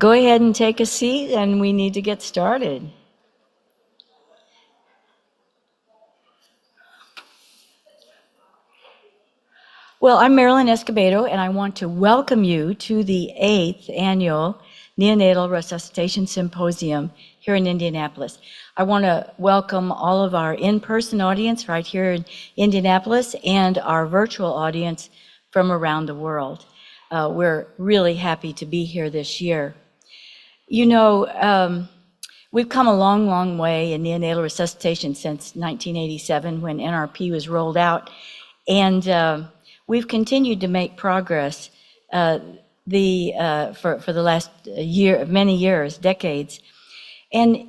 Go ahead and take a seat, and we need to get started. Well, I'm Marilyn Escobedo, and I want to welcome you to the 8th Annual Neonatal Resuscitation Symposium here in Indianapolis. I want to welcome all of our in-person audience right here in Indianapolis and our virtual audience from around the world. We're really happy to be here this year. You know, we've come a long, long way in neonatal resuscitation since 1987 when NRP was rolled out, and we've continued to make progress for the last many years, decades. And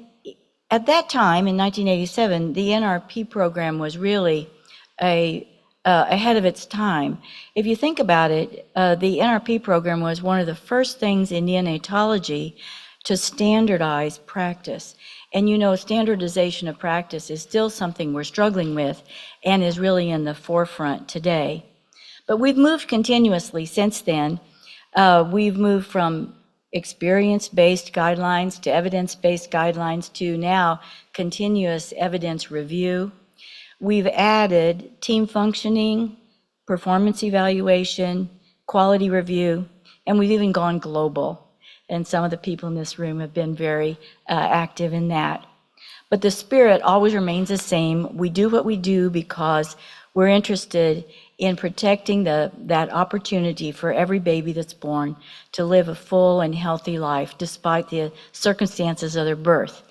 at that time, in 1987, the NRP program was really ahead of its time. If you think about it, the NRP program was one of the first things in neonatology to standardize practice. And you know, standardization of practice is still something we're struggling with and is really in the forefront today. But we've moved continuously since then. We've moved from experience-based guidelines to evidence-based guidelines to now continuous evidence review. We've added team functioning, performance evaluation, quality review, and we've even gone global. And some of the people in this room have been very active in that. But the spirit always remains the same. We do what we do because we're interested in protecting that opportunity for every baby that's born to live a full and healthy life despite the circumstances of their birth.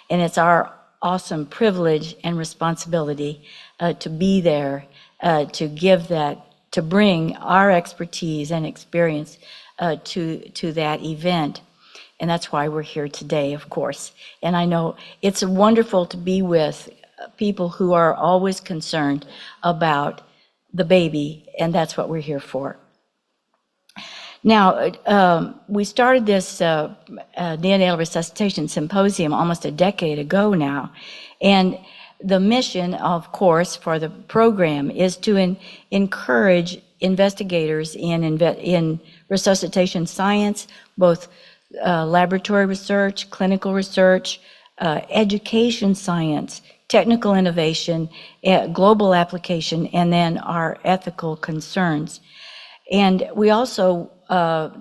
And it's our awesome privilege and responsibility to be there, to give that, to bring our expertise and experience to that event. And that's why we're here today, of course. And I know it's wonderful to be with people who are always concerned about the baby, and that's what we're here for. Now, we started this neonatal resuscitation symposium almost a decade ago now, and the mission, of course, for the program is to encourage investigators in resuscitation science, both laboratory research, clinical research, education science, technical innovation, global application, and then our ethical concerns. And we also,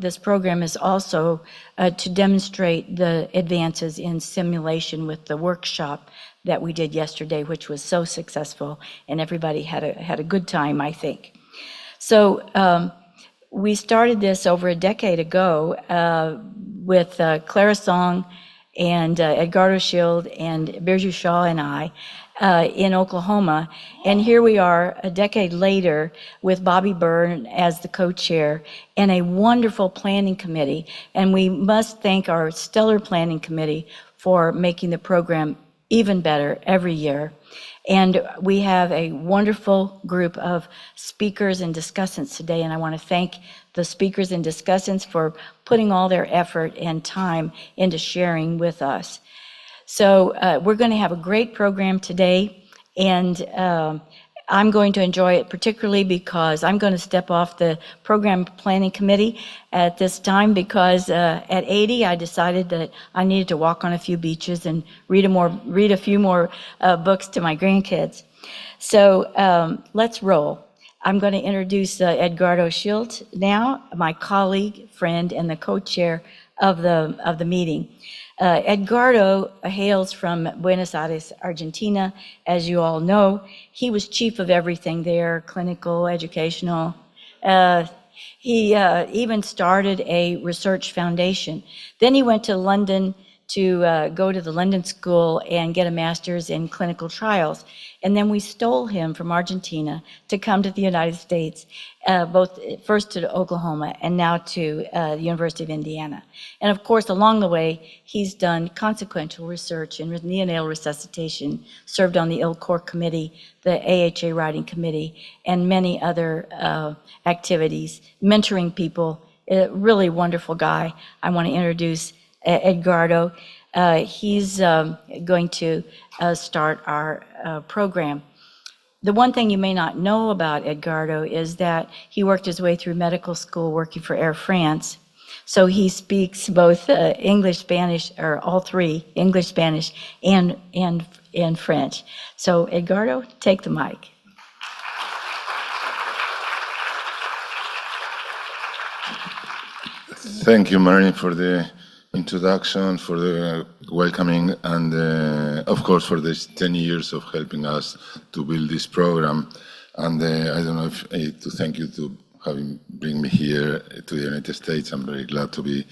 this program is also to demonstrate the advances in simulation with the workshop that we did yesterday, which was so successful, and everybody had a good time, I think. So we started this over a decade ago with Clara Song and Edgardo Szyld and Birju Shaw and I in Oklahoma. And here we are a decade later with Bobby Byrne as the co-chair and a wonderful planning committee. And we must thank our stellar planning committee for making the program even better every year. And we have a wonderful group of speakers and discussants today, and I want to thank the speakers and discussants for putting all their effort and time into sharing with us. So we're going to have a great program today, and I'm going to enjoy it particularly because I'm going to step off the program planning committee at this time because at 80 I decided that I needed to walk on a few beaches and read a few more books to my grandkids. So let's roll. I'm going to introduce Edgardo Szyld now, my colleague, friend, and the co-chair of the meeting. Edgardo hails from Buenos Aires, Argentina. As you all know, he was chief of everything there, clinical, educational. He even started a research foundation. Then he went to London to go to the London School and get a master's in clinical trials. And then we stole him from Argentina to come to the United States, both first to Oklahoma and now to the University of Indiana. And of course, along the way, he's done consequential research in neonatal resuscitation, served on the ILCOR committee, the AHA writing committee, and many other activities, mentoring people. A really wonderful guy. I want to introduce Edgardo. He's going to start our program. The one thing you may not know about Edgardo is that he worked his way through medical school working for Air France. So he speaks both English, Spanish, or all three, English, Spanish, and French. So Edgardo, take the mic. Thank you, Marilyn, for the introduction, for the welcoming, and of course for these 10 years of helping us to build this program. And I don't know if to thank you to having bring me here to the United States. I'm very glad to be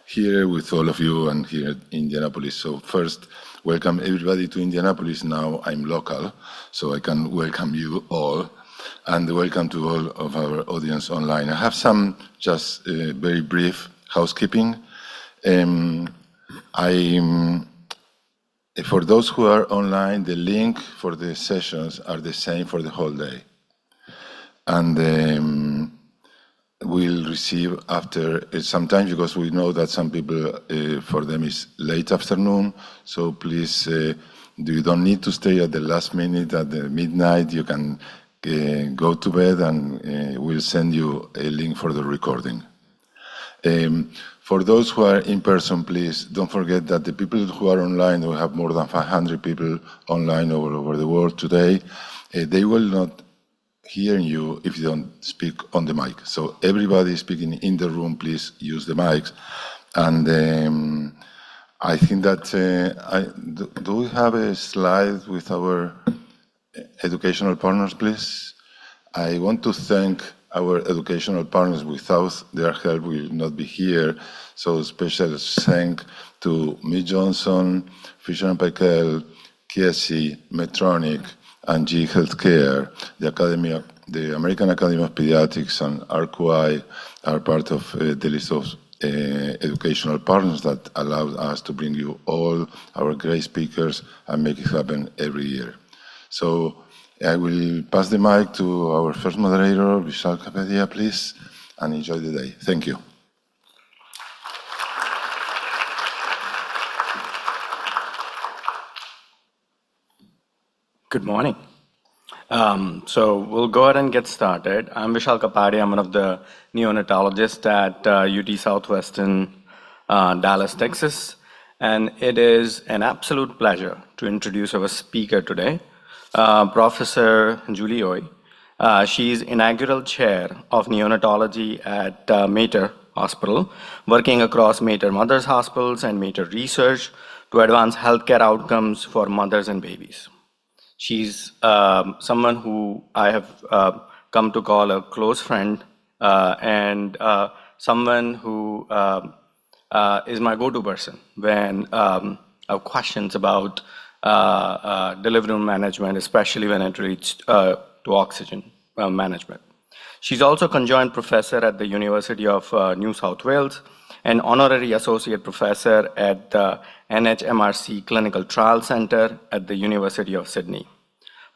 here with all of you and here in Indianapolis. So first, welcome everybody to Indianapolis. Now I'm local, so I can welcome you all. And welcome to all of our audience online. I have some just very brief housekeeping. For those who are online, the link for the sessions are the same for the whole day. And we'll receive after sometimes, because we know that some people, for them is late afternoon, so please, you don't need to stay at the last minute, at the midnight. You can go to bed and we'll send you a link for the recording. For those who are in person, please don't forget that the people who are online, we have more than 500 people online all over the world today, they will not hear you if you don't speak on the mic. So everybody speaking in the room, please use the mics. And I think that, do we have a slide with our educational partners, please? I want to thank our educational partners. Without their help, we will not be here. So special thank to Mead Johnson, Fisher & Paykel, KSC, Medtronic, and G Healthcare. The American Academy of Pediatrics and RQI are part of the list of educational partners that allowed us to bring you all our great speakers and make it happen every year. So I will pass the mic to our first moderator, Vishal Kapadia, please, and enjoy the day. Thank you. Good morning. So we'll go ahead and get started. I'm Vishal Kapadia. I'm one of the neonatologists at UT Southwestern Dallas, Texas. And it is an absolute pleasure to introduce our speaker today, Professor Julie Oye. She's inaugural chair of neonatology at Mater Hospital, working across Mater Mothers Hospitals and Mater Research to advance healthcare outcomes for mothers and babies. She's someone who I have come to call a close friend and someone who is my go-to person when I have questions about delivery management, especially when it relates to oxygen management. She's also conjoined professor at the University of New South Wales and honorary associate professor at the NHMRC Clinical Trial Center at the University of Sydney.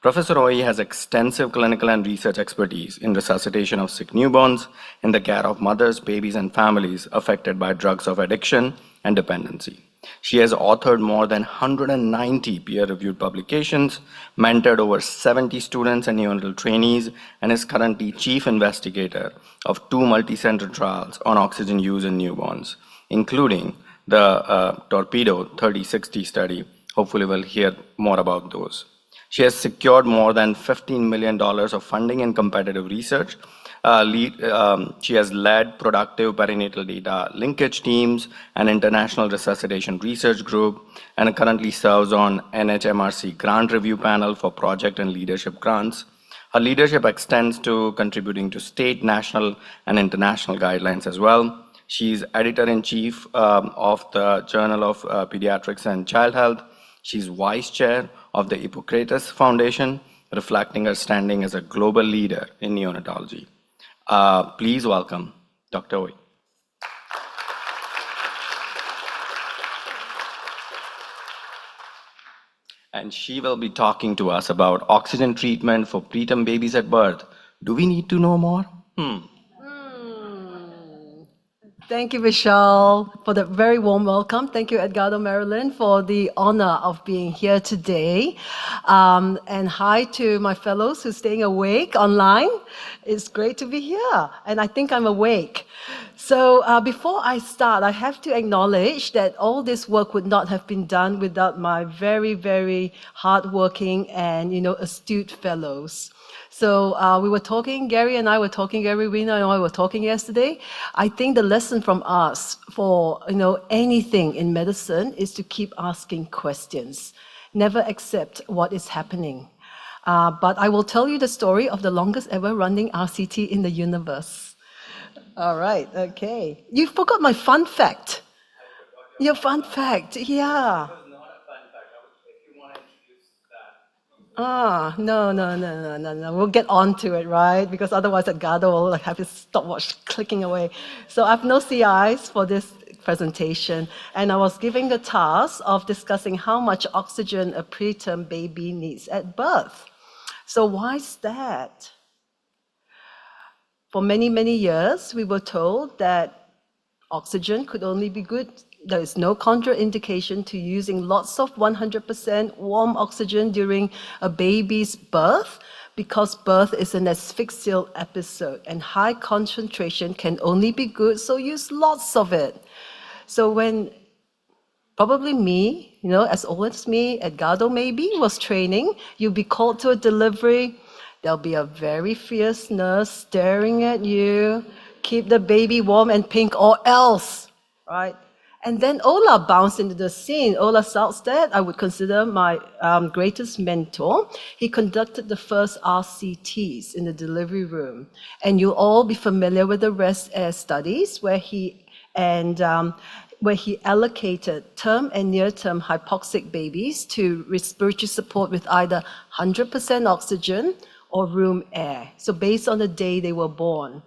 Professor Oye has extensive clinical and research expertise in resuscitation of sick newborns in the care of mothers, babies, and families affected by drugs of addiction and dependency. She has authored more than 190 peer-reviewed publications, mentored over 70 students and neonatal trainees, and is currently chief investigator of 2 multi-center trials on oxygen use in newborns, including the Torpedo 3060 study. Hopefully we'll hear more about those. She has secured more than $15 million of funding in competitive research. She has led productive perinatal data linkage teams and international resuscitation research group, and currently serves on NHMRC grant review panel for project and leadership grants. Her leadership extends to contributing to state, national, and international guidelines as well. She's editor-in-chief of the Journal of Pediatrics and Child Health. She's vice chair of the Hippocrates Foundation, reflecting her standing as a global leader in neonatology. Please welcome Dr. Oye. And she will be talking to us about oxygen treatment for preterm babies at birth. Do we need to know more? Thank you, Vishal, for the very warm welcome. Thank you, Edgardo, Marilyn, for the honor of being here today. And hi to my fellows who are staying awake online. It's great to be here, and I think I'm awake. So before I start, I have to acknowledge that all this work would not have been done without my very, very hardworking and astute fellows. So we were talking, Gary and I were talking, Gary Weiner and I were talking yesterday. I think the lesson from us for anything in medicine is to keep asking questions. Never accept what is happening. But I will tell you the story of the longest ever running RCT in the universe. All right, okay. You forgot my fun fact. Your fun fact, yeah. No. We'll get on to it, right? Because otherwise Edgardo will have his stopwatch clicking away. So I have no CIs for this presentation, and I was given the task of discussing how much oxygen a preterm baby needs at birth. So why is that? For many, many years, we were told that oxygen could only be good. There is no contraindication to using lots of 100% warm oxygen during a baby's birth because birth is an asphyxial episode and high concentration can only be good, so use lots of it. So when probably me, as old as me, Edgardo maybe, was training, you'd be called to a delivery. There'll be a very fierce nurse staring at you, keep the baby warm and pink or else, right? And then Ola bounced into the scene. Ola Szyld, I would consider my greatest mentor. He conducted the first RCTs in the delivery room. And you'll all be familiar with the rest air studies where he allocated term and near-term hypoxic babies to respiratory support with either 100% oxygen or room air, so based on the day they were born.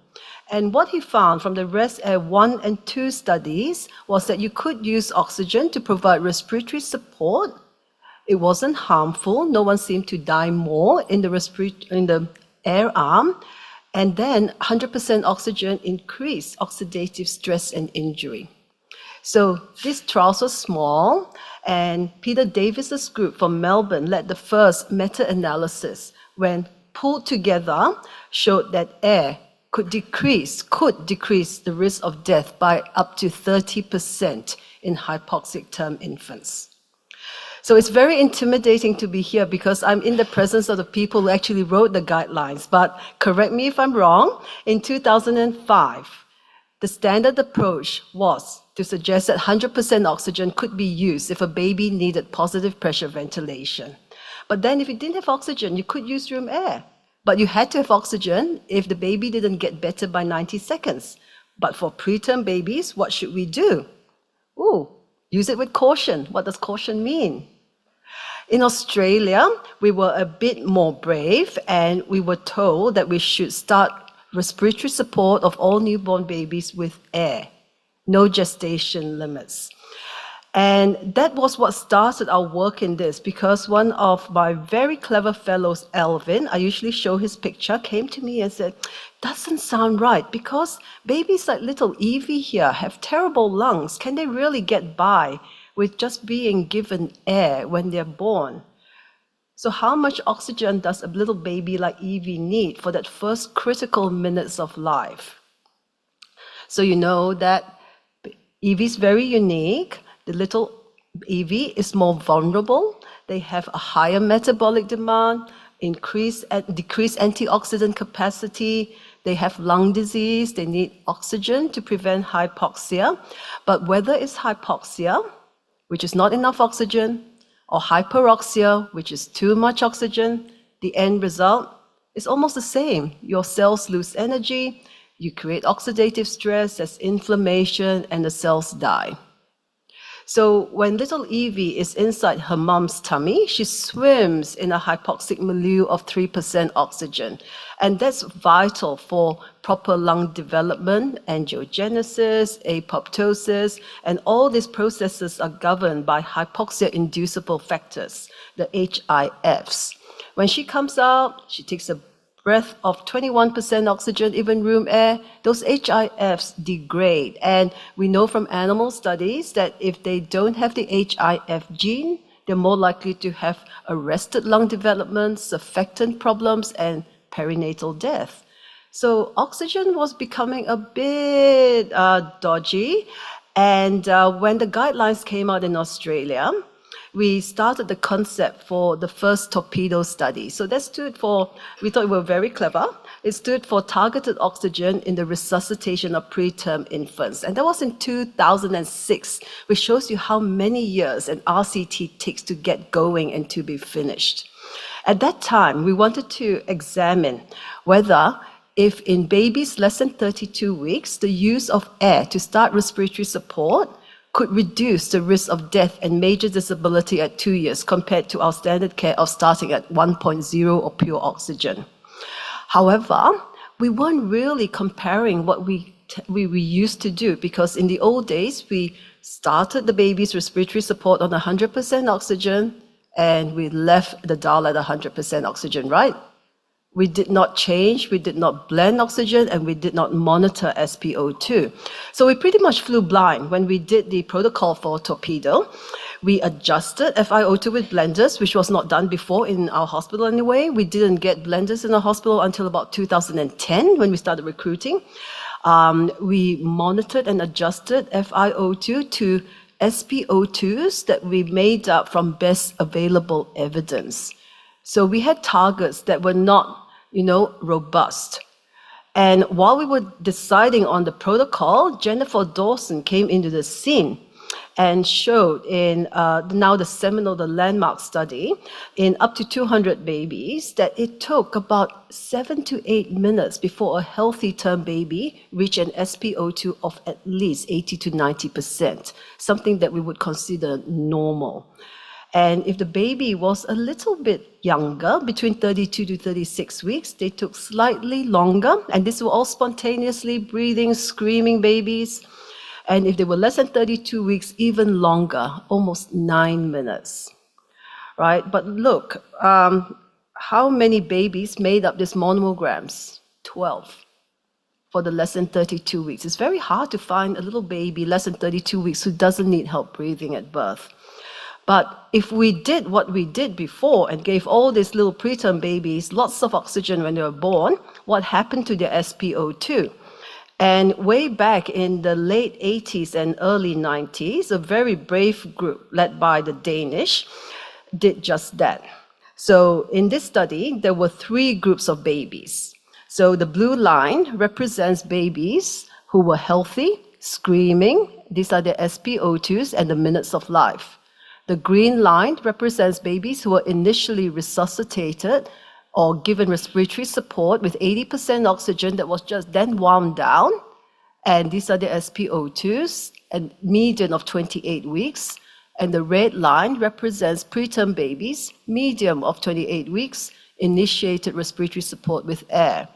And what he found from the rest air 1 and 2 studies was that you could use oxygen to provide respiratory support. It wasn't harmful. No one seemed to die more in the air arm. And then 100% oxygen increased oxidative stress and injury. So these trials were small, and Peter Davis's group from Melbourne led the first meta-analysis when pulled together showed that air could decrease the risk of death by up to 30% in hypoxic term infants. So it's very intimidating to be here because I'm in the presence of the people who actually wrote the guidelines. But correct me if I'm wrong, in 2005, the standard approach was to suggest that 100% oxygen could be used if a baby needed positive pressure ventilation. But then if you didn't have oxygen, you could use room air. But you had to have oxygen if the baby didn't get better by 90 seconds. But for preterm babies, what should we do? Use it with caution. What does caution mean? In Australia, we were a bit more brave, and we were told that we should start respiratory support of all newborn babies with air. No gestation limits. And that was what started our work in this, because one of my very clever fellows, Alvin, I usually show his picture, came to me and said, doesn't sound right, because babies like little Evie here have terrible lungs. Can they really get by with just being given air when they're born? So how much oxygen does a little baby like Evie need for that first critical minutes of life? So you know that Evie's very unique. The little Evie is more vulnerable. They have a higher metabolic demand, decreased antioxidant capacity. They have lung disease. They need oxygen to prevent hypoxia. But whether it's hypoxia, which is not enough oxygen, or hyperoxia, which is too much oxygen, the end result is almost the same. Your cells lose energy, you create oxidative stress, there's inflammation, and the cells die. So when little Evie is inside her mom's tummy, she swims in a hypoxic milieu of 3% oxygen. And that's vital for proper lung development, angiogenesis, apoptosis, and all these processes are governed by hypoxia-inducible factors, the HIFs. When she comes out, she takes a breath of 21% oxygen, even room air, those HIFs degrade. And we know from animal studies that if they don't have the HIF gene, they're more likely to have arrested lung development, surfactant problems, and perinatal death. So oxygen was becoming a bit dodgy. And when the guidelines came out in Australia, we started the concept for the first torpedo study. So that stood for, we thought we were very clever. It stood for targeted oxygen in the resuscitation of preterm infants. And that was in 2006, which shows you how many years an RCT takes to get going and to be finished. At that time, we wanted to examine whether if in babies less than 32 weeks, the use of air to start respiratory support could reduce the risk of death and major disability at 2 years compared to our standard care of starting at 1.0 or pure oxygen. However, we weren't really comparing what we used to do, because in the old days, we started the baby's respiratory support on 100% oxygen, and we left the dial at 100% oxygen, right? We did not change, we did not blend oxygen, and we did not monitor SpO2. So we pretty much flew blind when we did the protocol for torpedo. We adjusted FiO2 with blenders, which was not done before in our hospital anyway. We didn't get blenders in the hospital until about 2010 when we started recruiting. We monitored and adjusted FiO2 to SpO2s that we made up from best available evidence. So we had targets that were not, robust. And while we were deciding on the protocol, Jennifer Dawson came into the scene and showed in now the landmark study, in up to 200 babies, that it took about 7 to 8 minutes before a healthy term baby reached an SpO2 of at least 80 to 90%, something that we would consider normal. And if the baby was a little bit younger, between 32 to 36 weeks, they took slightly longer, and these were all spontaneously breathing, screaming babies. And if they were less than 32 weeks, even longer, almost 9 minutes, right? But look, how many babies made up these monomograms? 12 for the less than 32 weeks. It's very hard to find a little baby less than 32 weeks who doesn't need help breathing at birth. But if we did what we did before and gave all these little preterm babies lots of oxygen when they were born, what happened to their SpO2? And way back in the late 80s and early 90s, a very brave group led by the Danish did just that. So in this study, there were 3 groups of babies. So the blue line represents babies who were healthy, screaming. These are their SpO2s and the minutes of life. The green line represents babies who were initially resuscitated or given respiratory support with 80% oxygen that was just then wound down. And these are the SpO2s, and median of 28 weeks. And the red line represents preterm babies, medium of 28 weeks, initiated respiratory support with air.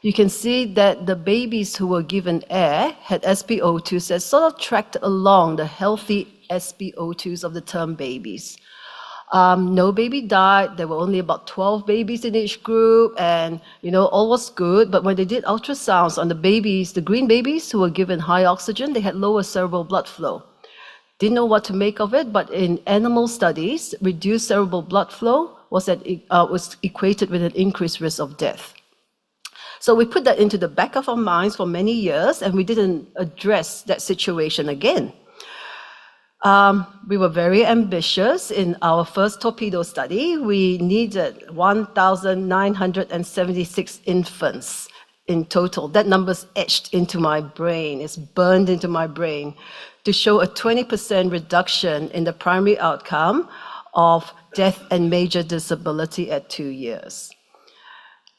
You can see that the babies who were given air had SpO2s that sort of tracked along the healthy SpO2s of the term babies. No baby died. There were only about 12 babies in each group, and all was good. But when they did ultrasounds on the babies, the green babies who were given high oxygen, they had lower cerebral blood flow. Didn't know what to make of it, but in animal studies, reduced cerebral blood flow was equated with an increased risk of death. So we put that into the back of our minds for many years, and we didn't address that situation again. We were very ambitious in our first torpedo study. We needed 1,976 infants in total. That number's etched into my brain, it's burned into my brain, to show a 20% reduction in the primary outcome of death and major disability at 2 years.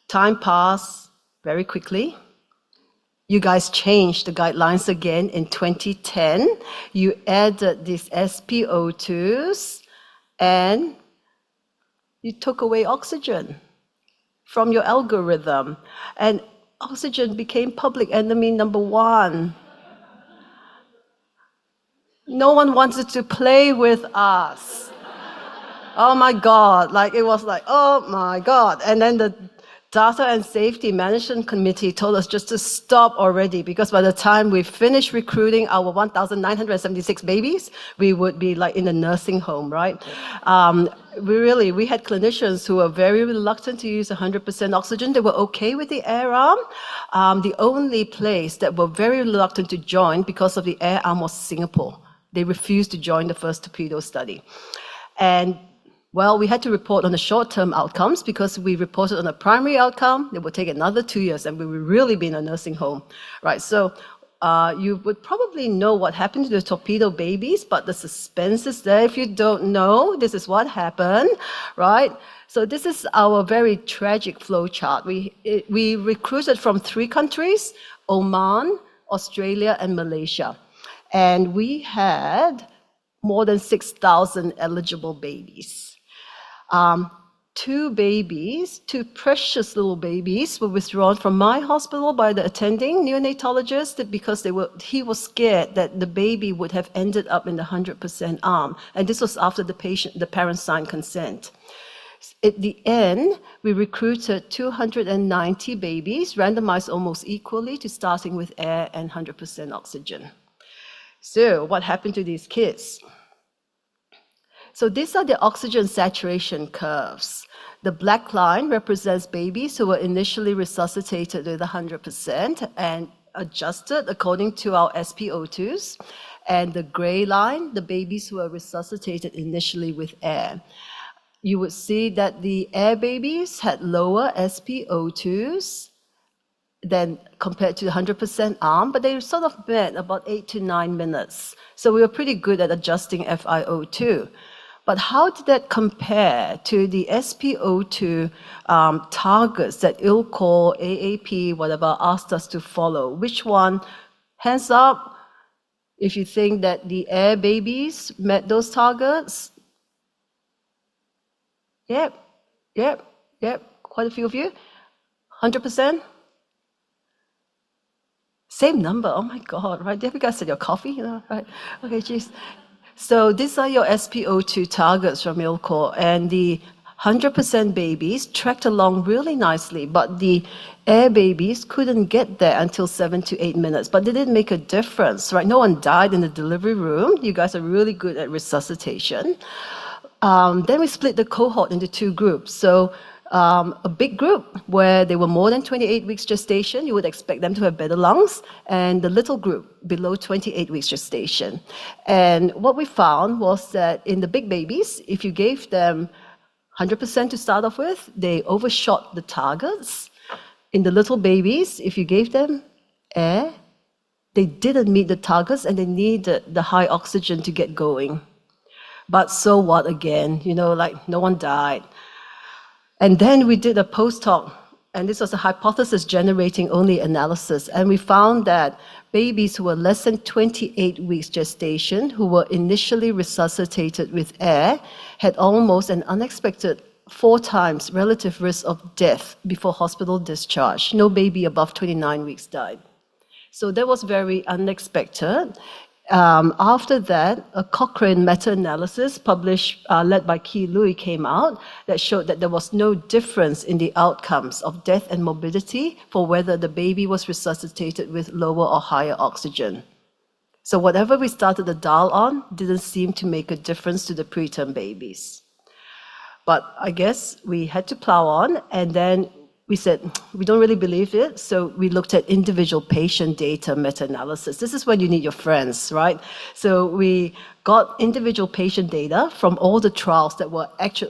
Time passed very quickly. You guys changed the guidelines again in 2010. You added these SpO2s, and you took away oxygen from your algorithm. And oxygen became public enemy number 1. No one wanted to play with us. Oh my God, it was like, oh my God. And then the Data and Safety Management Committee told us just to stop already, because by the time we finished recruiting our 1,976 babies, we would be like in a nursing home, right? We had clinicians who were very reluctant to use 100% oxygen. They were okay with the air arm. The only place that were very reluctant to join because of the air arm was Singapore. They refused to join the first torpedo study. And well, we had to report on the short-term outcomes, because we reported on a primary outcome. It would take another 2 years, and we would really be in a nursing home, right? So you would probably know what happened to the torpedo babies, but the suspense is there. If you don't know, this is what happened, right? So this is our very tragic flow chart. We recruited from 3 countries, Oman, Australia, and Malaysia. And we had more than 6,000 eligible babies. 2 precious little babies were withdrawn from my hospital by the attending neonatologist because he was scared that the baby would have ended up in the 100% arm. And this was after the parents signed consent. At the end, we recruited 290 babies, randomized almost equally to starting with air and 100% oxygen. So what happened to these kids? So these are the oxygen saturation curves. The black line represents babies who were initially resuscitated with 100% and adjusted according to our SpO2s. And the gray line, the babies who were resuscitated initially with air. You would see that the air babies had lower SpO2s than compared to the 100% arm, but they sort of met about 8 to 9 minutes. So we were pretty good at adjusting FiO2. But how did that compare to the SpO2 targets that ILCOR, AAP, whatever, asked us to follow? Which one? Hands up if you think that the air babies met those targets. Yep. Quite a few of you. 100%? Same number. Oh my God, right? Have you guys had your coffee? Right? Okay, geez. So these are your SpO2 targets from ILCOR, and the 100% babies tracked along really nicely, but the air babies couldn't get there until 7 to 8 minutes. But they didn't make a difference, right? No one died in the delivery room. You guys are really good at resuscitation. Then we split the cohort into 2 groups. So a big group where they were more than 28 weeks gestation, you would expect them to have better lungs, and the little group below 28 weeks gestation. And what we found was that in the big babies, if you gave them 100% to start off with, they overshot the targets. In the little babies, if you gave them air, they didn't meet the targets and they needed the high oxygen to get going. But so what again? Like no one died. And then we did a post-hoc, and this was a hypothesis-generating only analysis, and we found that babies who were less than 28 weeks gestation, who were initially resuscitated with air, had almost an unexpected 4 times relative risk of death before hospital discharge. No baby above 29 weeks died. So that was very unexpected. After that, a Cochrane meta-analysis published, led by Ki Lui, came out that showed that there was no difference in the outcomes of death and morbidity for whether the baby was resuscitated with lower or higher oxygen. So whatever we started the dial on didn't seem to make a difference to the preterm babies. But I guess we had to plow on, and then we said, we don't really believe it, so we looked at individual patient data meta-analysis. This is when you need your friends, right? So we got individual patient data from all the trials that were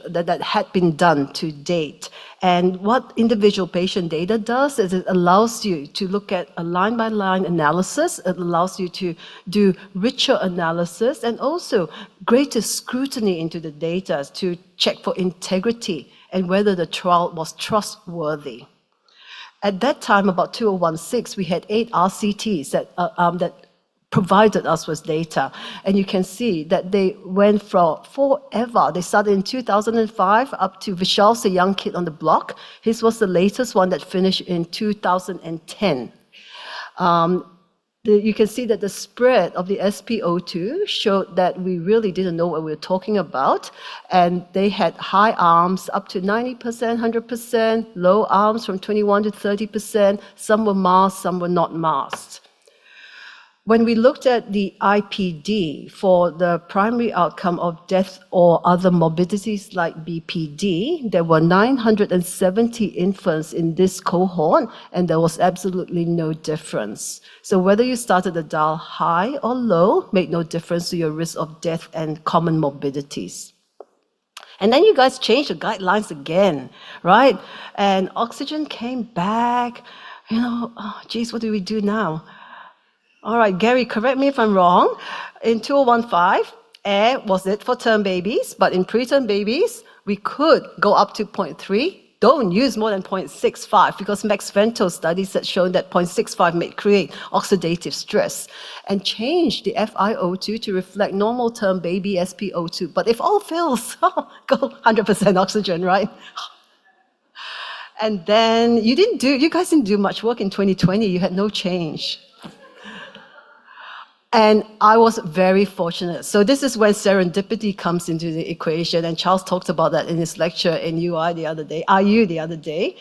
that had been done to date. And what individual patient data does is it allows you to look at a line-by-line analysis. It allows you to do richer analysis and also greater scrutiny into the data to check for integrity and whether the trial was trustworthy. At that time, about 2016, we had 8 RCTs that provided us with data. And you can see that they went for forever. They started in 2005 up to Vishal's the young kid on the block. His was the latest one that finished in 2010. you can see that the spread of the SpO2 showed that we really didn't know what we were talking about. And they had high arms up to 90%, 100%, low arms from 21 to 30%. Some were masked, some were not masked. When we looked at the IPD for the primary outcome of death or other morbidities like BPD, there were 970 infants in this cohort, and there was absolutely no difference. So whether you started the dial high or low made no difference to your risk of death and common morbidities. And then you guys changed the guidelines again, right? And oxygen came back. Oh, geez, what do we do now? All right, Gary, correct me if I'm wrong. In 2015, air was it for term babies, but in preterm babies, we could go up to 0.3. Don't use more than 0.65 because Max Vento studies had shown that 0.65 may create oxidative stress, and change the FiO2 to reflect normal term baby SpO2. But if all fails, go 100% oxygen, right? And then you guys didn't do much work in 2020. You had no change. And I was very fortunate. So this is when serendipity comes into the equation, and Charles talked about that in his lecture in IU the other day.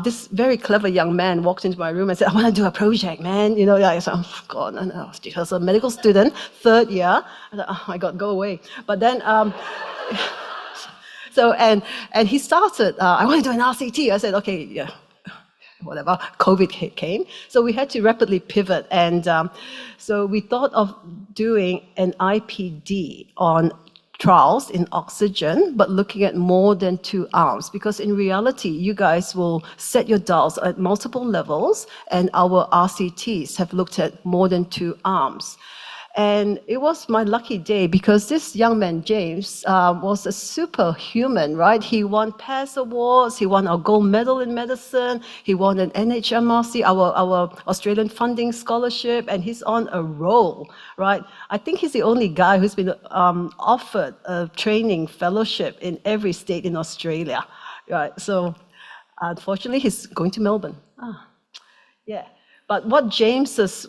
This very clever young man walked into my room and said, "I want to do a project, man." I said, "Oh God, no." He was a medical student, 3rd year. I thought, "Oh my God, go away." But then, and he started, "I want to do an RCT." I said, "Okay, yeah." Whatever, COVID came. So we had to rapidly pivot. And so we thought of doing an IPD on trials in oxygen, but looking at more than 2 arms. Because in reality, you guys will set your dials at multiple levels, and our RCTs have looked at more than 2 arms. And it was my lucky day because this young man, James, was a superhuman, right? He won PASS awards, he won our gold medal in medicine, he won an NHMRC, our Australian funding scholarship, and he's on a roll, right? I think he's the only guy who's been offered a training fellowship in every state in Australia, right? So unfortunately, he's going to Melbourne. Yeah. But what James's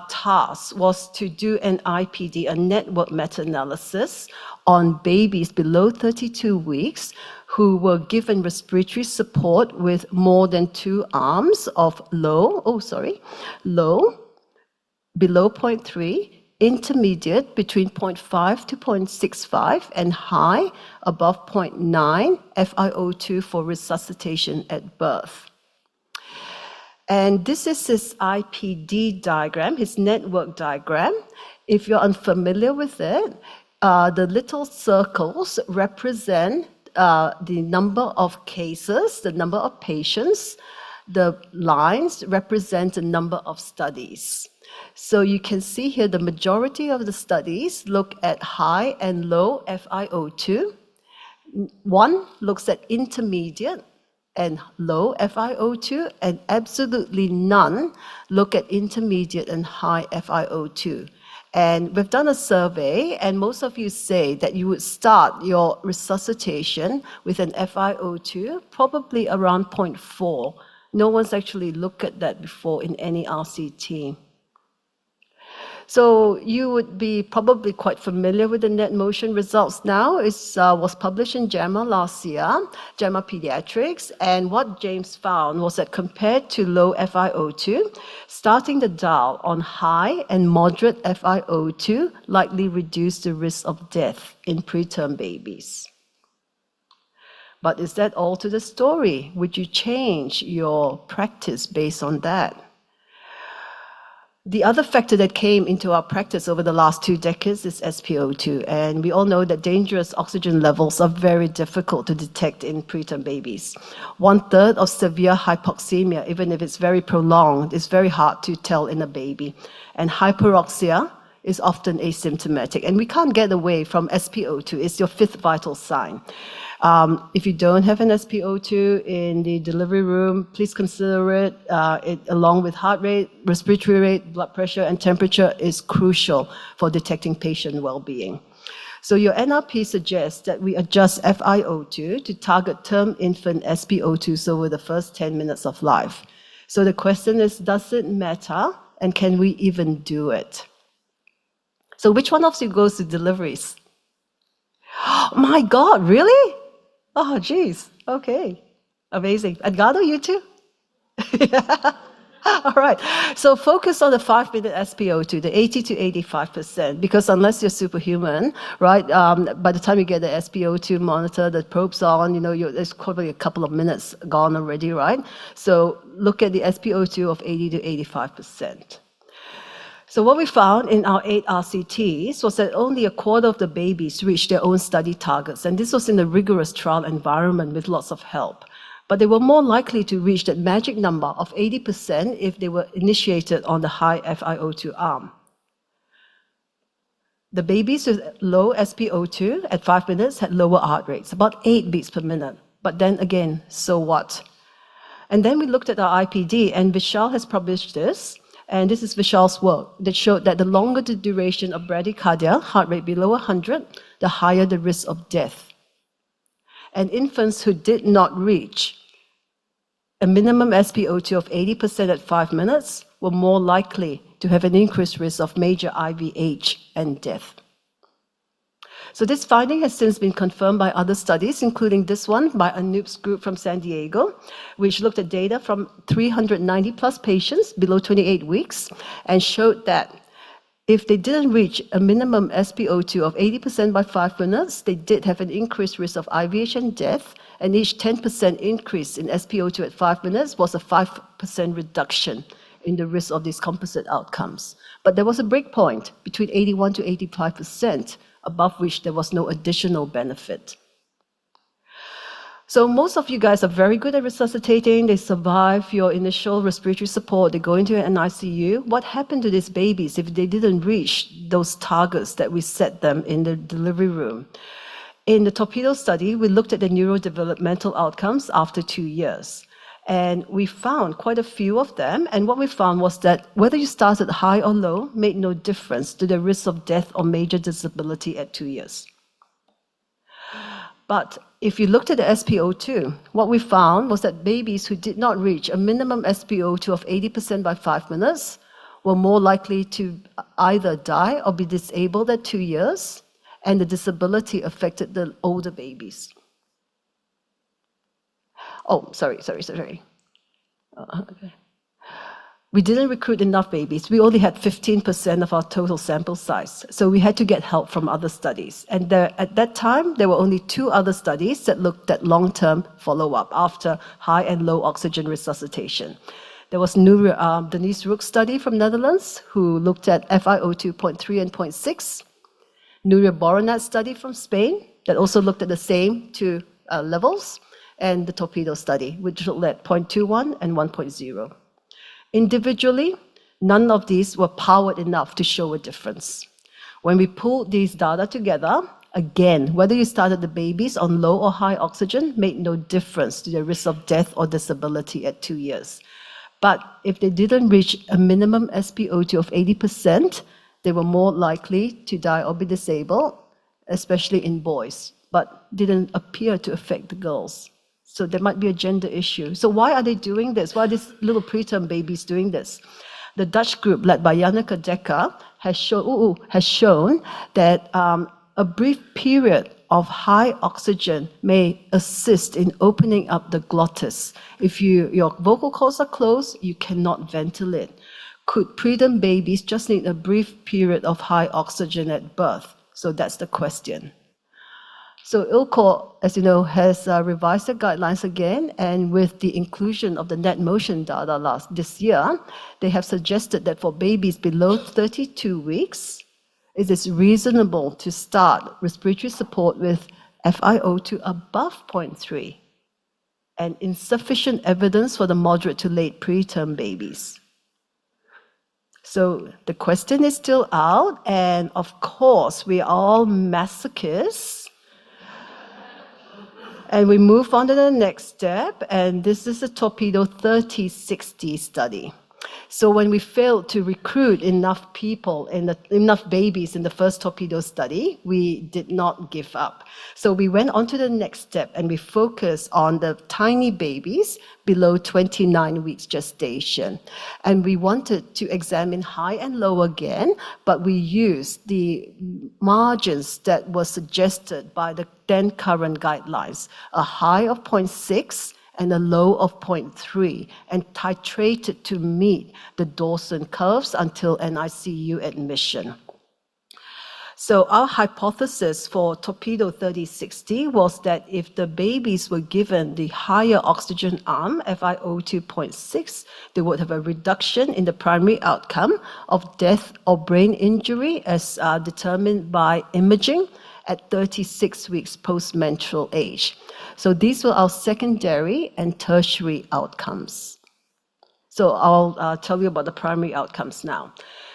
task was to do an IPD, a network meta-analysis on babies below 32 weeks who were given respiratory support with more than 2 arms of low, below 0.3, intermediate between 0.5 to 0.65, and high above 0.9 FiO2 for resuscitation at birth. And this is his IPD diagram, his network diagram. If you're unfamiliar with it, the little circles represent the number of cases, the number of patients. The lines represent the number of studies. So you can see here the majority of the studies look at high and low FiO2. One looks at intermediate and low FiO2, and absolutely none look at intermediate and high FiO2. And we've done a survey, and most of you say that you would start your resuscitation with an FiO2 probably around 0.4. No one's actually looked at that before in any RCT. So you would be probably quite familiar with the net motion results now. It was published in JAMA last year, JAMA Pediatrics, and what James found was that compared to low FiO2, starting the dial on high and moderate FiO2 likely reduced the risk of death in preterm babies. But is that all to the story? Would you change your practice based on that? The other factor that came into our practice over the last 2 decades is SpO2, and we all know that dangerous oxygen levels are very difficult to detect in preterm babies. 1/3 of severe hypoxemia, even if it's very prolonged, is very hard to tell in a baby. And hyperoxia is often asymptomatic, and we can't get away from SpO2. It's your 5th vital sign. If you don't have an SpO2 in the delivery room, please consider it. It, along with heart rate, respiratory rate, blood pressure, and temperature, is crucial for detecting patient well-being. So your NRP suggests that we adjust FiO2 to target term infant SpO2s over the first 10 minutes of life. So the question is, does it matter And can we even do it? So which one of you goes to deliveries? My God, really? Oh, geez. Okay. Amazing. Edgardo, you too? All right. So focus on the 5-minute SpO2, the 80 to 85%, because unless you're superhuman, right, by the time you get the SpO2 monitor, the probe's on, there's probably a couple of minutes gone already, right? So look at the SpO2 of 80 to 85%. So what we found in our 8 RCTs was that only a quarter of the babies reached their own study targets, and this was in a rigorous trial environment with lots of help. But they were more likely to reach that magic number of 80% if they were initiated on the high FiO2 arm. The babies with low SpO2 at 5 minutes had lower heart rates, about 8 beats per minute. But then again, so what? And then we looked at our IPD, and Vishal has published this. And this is Vishal's work that showed that the longer the duration of bradycardia, heart rate below 100, the higher the risk of death. And infants who did not reach a minimum SpO2 of 80% at 5 minutes were more likely to have an increased risk of major IVH and death. So this finding has since been confirmed by other studies, including this one by Anoop's group from San Diego, which looked at data from 390 plus patients below 28 weeks and showed that if they didn't reach a minimum SpO2 of 80% by 5 minutes, they did have an increased risk of IVH and death, and each 10% increase in SpO2 at 5 minutes was a 5% reduction in the risk of these composite outcomes. But there was a breakpoint between 81 to 85%, above which there was no additional benefit. So most of you guys are very good at resuscitating. They survive your initial respiratory support. They go into an ICU. What happened to these babies if they didn't reach those targets that we set them in the delivery room? In the Torpedo study, we looked at the neurodevelopmental outcomes after 2 years. And we found quite a few of them. And what we found was that whether you started high or low made no difference to the risk of death or major disability at 2 years. But if you looked at the SpO2, what we found was that babies who did not reach a minimum SpO2 of 80% by 5 minutes were more likely to either die or be disabled at 2 years, and the disability affected the older babies. Oh, sorry. Okay. We didn't recruit enough babies. We only had 15% of our total sample size. So we had to get help from other studies. And at that time, there were only 2 other studies that looked at long-term follow-up after high and low oxygen resuscitation. There was Denise Rook's study from Netherlands, who looked at FiO2 0.3 and 0.6. Nuria Boronat's study from Spain, that also looked at the same 2 levels. And the Torpedo study, which looked at 0.21 and 1.0. Individually, none of these were powered enough to show a difference. When we pulled these data together, again, whether you started the babies on low or high oxygen made no difference to the risk of death or disability at 2 years. But if they didn't reach a minimum SpO2 of 80%, they were more likely to die or be disabled, especially in boys, but didn't appear to affect the girls. So there might be a gender issue. So why are they doing this? Why are these little preterm babies doing this? The Dutch group led by Janneke Dekker has shown that a brief period of high oxygen may assist in opening up the glottis. If your vocal cords are closed, you cannot ventilate. Could preterm babies just need a brief period of high oxygen at birth? So that's the question. So ILCOR, as you know, has revised the guidelines again, and with the inclusion of the net motion data this year, they have suggested that for babies below 32 weeks, it is reasonable to start respiratory support with FiO2 above 0.3, and insufficient evidence for the moderate to late preterm babies. So the question is still out, and of course, we are all masochists. And we move on to the next step, and this is a Torpedo 3060 study. So when we failed to recruit enough people, enough babies in the first torpedo study, we did not give up. So we went on to the next step and we focused on the tiny babies below 29 weeks gestation. And we wanted to examine high and low again, but we used the margins that were suggested by the then current guidelines, a high of 0.6 and a low of 0.3, and titrated to meet the Dawson curves until NICU admission. So our hypothesis for torpedo 3060 was that if the babies were given the higher oxygen arm, FiO2 0.6, they would have a reduction in the primary outcome of death or brain injury as determined by imaging at 36 weeks post-menstrual age. So these were our secondary and tertiary outcomes. So I'll tell you about the primary outcomes now.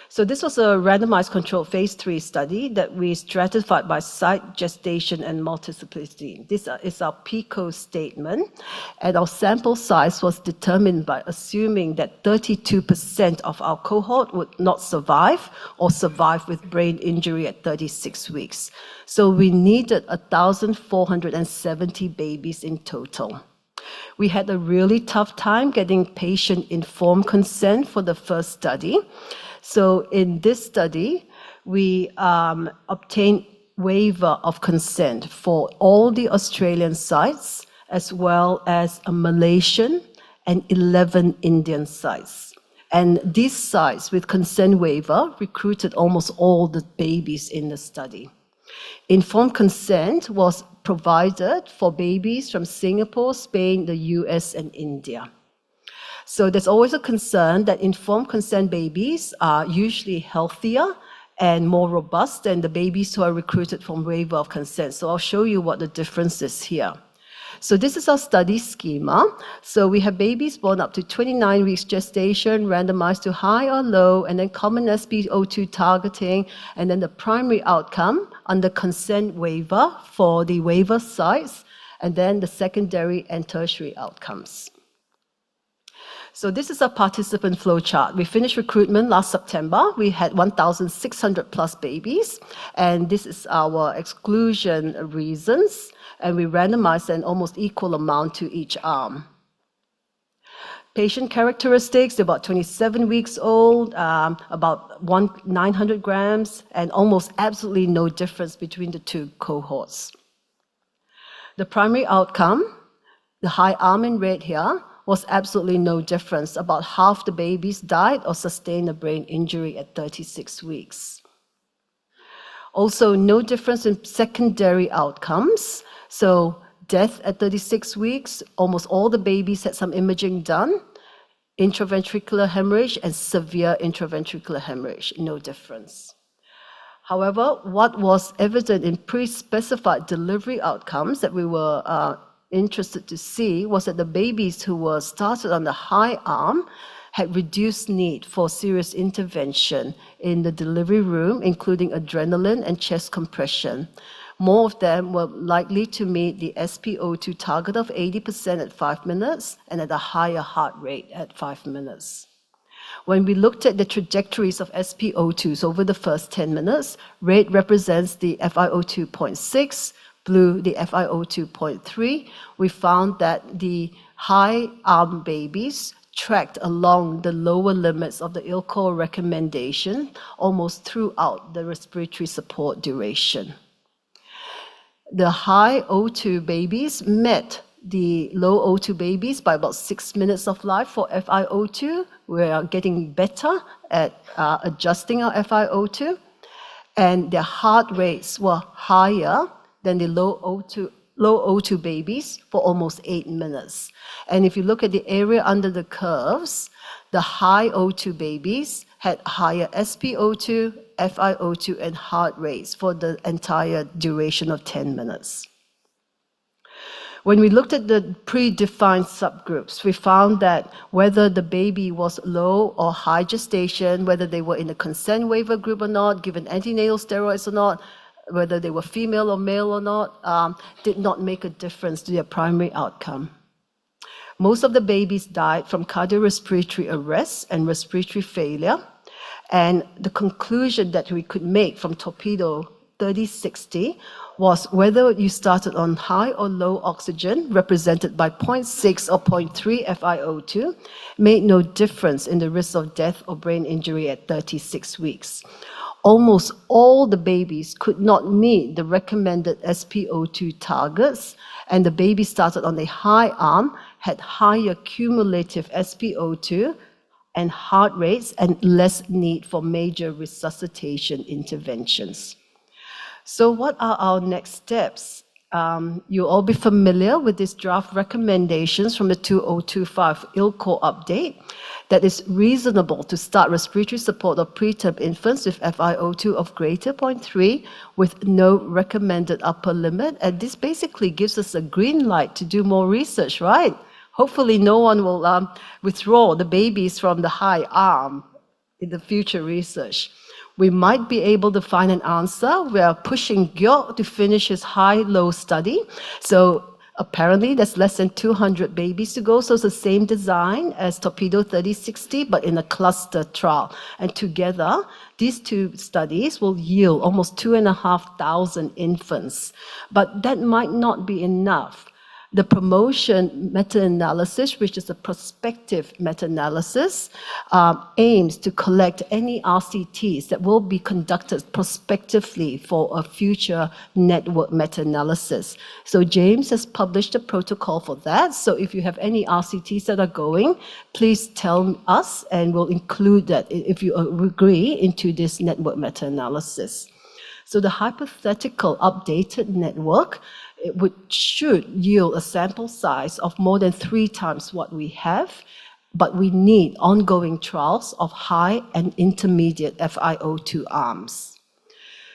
So this was a randomized controlled phase 3 study that we stratified by site, gestation, and multiplicity. This is our PICO statement, and our sample size was determined by assuming that 32% of our cohort would not survive or survive with brain injury at 36 weeks. So we needed 1,470 babies in total. We had a really tough time getting patient-informed consent for the first study. So in this study, we obtained waiver of consent for all the Australian sites, as well as a Malaysian and 11 Indian sites. And these sites with consent waiver recruited almost all the babies in the study. Informed consent was provided for babies from Singapore, Spain, the US, and India. So there's always a concern that informed consent babies are usually healthier and more robust than the babies who are recruited from waiver of consent. So I'll show you what the difference is here. So this is our study schema. So we have babies born up to 29 weeks gestation, randomized to high or low, and then common SpO2 targeting, and then the primary outcome under consent waiver for the waiver sites, and then the secondary and tertiary outcomes. So this is a participant flow chart. We finished recruitment last September. We had 1,600 plus babies, and this is our exclusion reasons, and we randomized an almost equal amount to each arm. Patient characteristics, they're about 27 weeks old, about 900 grams, and almost absolutely no difference between the two cohorts. The primary outcome, the high arm in red here, was absolutely no difference. About half the babies died or sustained a brain injury at 36 weeks. Also, no difference in secondary outcomes. So death at 36 weeks, almost all the babies had some imaging done. Intraventricular hemorrhage and severe intraventricular hemorrhage, no difference. However, what was evident in pre-specified delivery outcomes that we were interested to see was that the babies who were started on the high arm had reduced need for serious intervention in the delivery room, including adrenaline and chest compression. More of them were likely to meet the SpO2 target of 80% at 5 minutes and at a higher heart rate at 5 minutes. When we looked at the trajectories of SpO2s over the first 10 minutes, red represents the FiO2 0.6, blue the FiO2 0.3, we found that the high arm babies tracked along the lower limits of the ILCO recommendation almost throughout the respiratory support duration. The high O2 babies met the low O2 babies by about 6 minutes of life for FiO2. We are getting better at adjusting our FiO2, and their heart rates were higher than the low O2 babies for almost 8 minutes. And if you look at the area under the curves, the high O2 babies had higher SpO2, FiO2, and heart rates for the entire duration of 10 minutes. When we looked at the predefined subgroups, we found that whether the baby was low or high gestation, whether they were in the consent waiver group or not, given antenatal steroids or not, whether they were female or male or not, did not make a difference to their primary outcome. Most of the babies died from cardiorespiratory arrest and respiratory failure. And the conclusion that we could make from Torpedo 3060 was whether you started on high or low oxygen, represented by 0.6 or 0.3 FiO2, made no difference in the risk of death or brain injury at 36 weeks. Almost all the babies could not meet the recommended SpO2 targets, and the babies started on the high arm had higher cumulative SpO2 and heart rates and less need for major resuscitation interventions. So what are our next steps? You'll all be familiar with these draft recommendations from the 2025 ILCO update that it's reasonable to start respiratory support of preterm infants with FiO2 of greater 0.3 with no recommended upper limit. And this basically gives us a green light to do more research, right? Hopefully no one will withdraw the babies from the high arm in the future research. We might be able to find an answer. We are pushing Georg to finish his high-low study. So apparently there's less than 200 babies to go. So it's the same design as Torpedo 3060, but in a cluster trial. And together, these two studies will yield almost 2,500 infants. But that might not be enough. The promotion meta-analysis, which is a prospective meta-analysis, aims to collect any RCTs that will be conducted prospectively for a future network meta-analysis. So James has published a protocol for that. So if you have any RCTs that are going, please tell us and we'll include that, if you agree, into this network meta-analysis. So the hypothetical updated network, should yield a sample size of more than 3 times what we have, but we need ongoing trials of high and intermediate FiO2 arms.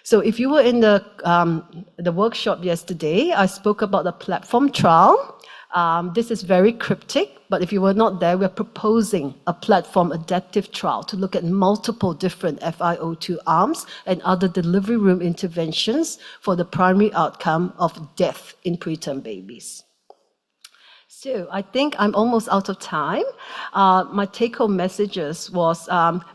So if you were in the workshop yesterday, I spoke about the platform trial. This is very cryptic, but if you were not there, we're proposing a platform adaptive trial to look at multiple different FiO2 arms and other delivery room interventions for the primary outcome of death in preterm babies. So I think I'm almost out of time. My take-home messages was,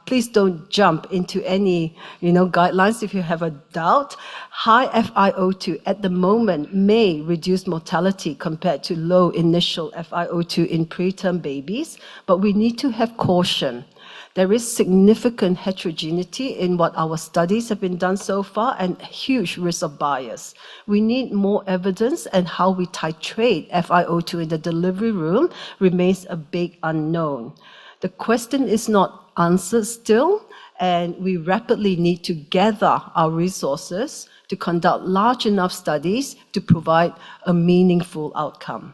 please don't jump into any guidelines if you have a doubt. High FiO2 at the moment may reduce mortality compared to low initial FiO2 in preterm babies, but we need to have caution. There is significant heterogeneity in what our studies have been done so far and huge risk of bias. We need more evidence, and how we titrate FiO2 in the delivery room remains a big unknown. The question is not answered still, and we rapidly need to gather our resources to conduct large enough studies to provide a meaningful outcome.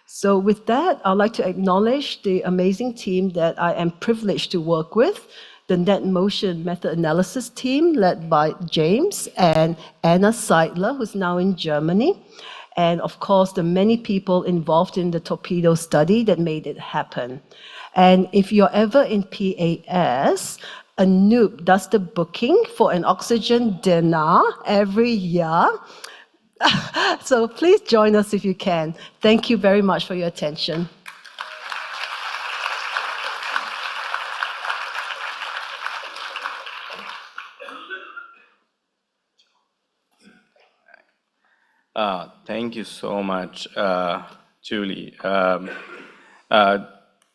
So with that, I'd like to acknowledge the amazing team that I am privileged to work with, the Net Motion Meta-Analysis team led by James and Anna Seidler, who's now in Germany, and of course the many people involved in the Torpedo study that made it happen. And if you're ever in PAS, Anoop does the booking for an oxygen dinner every year. So please join us if you can. Thank you very much for your attention. Thank you so much, Julie.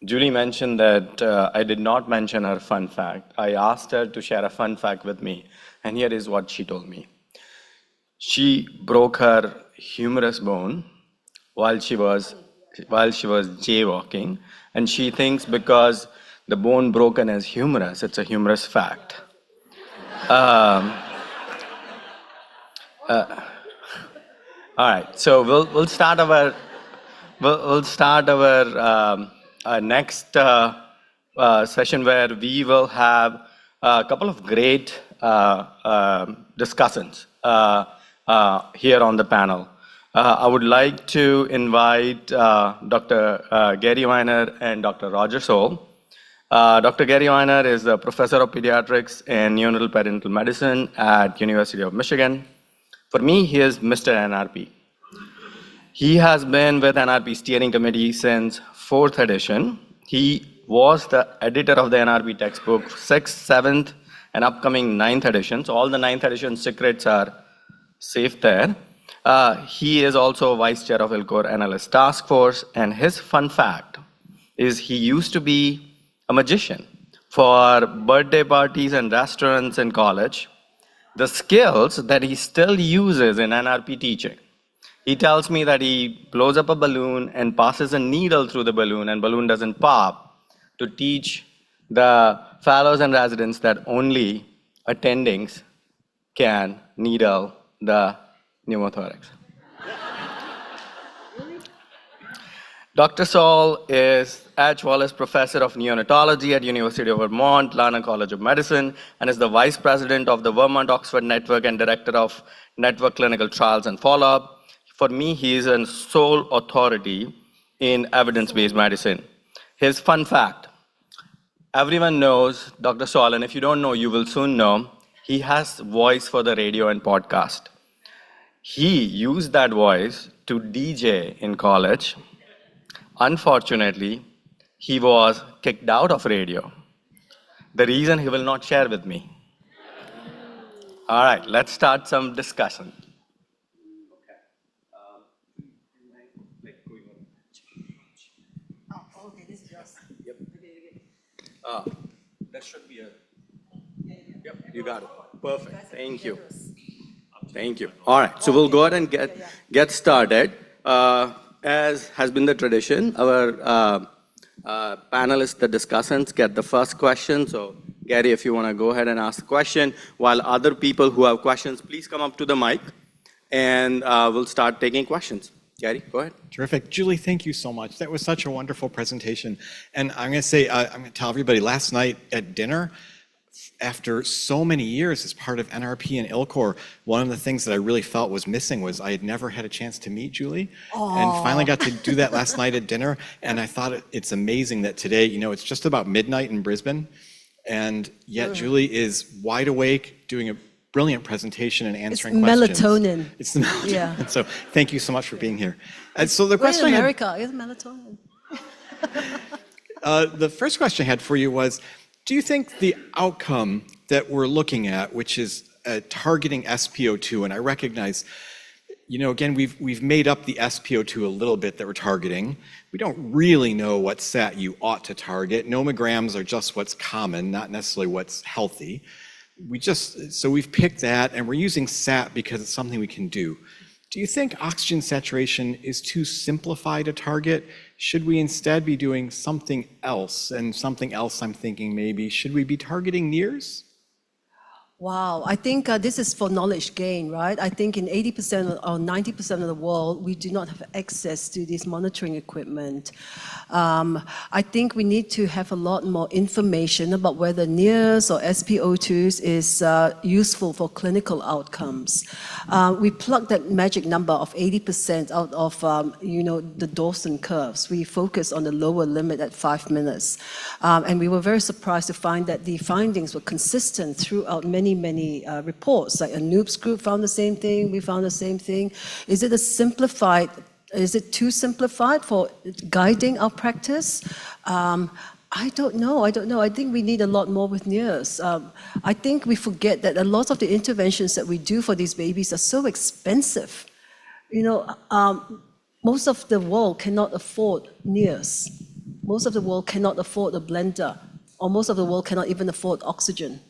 Julie mentioned that I did not mention her fun fact. I asked her to share a fun fact with me, and here is what she told me. She broke her humerus bone while she was jaywalking, and she thinks because the bone broken is humerus, it's a humorous fact. All right, so we'll start our next session, where we will have a couple of great discussants here on the panel. I would like to invite Dr. Gary Weiner and Dr. Roger Soll. Dr. Gary Weiner is a professor of pediatrics and neonatal perinatal medicine at University of Michigan. For me, he is Mr. NRP. He has been with NRP steering committee since 4th edition. He was the editor of the NRP textbook, 6th, 7th, and upcoming 9th edition. So all the 9th edition secrets are safe there. He is also vice chair of ILCOR Analyst Task Force, and his fun fact is he used to be a magician for birthday parties and restaurants in college. The skills that he still uses in NRP teaching. He tells me that he blows up a balloon and passes a needle through the balloon, and balloon doesn't pop, to teach the fellows and residents that only attendings can needle the pneumothorax. Dr. Soll is H. Wallace Professor of Neonatology at University of Vermont, Lana College of Medicine, and is the Vice President of the Vermont-Oxford Network and Director of Network Clinical Trials and Follow-Up. For me, he is a sole authority in evidence-based medicine. His fun fact, everyone knows Dr. Soll, and if you don't know, you will soon know, he has voice for the radio and podcast. He used that voice to DJ in college. Unfortunately, he was kicked out of radio. The reason he will not share with me. All right, let's start some discussion. That should be a. Yep, you got it. Perfect. Thank you. Thank you. All right, so we'll go ahead and get started. As has been the tradition, our panelists, the discussants, get the first question. So, Gary, if you want to go ahead and ask the question, while other people who have questions, please come up to the mic, and we'll start taking questions. Gary, go ahead. Terrific. Julie, thank you so much. That was such a wonderful presentation. And I'm going to say, I'm going to tell everybody, last night at dinner, after so many years as part of NRP and ILCOR, one of the things that I really felt was missing was I had never had a chance to meet Julie. And finally got to do that last night at dinner. And I thought it's amazing that today, you know, it's just about midnight in Brisbane. And yet Julie is wide awake, doing a brilliant presentation and answering questions. Melatonin. It's the melatonin. Yeah. And so thank you so much for being here. And so the We're question in I had- America, it's melatonin. the first question I had for you was, do you think the outcome that we're looking at, which is targeting SpO2, and I recognize, you know, again, we've made up the SpO2 a little bit that we're targeting. We don't really know what SAT you ought to target. Nomograms are just what's common, not necessarily what's healthy. So we've picked that, and we're using SAT because it's something we can do. Do you think oxygen saturation is too simplified a target? Should we instead be doing something else? And something else I'm thinking maybe, should we be targeting NIRS? Wow, I think this is for knowledge gain, right? I think in 80% or 90% of the world, we do not have access to this monitoring equipment. I think we need to have a lot more information about whether NIRS or SpO2s is useful for clinical outcomes. We plucked that magic number of 80% out of, you know, the Dawson curves. We focused on the lower limit at 5 minutes. And we were very surprised to find that the findings were consistent throughout many reports. Like a NOOPS group found the same thing, we found the same thing. Is it too simplified for guiding our practice? I don't know. I think we need a lot more with NIRS. I think we forget that a lot of the interventions that we do for these babies are so expensive. You know, most of the world cannot afford NIRS. Most of the world cannot afford a blender, or most of the world cannot even afford oxygen.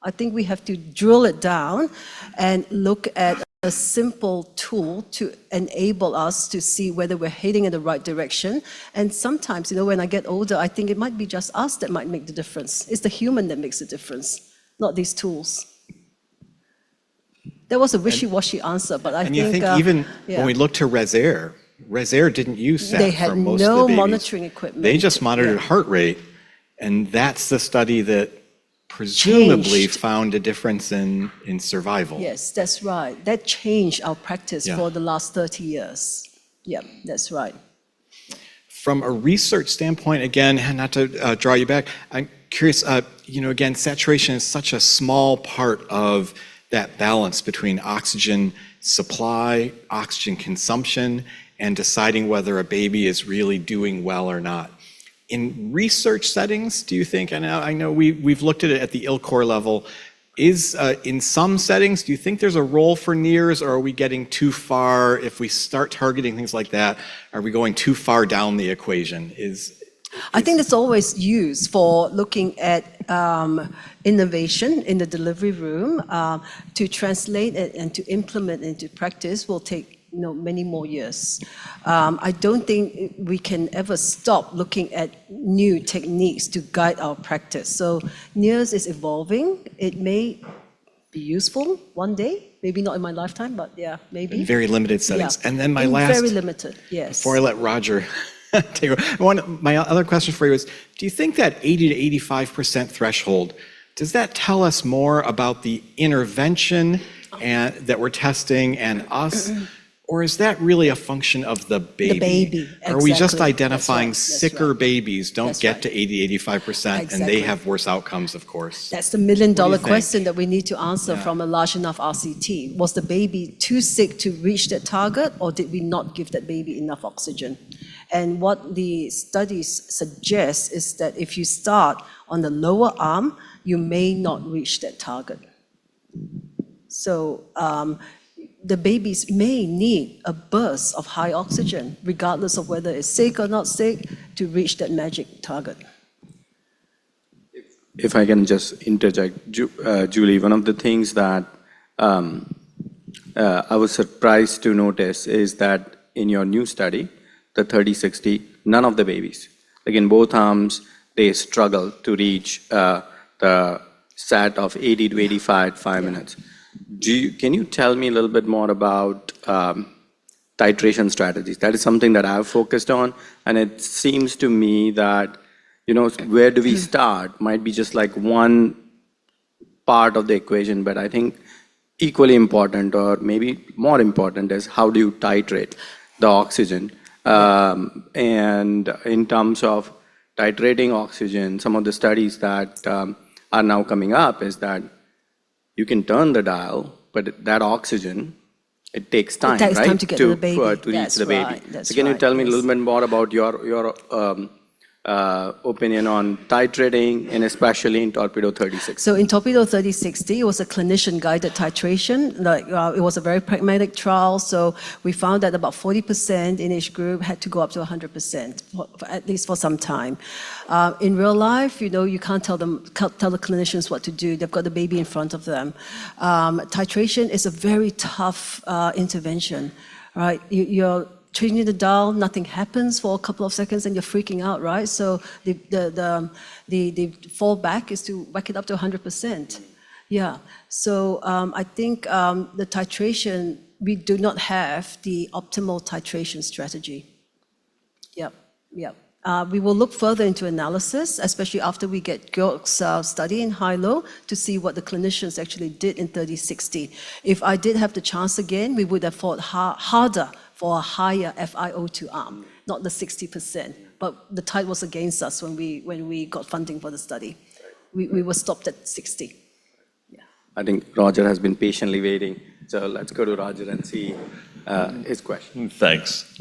I think we have to drill it down and look at a simple tool to enable us to see whether we're heading in the right direction. And sometimes, you know, when I get older, I think it might be just us that might make the difference. It's the human that makes the difference, not these tools. That was a wishy-washy answer, but I think... And you think even when we look to Rezair didn't use SAT they had for most of the no babies. monitoring equipment. They just monitored heart rate, and that's the study that presumably found a difference in survival. Yes, that's right. That changed our practice for the last 30 years. Yeah, that's right. From a research standpoint, again, not to draw you back, I'm curious, you know, again, saturation is such a small part of that balance between oxygen supply, oxygen consumption, and deciding whether a baby is really doing well or not. In research settings, do you think, and I know we've looked at it at the ILCOR level, is in some settings, do you think there's a role for NIRS, or are we getting too far? If we start targeting things like that, are we going too far down the equation? I think it's always used for looking at innovation in the delivery room. To translate it and to implement into practice will take many more years. I don't think we can ever stop looking at new techniques to guide our practice. So NIRS is evolving. It may be useful one day, maybe not in my lifetime, but yeah, maybe. In very limited settings. Yeah. And then Very limited, yes. Before I let Roger take over, my other question for you is, do you think that 80 to 85% threshold, does that tell us more about the intervention that we're testing and us? Or is that really a function of the baby? The baby, Are we just exactly. identifying That's right. sicker babies don't That's get right. to 80, 85%, and Exactly. they have worse outcomes, of course? That's the million-dollar think? question that we need to answer from a large enough RCT. Was the baby too sick to reach that target, or did we not give that baby enough oxygen? And what the studies suggest is that if you start on the lower arm, you may not reach that target. So the babies may need a burst of high oxygen, regardless of whether it's sick or not sick, to reach that magic target. If I can just interject, Julie, one of the things that I was surprised to notice is that in your new study, the 30-60, none of the babies, like in both arms, they struggle to reach the SAT of 80 to 85 at 5 minutes. Can you tell me a little bit more about titration strategies? That is something that I've focused on, and it seems to me that, where do we start might be just like one part of the equation, but I think equally important, or maybe more important, is how do you titrate the oxygen? And in terms of titrating oxygen, some of the studies that are now coming up is that you can turn the dial, but that oxygen, it takes time, It takes right? time to get to the baby. To reach That's the baby. right, that's So can you right, tell me a yes. little bit more about your opinion on titrating, and especially in Torpedo 36? So in Torpedo 3060, it was a clinician-guided titration. It was a very pragmatic trial, so we found that about 40% in each group had to go up to 100%, at least for some time. In real life, you can't tell the clinicians what to do. They've got the baby in front of them. Titration is a very tough intervention, right? You're changing the dial, nothing happens for a couple of seconds, and you're freaking out, right? So the fallback is to whack it up to 100%. Yeah. So I think the titration, we do not have the optimal titration strategy. Yep. We will look further into analysis, especially after we get Georg's study in high-low, to see what the clinicians actually did in 3060. If I did have the chance again, we would have fought harder for a higher FiO2 arm, not the 60%. But the tide was against us when we got funding for the study. We were stopped at 60. Yeah. I think Roger has been patiently waiting, so let's go to Roger and see his question. Thanks.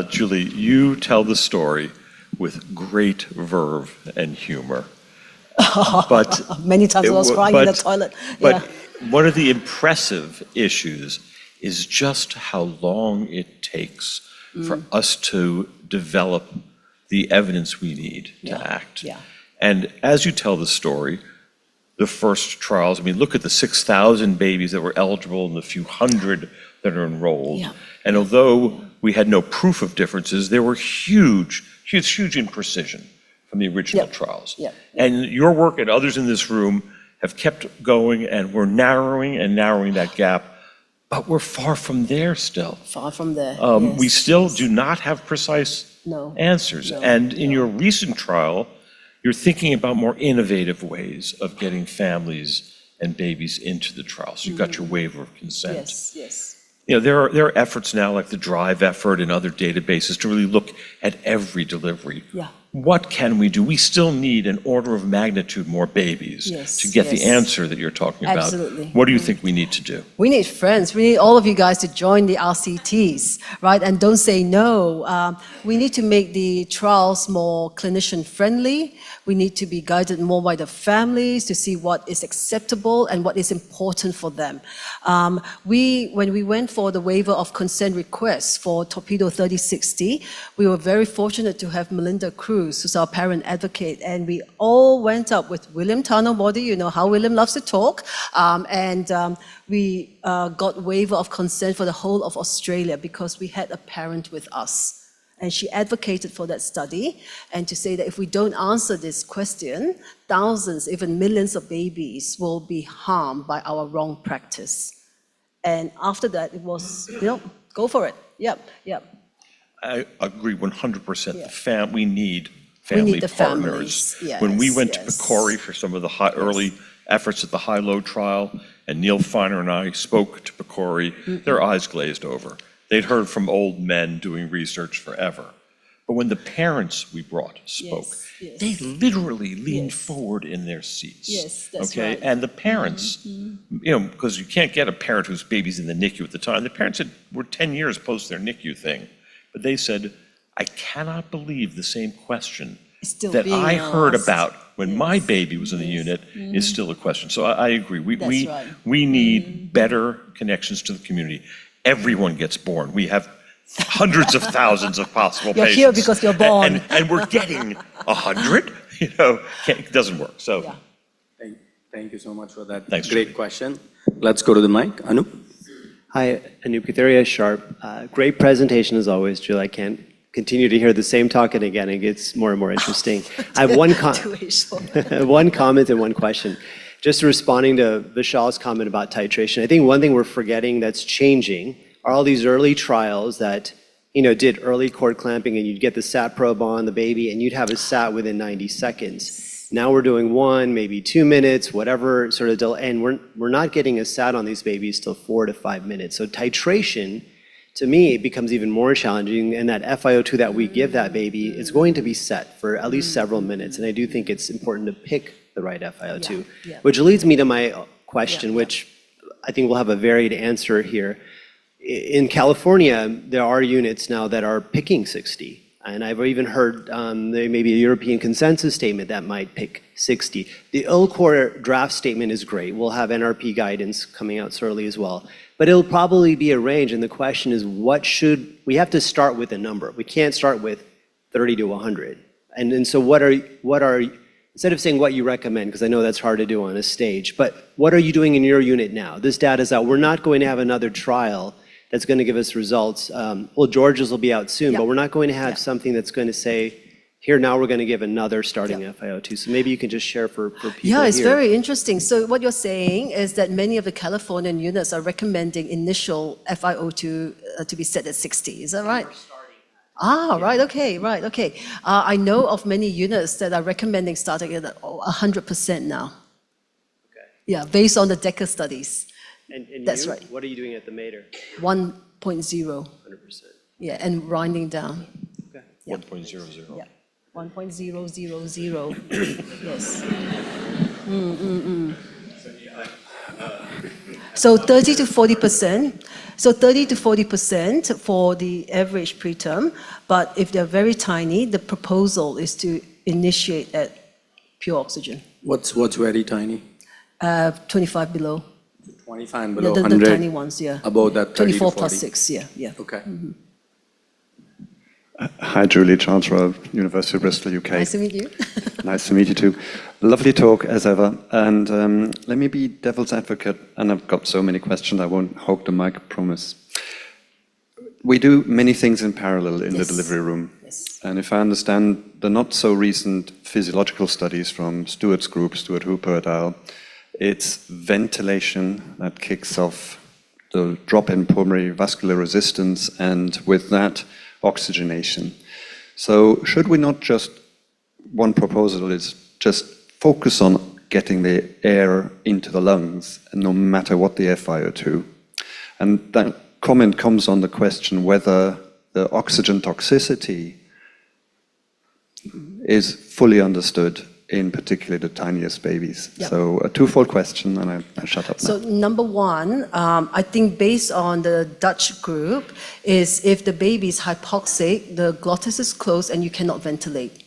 Julie, you tell the story with great verve and humor. But Many times I was crying in the toilet. But one of the impressive issues is just how long it takes for us to develop the evidence we need to act. Yeah. And as you tell the story, the first trials, look at the 6,000 babies that were eligible and the few hundred that are enrolled. Yeah. And although we had no proof of differences, there were huge in precision from the original trials. Yeah. And your work and others in this room have kept going, and we're narrowing that gap, but we're far from there still. Far from there. We yes. still do not have precise answers. No, And in your recent trial, you're thinking about more innovative ways of getting families and babies into the trial. So you've got your waiver of consent. Yes. There are efforts now, like the DRIVE effort and other databases, to really look at every delivery what can we do? We still need an order of magnitude more babies Yes, to get the yes. answer that you're talking about. Absolutely. What do you think we need to do? We need friends. We need all of you guys to join the RCTs, right? And don't say no. We need to make the trials more clinician-friendly. We need to be guided more by the families to see what is acceptable and what is important for them. When we went for the waiver of consent requests for Torpedo 3060, we were very fortunate to have Melinda Cruz, who's our parent advocate, and we all went up with William Tarnowody. You know how William loves to talk, we got waiver of consent for the whole of Australia because we had a parent with us. And she advocated for that study and to say that if we don't answer this question, thousands, even millions of babies will be harmed by our wrong practice. And after that, it was, go for it. Yep. I agree 100%. Yeah. We need family the partners. families. When we went Yes. to PCORI for some of the early efforts at the high-low trial, and Neil Feiner and I spoke to PCORI, their eyes glazed over. They'd heard from old men doing research forever. But when the parents we brought spoke, Yes. they literally leaned Yes. forward in their seats. Yes, that's okay? right. And the parents, because you can't get a parent whose baby's in the NICU at the time. The parents were 10 years post their NICU thing. But they said, I cannot believe the same question Still that being I heard asked. about when my baby was in the unit is still a question. So I agree. That's right. We need better connections to the community. Everyone gets born. We have hundreds of thousands of possible You're patients. here because you're born. And we're getting 100? It doesn't work. So Yeah. Thank you so much for that Thanks, great question. Let's go to the mic. Anup? Hi, Anup Katharia, Sharp. Great presentation as always, Jill. I can't continue to hear the same talk and again. It gets more and more interesting. I have one comment and one question. Just responding to Vishal's comment about titration, I think one thing we're forgetting that's changing are all these early trials that did early cord clamping and you'd get the SAT probe on the baby and you'd have a SAT within 90 seconds. Now we're doing 1, maybe 2 minutes, whatever sort of delay, and we're not getting a SAT on these babies till 4 to 5 minutes. So titration, to me, it becomes even more challenging, and that FiO2 that we give that baby is going to be set for at least several minutes, and I do think it's important to pick the right FiO2. Yeah. Which leads me to my question, which I think will have a varied answer here. In California, there are units now that are picking 60. And I've even heard there may be a European consensus statement that might pick 60. The ILCOR draft statement is great. We'll have NRP guidance coming out shortly as well. But it'll probably be a range, and the question is, we have to start with a number. We can't start with 30 to 100. And so what are, instead of saying what you recommend, because I know that's hard to do on a stage, but what are you doing in your unit now? This data is out. We're not going to have another trial that's going to give us results. George's will be out soon, but we're not going to have something that's going to say, here, now we're going to give another starting FiO2. So maybe you can just share for people Yeah, it's here. very interesting. So what you're saying is that many of the Californian units are recommending initial FiO2 to be set at 60. Is that right? Right. Okay. I know of many units that are recommending starting at 100% now. Okay. Yeah, based on the DECA studies. And That's you? right. What are you doing at the Mater? 1.0. 100%. Yeah, and winding down. Okay. 1.00. Yeah. 1.000. Yes. So 30 to 40%. So 30 to 40% for the average preterm, but if they're very tiny, the proposal is to initiate at pure oxygen, What's very tiny? 25 below. 25 and The, below, the 100. tiny ones, yeah. Above that, 30 to 24 40. plus 6, yeah. Okay. Hi, Julie, Chancellor, University of Bristol, UK. Nice to meet you. Nice to meet you too. Lovely talk, as ever. And let me be devil's advocate, and I've got so many questions, I won't hog the mic, promise. We do many things in parallel in the delivery room. Yes. And if I understand the not so recent physiological studies from Stuart Hooper et al., it's ventilation that kicks off the drop in pulmonary vascular resistance, and with that, oxygenation. So should we not just, one proposal is just focus on getting the air into the lungs, no matter what the FiO2. And that comment comes on the question whether the oxygen toxicity is fully understood in particularly the tiniest babies? Yeah. So a twofold question, and I shut up now. So number one, I think based on the Dutch group, is if the baby is hypoxic, the glottis is closed and you cannot ventilate.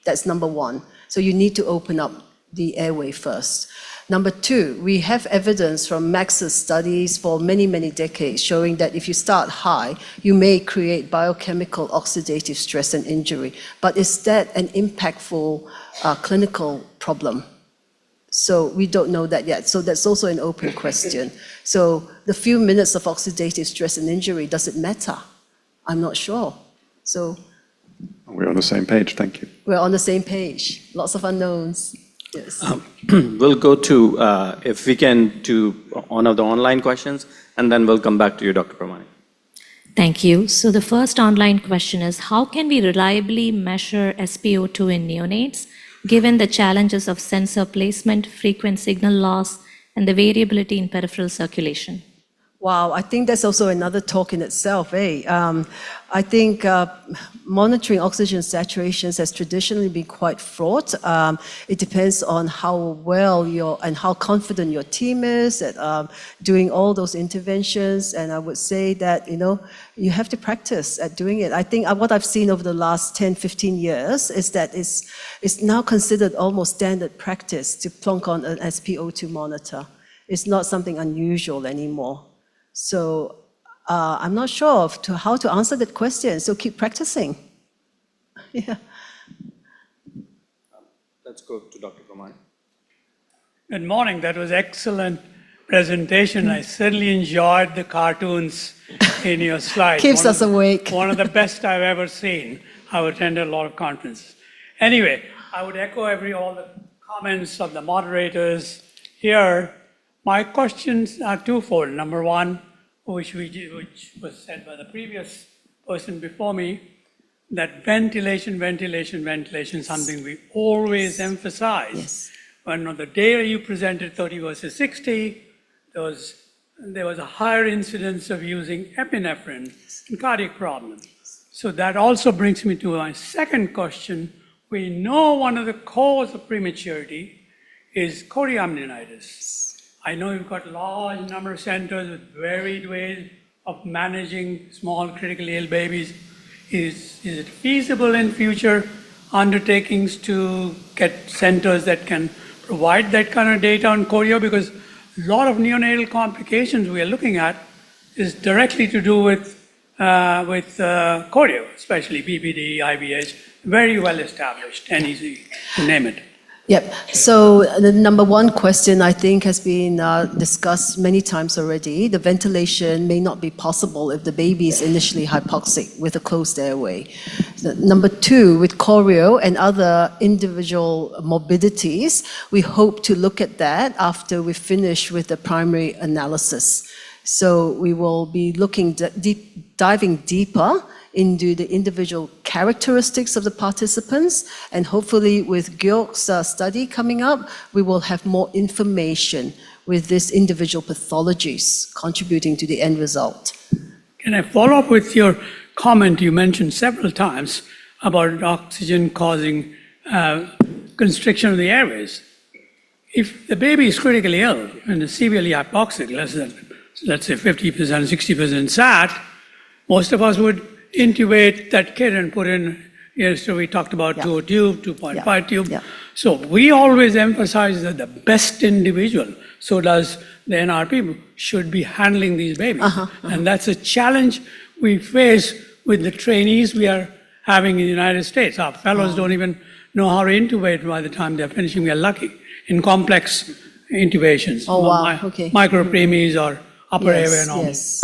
That's number one. So you need to open up the airway first. Number two, we have evidence from Max's studies for many, many decades showing that if you start high, you may create biochemical oxidative stress and injury. But is that an impactful clinical problem? So we don't know that yet. So that's also an open question. So the few minutes of oxidative stress and injury, does it matter? I'm not sure. So We're on the same page, thank you. we're on the same page. Lots of unknowns. Yes. We'll go to, if we can, to one of the online questions, and then we'll come back to you, Dr. Pramani. Thank you. So the first online question is, how can we reliably measure SpO2 in neonates, given the challenges of sensor placement, frequent signal loss, and the variability in peripheral circulation? Wow, I think that's also another talk in itself, eh? I think monitoring oxygen saturations has traditionally been quite fraught. It depends on how well and how confident your team is at doing all those interventions. And I would say that, you have to practice at doing it. I think what I've seen over the last 10, 15 years is that it's now considered almost standard practice to plonk on an SpO2 monitor. It's not something unusual anymore. So I'm not sure of how to answer that question, so keep practicing. Yeah. Let's go to Dr. Pramani. Good morning. That was excellent presentation. I certainly enjoyed the cartoons in your slides. Keeps us awake. One of the best I've ever seen. I've attended a lot of conferences. Anyway, I would echo all the comments of the moderators here. My questions are twofold. Number one, which was said by the previous person before me, that ventilation, something we always emphasize. Yes. When on the day you presented 30 versus 60, there was a higher incidence of using epinephrine in cardiac problems. So that also brings me to my second question. We know one of the causes of prematurity is chorioamnionitis. I know you've got a large number of centers with varied ways of managing small critically ill babies. Is it feasible in future undertakings to get centers that can provide that kind of data on choreo? Because a lot of neonatal complications we are looking at is directly to do with choreo, especially BPD, IVH, very well established, NEC, to name it. Yep. So the number one question, I think, has been discussed many times already. The ventilation may not be possible if the baby is initially hypoxic with a closed airway. Number two, with choreo and other individual morbidities, we hope to look at that after we finish with the primary analysis. So we will be diving deeper into the individual characteristics of the participants, and hopefully with Georg's study coming up, we will have more information with these individual pathologies contributing to the end result. Can I follow up with your comment you mentioned several times about oxygen causing constriction of the airways? If the baby is critically ill and is severely hypoxic, less than, let's say 50%, 60% SAT, most of us would intubate that kid and put in, so we talked about 2 tube, 2.5 tube. Yeah. So we always emphasize that the best individual, so does the NRP, should be handling these babies. And that's a challenge we face with the trainees we are having in the United States. Our fellows don't even know how to intubate by the time they're finishing. We are lucky in complex intubations. Oh, wow, okay. Micropremies or upper airway and all. Yes.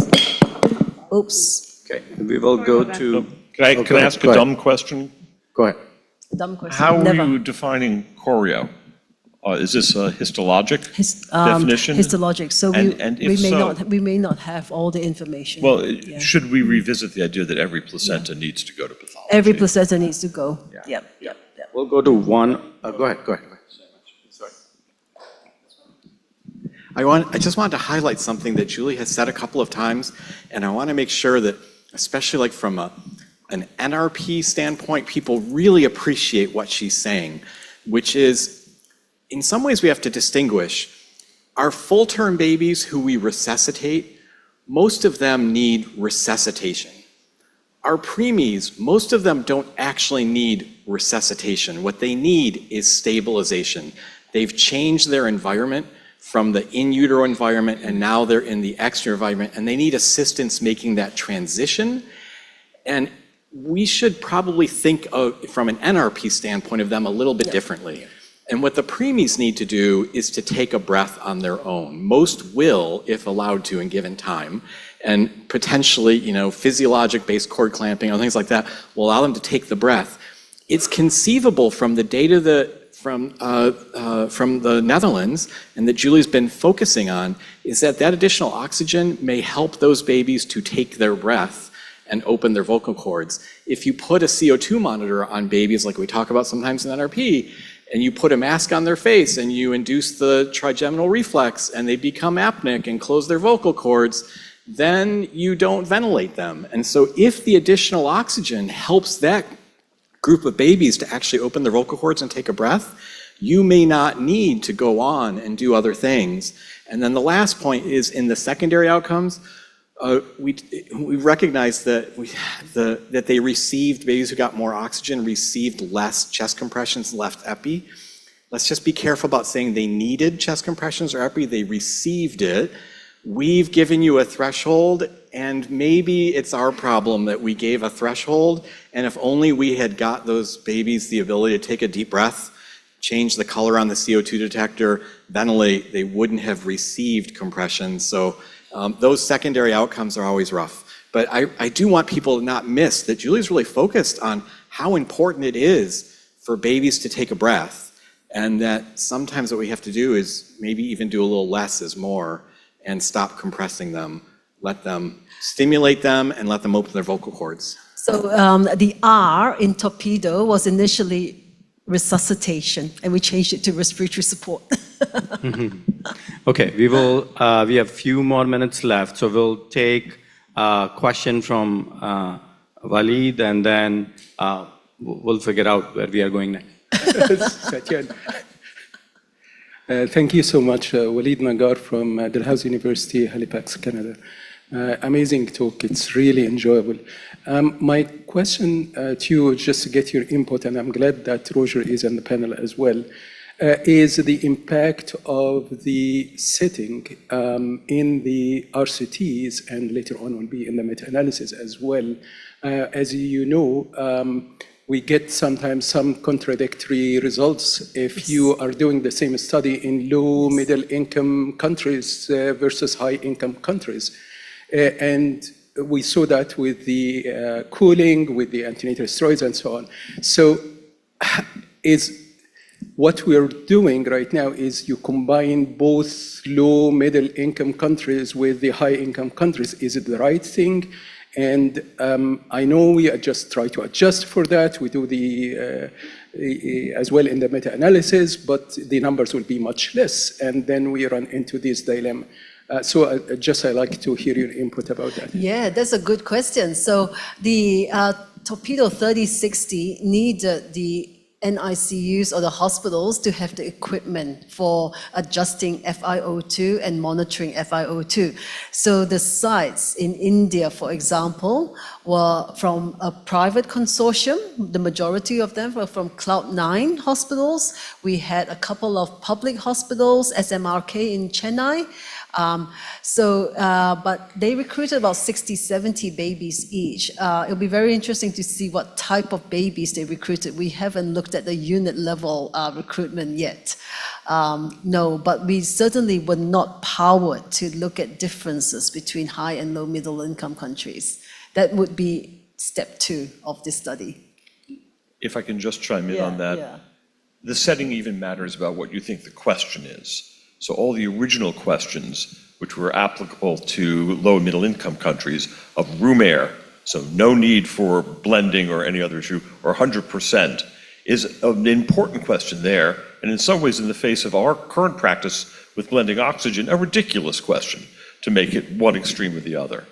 Oops. Okay, we will go to... Can I ask a dumb question? Go ahead. Dumb question. How Never. are you defining choreo? Is this a histologic definition? Histologic. So And if we may not have all the information. Well, should we revisit the idea that every placenta needs to go to pathology? Every placenta needs to go. Yep. We'll go to one... Go ahead. Sorry. I just wanted to highlight something that Julie has said a couple of times, and I want to make sure that, especially like from a an NRP standpoint, people really appreciate what she's saying, which is, in some ways we have to distinguish. Our full-term babies who we resuscitate, most of them need resuscitation. Our preemies, most of them don't actually need resuscitation. What they need is stabilization. They've changed their environment from the in utero environment, and now they're in the extra environment, and they need assistance making that transition. And we should probably think of, from an NRP standpoint, of them a little bit differently. And what the preemies need to do is to take a breath on their own. Most will, if allowed to and given time, and potentially, physiologic-based cord clamping or things like that will allow them to take the breath. It's conceivable from the data from the Netherlands and that Julie's been focusing on is that additional oxygen may help those babies to take their breath and open their vocal cords. If you put a CO2 monitor on babies, like we talk about sometimes in NRP, and you put a mask on their face and you induce the trigeminal reflex and they become apneic and close their vocal cords, then you don't ventilate them. And so if the additional oxygen helps that group of babies to actually open their vocal cords and take a breath, you may not need to go on and do other things. And then the last point is in the secondary outcomes, we recognize that that they received, babies who got more oxygen received less chest compressions, left epi. Let's just be careful about saying they needed chest compressions or epi, they received it. We've given you a threshold, and maybe it's our problem that we gave a threshold, and if only we had got those babies the ability to take a deep breath, change the color on the CO2 detector, ventilate, they wouldn't have received compression. So those secondary outcomes are always rough. But I do want people to not miss that Julie's really focused on how important it is for babies to take a breath, and that sometimes what we have to do is maybe even do a little less is more, and stop compressing them, let them stimulate them and let them open their vocal cords. So the R in torpedo was initially resuscitation, and we changed it to respiratory support. Okay, we have a few more minutes left, so we'll take a question from Walid, and then we'll figure out where we are going next. Thank you so much, Walid Nagar from Dalhousie University, Halifax, Canada. Amazing talk, it's really enjoyable. My question to you, just to get your input, and I'm glad that Roger is on the panel as well, is the impact of the setting in the RCTs, and later on will be in the meta-analysis as well. As you know, we get sometimes some contradictory results if you are doing the same study in low, middle income countries versus high income countries. And we saw that with the cooling, with the antenatal steroids and so on. So what we're doing right now is you combine both low, middle income countries with the high income countries. Is it the right thing? And I know we just try to adjust for that. We do as well in the meta-analysis, but the numbers will be much less. And then we run into this dilemma. So I'd like to hear your input about that. Yeah, that's a good question. So the Torpedo 3060 needed the NICUs or the hospitals to have the equipment for adjusting FiO2 and monitoring FiO2. So the sites in India, for example, were from a private consortium. The majority of them were from Cloud9 hospitals. We had a couple of public hospitals, SMRK in Chennai. But they recruited about 60, 70 babies each. It'll be very interesting to see what type of babies they recruited. We haven't looked at the unit level recruitment yet. No, but we certainly were not powered to look at differences between high and low middle income countries. That would be step 2 of this study. If I can just chime in on that, the setting even matters about what you think the question is. So all the original questions, which were applicable to low and middle income countries, of room air, so no need for blending or any other issue, or 100%, is an important question there, and in some ways, in the face of our current practice with blending oxygen, a ridiculous question to make it one extreme or the other.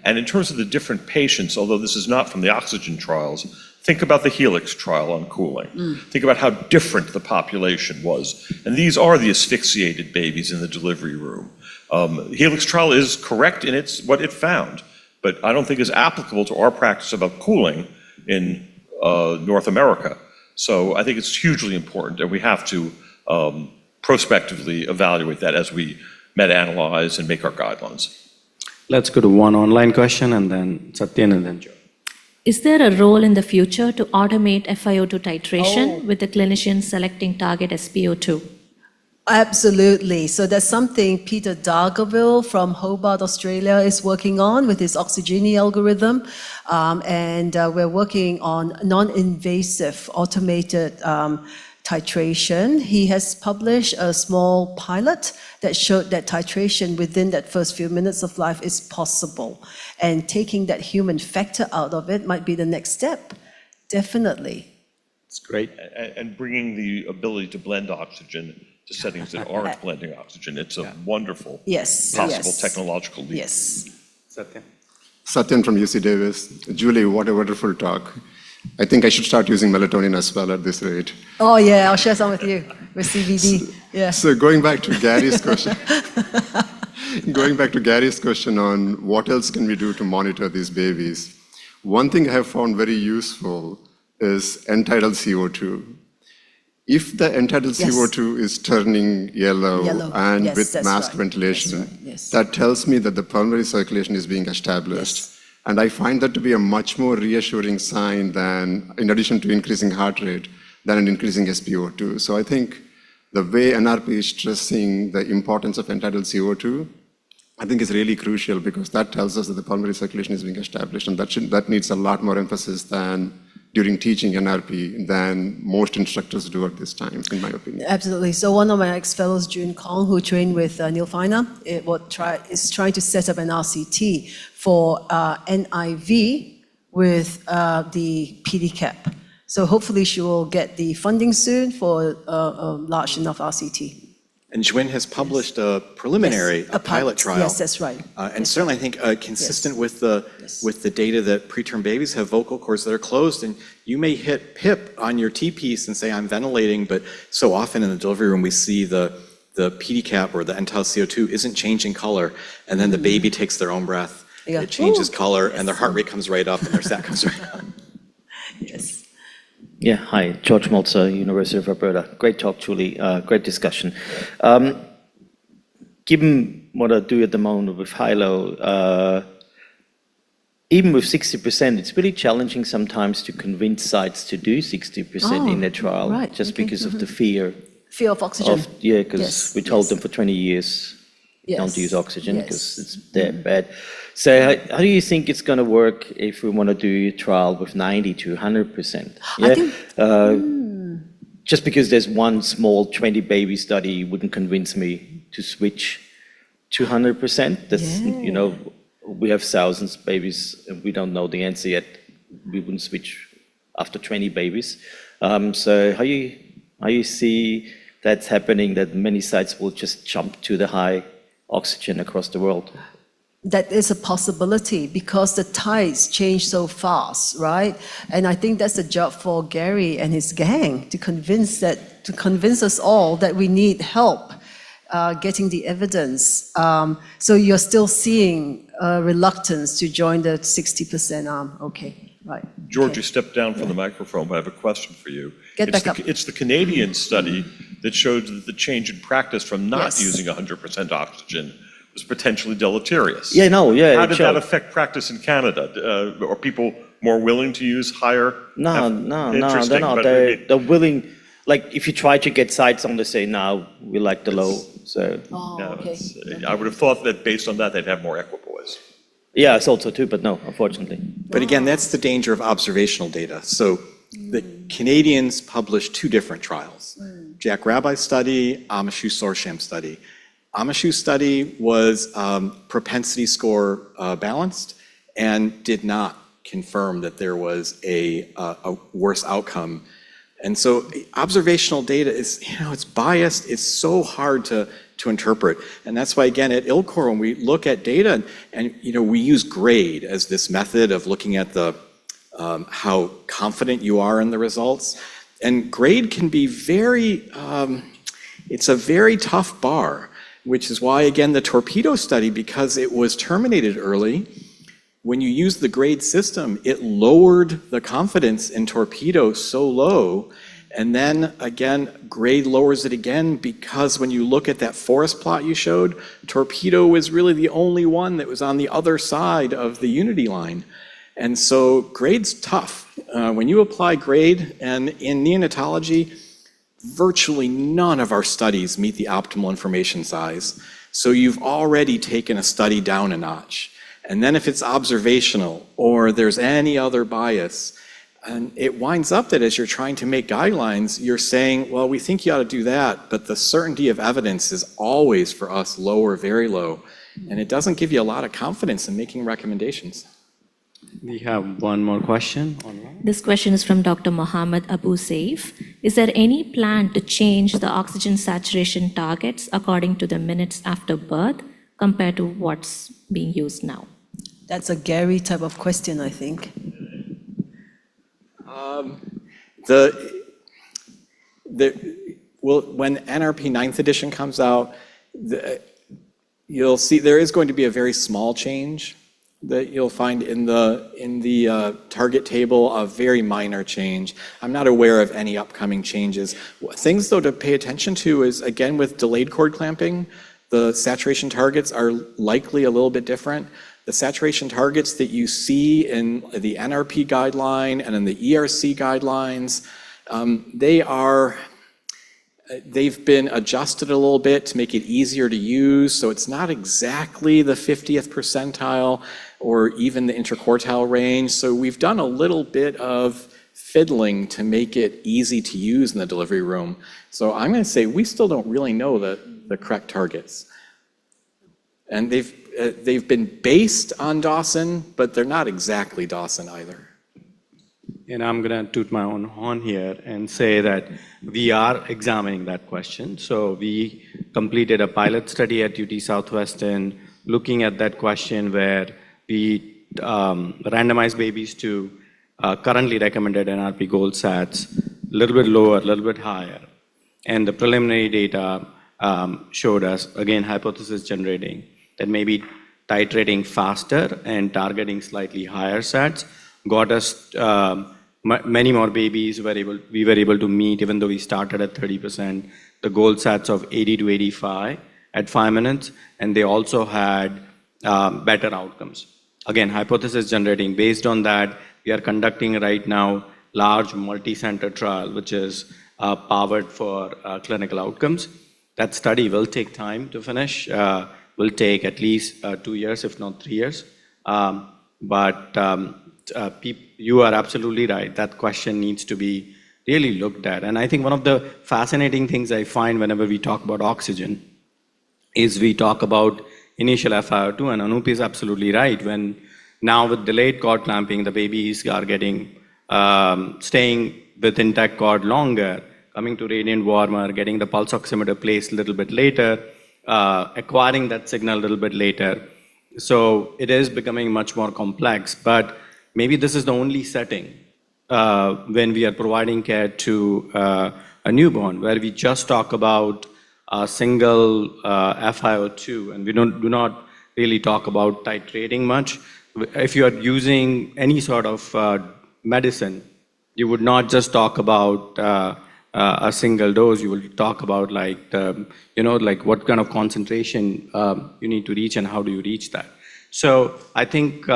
And in terms of the different patients, although this is not from the oxygen trials, think about the Helix trial on cooling. Think about how different the population was. And these are the asphyxiated babies in the delivery room. Helix trial is correct in what it found, but I don't think is applicable to our practice about cooling in North America. So I think it's hugely important, and we have to prospectively evaluate that as we meta-analyze and make our guidelines. Let's go to one online question, and then Satyan, and then Joe. Is there a role in the future to automate FiO2 titration with the clinician selecting target SpO2? Absolutely. So that's something Peter Dargaville from Hobart, Australia is working on with his Oxygeny algorithm. And we're working on non-invasive automated titration. He has published a small pilot that showed that titration within that first few minutes of life is possible. And taking that human factor out of it might be the next step. Definitely. It's great. And bringing the ability to blend oxygen to settings that aren't blending oxygen. It's a wonderful possible technological leap. Yes. Satyan. Satyan from UC Davis. Julie, what a wonderful talk. I think I should start using melatonin as well at this rate. Oh yeah, I'll share some with you with CBD. Yeah. So going back to Gary's question, on what else can we do to monitor these babies, one thing I have found very useful is end-tidal CO2. If the end-tidal CO2 is turning yellow and with mask ventilation, that tells me that the pulmonary circulation is being established. And I find that to be a much more reassuring sign than, in addition to increasing heart rate, than an increasing SpO2. So I think the way NRP is stressing the importance of end-tidal CO2, I think is really crucial, because that tells us that the pulmonary circulation is being established, and that needs a lot more emphasis than during teaching NRP than most instructors do at this time, in my opinion. Absolutely. So one of my ex-fellows, June Kong, who trained with Neil Feiner, is trying to set up an RCT for NIV with the PDCAP. So hopefully she will get the funding soon for a large enough RCT. And Juin has published a preliminary, a pilot trial. Yes, that's right. And certainly I think consistent with the data that preterm babies have vocal cords that are closed, and you may hit PIP on your T-piece and say, I'm ventilating, but so often in the delivery room we see the PDCAP or the end-tidal CO2 isn't changing color, and then the baby takes their own breath. It changes color, and their heart rate comes right up, and their sat comes right up. Yes. Yeah, hi, George Molzer, University of Alberta. Great talk, Julie. Great discussion. Given what I do at the moment with high-low, even with 60%, it's really challenging sometimes to convince sites to do 60% in their trial, just because of the fear. Fear of oxygen. Because we told them for 20 years, don't use oxygen because it's that bad. So how do you think it's going to work if we want to do a trial with 90 to 100%? I think, just because there's one small 20 baby study wouldn't convince me to switch to 100%. That's, you know, we have thousands of babies and we don't know the answer yet. We wouldn't switch after 20 babies. So how you see that's happening, that many sites will just jump to the high oxygen across the world? That is a possibility because the tides change so fast, right? And I think that's a job for Gary and his gang to convince us all that we need help getting the evidence. So you're still seeing reluctance to join the 60% arm. Okay, right. George, you stepped down from the microphone, but I have a question for you. Get back up. It's the Canadian study that showed that the change in practice from not using 100% oxygen was potentially deleterious. Yeah, no, yeah. How did that affect practice in Canada? Are people more willing to use higher? No, they're not. They're willing. Like, if you try to get sites on, they say, no, we like the low. So. I would have thought that based on that, they'd have more equipoise. Yeah, I thought so too, but no, unfortunately. But again, that's the danger of observational data. So the Canadians published two different trials. Jack Rabbi's study, Amashu Sorsham study. Amashu's study was propensity score balanced and did not confirm that there was a worse outcome. And so observational data is, it's biased. It's so hard to to interpret. And that's why, again, at ILCOR, when we look at data, and we use grade as this method of looking at the how confident you are in the results. And grade can be it's a very tough bar, which is why, again, the torpedo study, because it was terminated early, when you use the grade system, it lowered the confidence in torpedo so low. And then again, grade lowers it again, because when you look at that forest plot you showed, torpedo was really the only one that was on the other side of the unity line. And so grade's tough. When you apply grade, and in neonatology, virtually none of our studies meet the optimal information size. So you've already taken a study down a notch. And then if it's observational or there's any other bias, and it winds up that as you're trying to make guidelines, you're saying, well, we think you ought to do that, but the certainty of evidence is always for us low or very low. And it doesn't give you a lot of confidence in making recommendations. We have one more question online. This question is from Dr. Mohammed Abu Saif. Is there any plan to change the oxygen saturation targets according to the minutes after birth compared to what's being used now? That's a Gary type of question, I think. When NRP 9th edition comes out, you'll see there is going to be a very small change that you'll find in the target table, a very minor change. I'm not aware of any upcoming changes. Things, though, to pay attention to is, again, with delayed cord clamping, the saturation targets are likely a little bit different. The saturation targets that you see in the NRP guideline and in the ERC guidelines, they've been adjusted a little bit to make it easier to use, so it's not exactly the 50th percentile or even the interquartile range. So we've done a little bit of fiddling to make it easy to use in the delivery room. So I'm going to say we still don't really know the correct targets. And they've been based on Dawson, but they're not exactly Dawson either. And I'm going to toot my own horn here and say that we are examining that question. So we completed a pilot study at UT Southwestern looking at that question, where we randomized babies to currently recommended NRP gold sats, a little bit lower, a little bit higher. And the preliminary data showed us, again, hypothesis generating, that maybe titrating faster and targeting slightly higher sats got us many more babies we were able to meet, even though we started at 30%, the goal sats of 80 to 85 at 5 minutes, and they also had better outcomes. Again, hypothesis generating. Based on that, we are conducting right now large multi-center trial, which is powered for clinical outcomes. That study will take time to finish, will take at least 2 years, if not 3 years. You are absolutely right. That question needs to be really looked at. And I think one of the fascinating things I find whenever we talk about oxygen is we talk about initial FiO2, and Anup is absolutely right. When now with delayed cord clamping, the babies are getting, staying with intact cord longer, coming to radiant warmer, getting the pulse oximeter placed a little bit later, acquiring that signal a little bit later. So it is becoming much more complex, but maybe this is the only setting when we are providing care to a newborn, where we just talk about a single FiO2, and we do not really talk about titrating much. If you are using any sort of medicine, you would not just talk about a single dose. You will talk about like what kind of concentration you need to reach and how do you reach that. So I think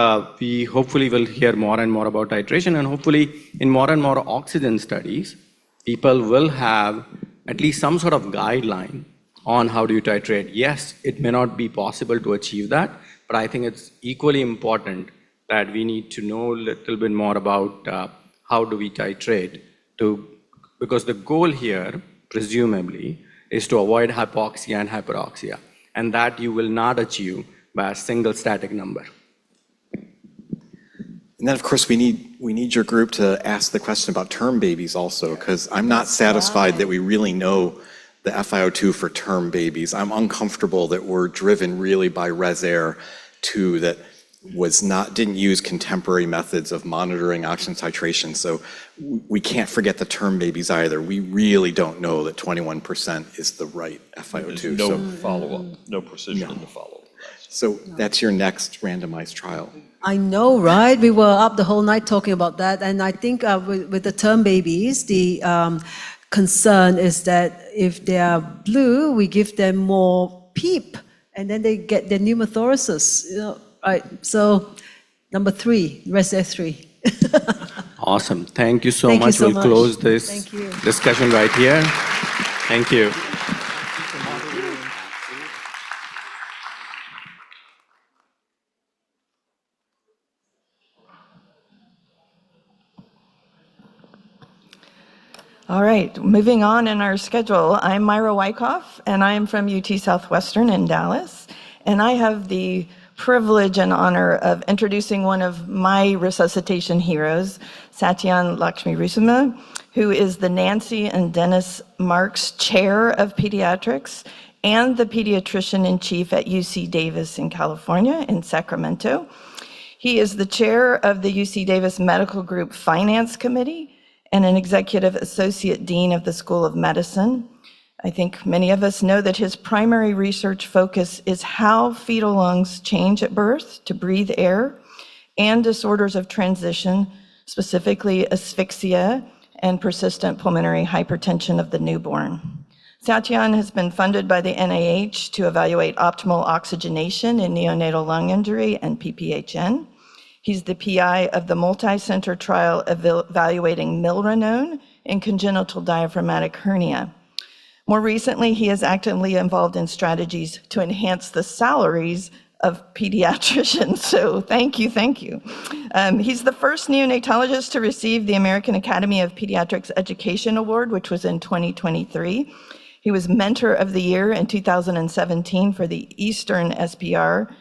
we hopefully will hear more and more about titration, and hopefully in more and more oxygen studies, people will have at least some sort of guideline on how do you titrate. Yes, it may not be possible to achieve that, but I think it's equally important that we need to know a little bit more about how do we titrate, because the goal here, presumably, is to avoid hypoxia and hyperoxia, and that you will not achieve by a single static number. And then, of course, we need your group to ask the question about term babies also, because I'm not satisfied that we really know the FiO2 for term babies. I'm uncomfortable that we're driven really by Res-Air 2 that didn't use contemporary methods of monitoring oxygen titration. So we can't forget the term babies either. We really don't know that 21% is the right FiO2. There's no follow-up, no precision in the follow-up. So that's your next randomized trial. I know, right? We were up the whole night talking about that. And I think with the term babies, the concern is that if they are blue, we give them more PEEP, and then they get their pneumothoraces. Right. So number 3, Res-Air 3. Awesome. Thank you so Thank you much. so We'll much. close this Thank you. discussion right here. Thank you. All right, moving on in our schedule. I'm Myra Wyckoff, and I am from UT Southwestern in Dallas. And I have the privilege and honor of introducing one of my resuscitation heroes, Satyan Lakshmi-Rusama, who is the Nancy and Dennis Marks Chair of Pediatrics and the Pediatrician-in-Chief at UC Davis in California, in Sacramento. He is the chair of the UC Davis Medical Group Finance Committee and an executive associate dean of the School of Medicine. I think many of us know that his primary research focus is how fetal lungs change at birth to breathe air and disorders of transition, specifically asphyxia and persistent pulmonary hypertension of the newborn. Satyan has been funded by the NIH to evaluate optimal oxygenation in neonatal lung injury and PPHN. He's the PI of the multi-center trial evaluating milrinone in congenital diaphragmatic hernia. More recently, he is actively involved in strategies to enhance the salaries of pediatricians. So thank you, thank you. He's the first neonatologist to receive the American Academy of Pediatrics Education Award, which was in 2023. He was Mentor of the Year in 2017 for the Eastern SPR,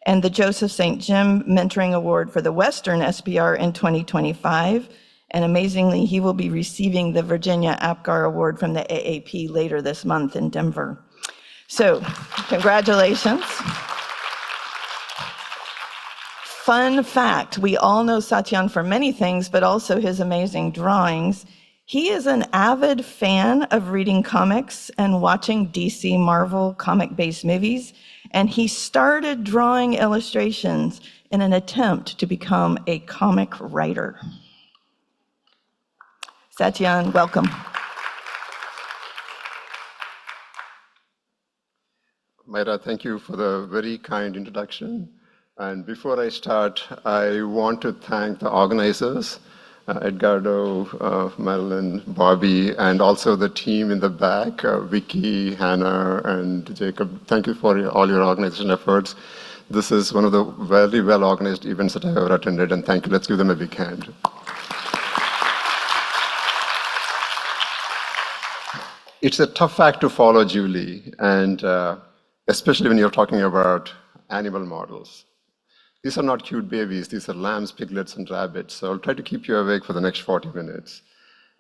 and the Joseph St. Jim Mentoring Award for the Western SPR in 2025. And amazingly, he will be receiving the Virginia APGAR Award from the AAP later this month in Denver. So, congratulations. Fun fact, we all know Satyan for many things, but also his amazing drawings. He is an avid fan of reading comics and watching DC Marvel comic-based movies, and he started drawing illustrations in an attempt to become a comic writer. Satyan, welcome. Myra, thank you for the very kind introduction. And before I start, I want to thank the organizers, Edgardo, Marilyn, Bobby, and also the team in the back, Vicky, Hannah, and Jacob. Thank you for all your organization efforts. This is one of the very well-organized events that I've ever attended, and thank you. Let's give them a big hand. It's a tough act to follow, Julie, and especially when you're talking about animal models. These are not cute babies. These are lambs, piglets, and rabbits. So I'll try to keep you awake for the next 40 minutes.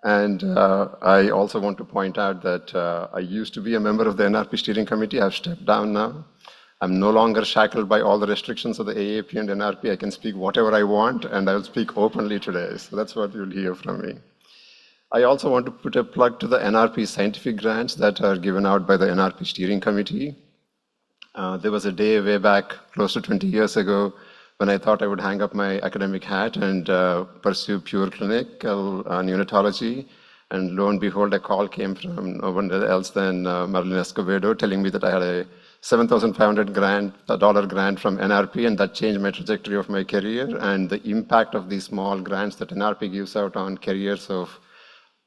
And I also want to point out that I used to be a member of the NRP steering committee. I've stepped down now. I'm no longer shackled by all the restrictions of the AAP and NRP. I can speak whatever I want, and I'll speak openly today. So that's what you'll hear from me. I also want to put a plug to the NRP scientific grants that are given out by the NRP steering committee. There was a day way back, close to 20 years ago, when I thought I would hang up my academic hat and pursue pure clinical neonatology. And lo and behold, a call came from no one else than Marilyn Escobedo telling me that I had a $7,500 grant from NRP, and that changed my trajectory of my career. And the impact of these small grants that NRP gives out on careers of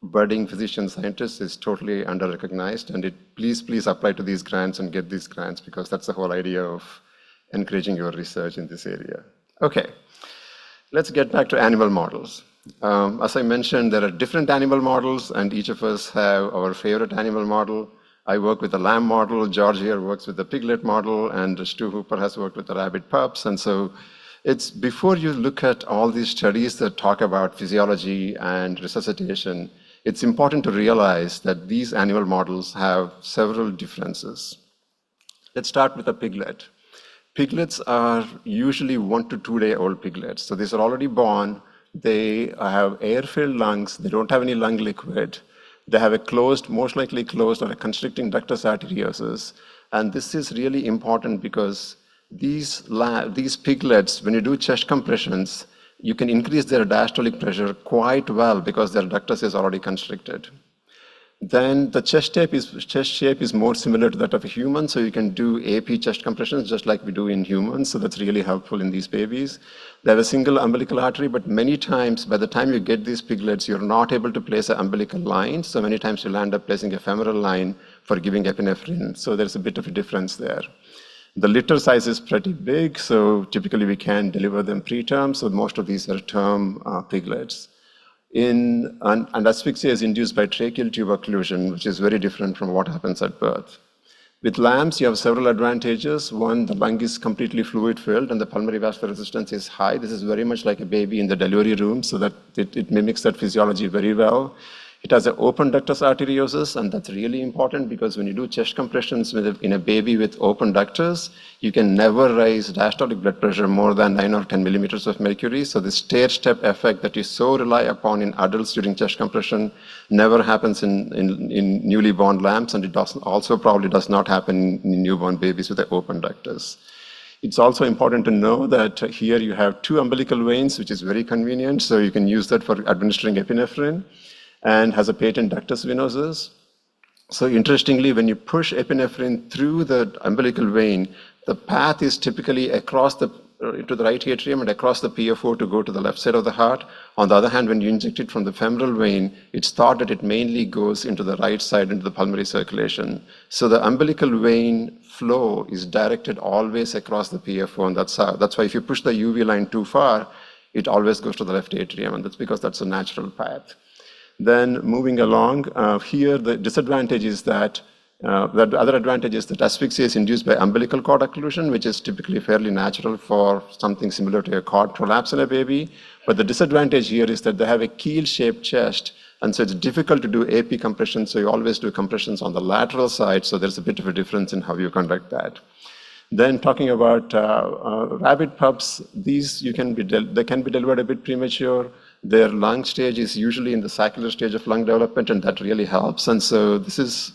budding physician scientists is totally under-recognized. And please apply to these grants and get these grants, because that's the whole idea of encouraging your research in this area. Okay, let's get back to animal models. As I mentioned, there are different animal models, and each of us have our favorite animal model. I work with the lamb model, George here works with the piglet model, and Stu Hooper has worked with the rabbit pups. And so it's before you look at all these studies that talk about physiology and resuscitation, it's important to realize that these animal models have several differences. Let's start with a piglet. Piglets are usually 1 to 2 day old piglets. So these are already born. They have air-filled lungs. They don't have any lung liquid. They have a closed, most likely closed or a constricting ductus arteriosus. And this is really important because these piglets, when you do chest compressions, you can increase their diastolic pressure quite well because their ductus is already constricted. Then the chest shape is more similar to that of a human, so you can do AP chest compressions just like we do in humans, so that's really helpful in these babies. They have a single umbilical artery, but many times, by the time you get these piglets, you're not able to place an umbilical line, so many times you'll end up placing a femoral line for giving epinephrine, so there's a bit of a difference there. The litter size is pretty big, so typically we can deliver them preterm, so most of these are term piglets. And asphyxia is induced by tracheal tube occlusion, which is very different from what happens at birth. With lambs, you have several advantages. One, the lung is completely fluid filled and the pulmonary vascular resistance is high. This is very much like a baby in the delivery room, so that it mimics that physiology very well. It has an open ductus arteriosus, and that's really important because when you do chest compressions in a baby with open ductus, you can never raise diastolic blood pressure more than 9 or 10 millimeters of mercury. So the stair-step effect that you so rely upon in adults during chest compression never happens in newly born lambs, and it also probably does not happen in newborn babies with an open ductus. It's also important to know that here you have 2 umbilical veins, which is very convenient, so you can use that for administering epinephrine, and has a patent ductus venosus. So interestingly, when you push epinephrine through the umbilical vein, the path is typically across into the right atrium and across the PFO to go to the left side of the heart. On the other hand, when you inject it from the femoral vein, it's thought that it mainly goes into the right side, into the pulmonary circulation. So the umbilical vein flow is directed always across the PFO, and that's why if you push the UV line too far, it always goes to the left atrium, and that's because that's a natural path. Then moving along, here the disadvantage is that, the other advantage is that asphyxia is induced by umbilical cord occlusion, which is typically fairly natural for something similar to a cord prolapse in a baby. But the disadvantage here is that they have a keel-shaped chest, and so it's difficult to do AP compressions, so you always do compressions on the lateral side, so there's a bit of a difference in how you conduct that. Then talking about rabbit pups, these they can be delivered a bit premature. Their lung stage is usually in the saccular stage of lung development, and that really helps. And so this is,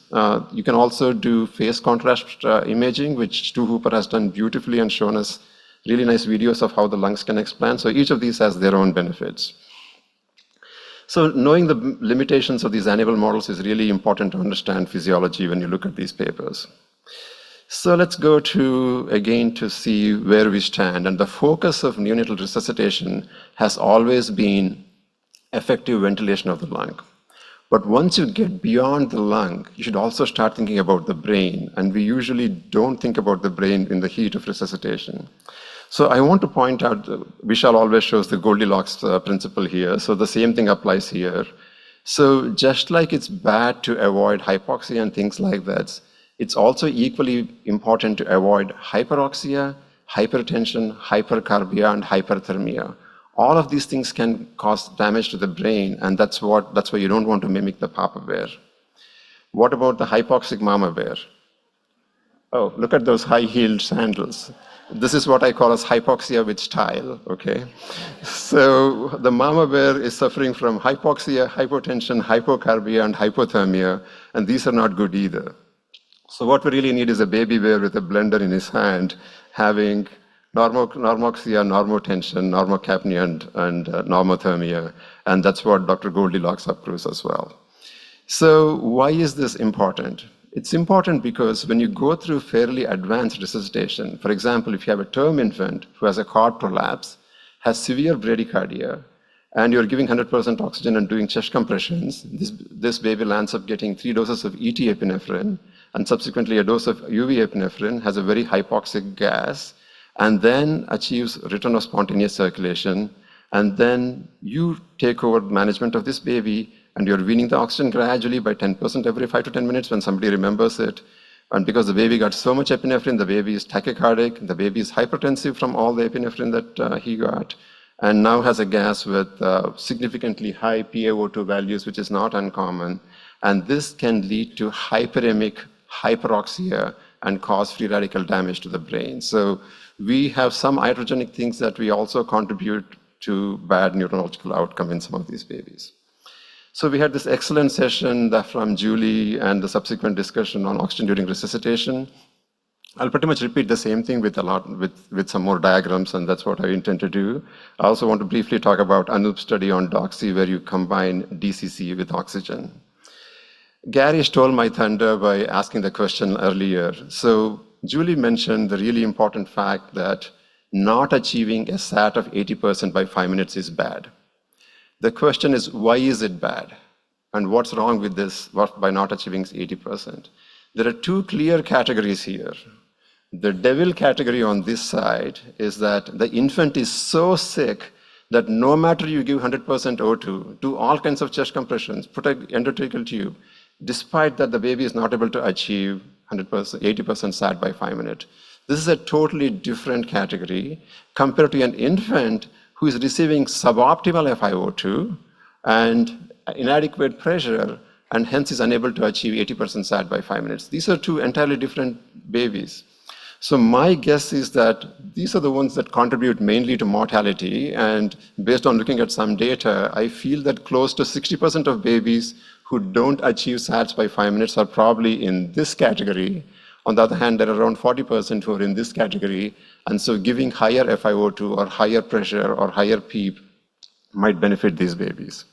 you can also do phase contrast imaging, which Stu Hooper has done beautifully and shown us really nice videos of how the lungs can expand. So each of these has their own benefits. So knowing the limitations of these animal models is really important to understand physiology when you look at these papers. So let's go again to see where we stand. And the focus of neonatal resuscitation has always been effective ventilation of the lung. But once you get beyond the lung, you should also start thinking about the brain. And we usually don't think about the brain in the heat of resuscitation. So I want to point out, Vishal always shows the Goldilocks principle here. So the same thing applies here. So just like it's bad to avoid hypoxia and things like that, it's also equally important to avoid hyperoxia, hypertension, hypercarbia, and hyperthermia. All of these things can cause damage to the brain, and that's why you don't want to mimic the papa bear. What about the hypoxic mama bear? Oh, look at those high-heeled sandals. This is what I call as hypoxia with style, okay? So the mama bear is suffering from hypoxia, hypotension, hypocarbia, and hypothermia, and these are not good either. So what we really need is a baby bear with a blender in his hand, having normoxia, normotension, normocapnia, and normothermia, and that's what Dr. Goldilocks approves as well. So why is this important? It's important because when you go through fairly advanced resuscitation, for example, if you have a term infant who has a cord prolapse, has severe bradycardia, and you're giving 100% oxygen and doing chest compressions, this baby lands up getting 3 doses of ET epinephrine, and subsequently a dose of UV epinephrine, has a very hypoxic gas, and then achieves return of spontaneous circulation. And then you take over management of this baby, and you're weaning the oxygen gradually by 10% every 5 to 10 minutes when somebody remembers it. And because the baby got so much epinephrine, the baby is tachycardic, the baby is hypertensive from all the epinephrine that he got. and now has a gas with significantly high PaO2 values, which is not uncommon. And this can lead to hyperemic hyperoxia and cause free radical damage to the brain. So we have some iatrogenic things that we also contribute to bad neurological outcome in some of these babies. So we had this excellent session from Julie and the subsequent discussion on oxygen during resuscitation. I'll pretty much repeat the same thing with some more diagrams, and that's what I intend to do. I also want to briefly talk about Anoop's study on doxy, where you combine DCC with oxygen. Gary stole my thunder by asking the question earlier. So Julie mentioned the really important fact that not achieving a SAT of 80% by 5 minutes is bad. The question is, why is it bad? And what's wrong with this by not achieving 80%? There are two clear categories here. The devil category on this side is that the infant is so sick that no matter you give 100% O2, do all kinds of chest compressions, put an endotracheal tube, despite that the baby is not able to achieve 100%, 80% SAT by 5 minutes. This is a totally different category compared to an infant who is receiving suboptimal FiO2 and inadequate pressure, and hence is unable to achieve 80% SAT by 5 minutes. These are two entirely different babies. So my guess is that these are the ones that contribute mainly to mortality, and based on looking at some data, I feel that close to 60% of babies who don't achieve SATs by 5 minutes are probably in this category. On the other hand, there are around 40% who are in this category, and so giving higher FiO2 or higher pressure or higher PEEP might benefit these babies.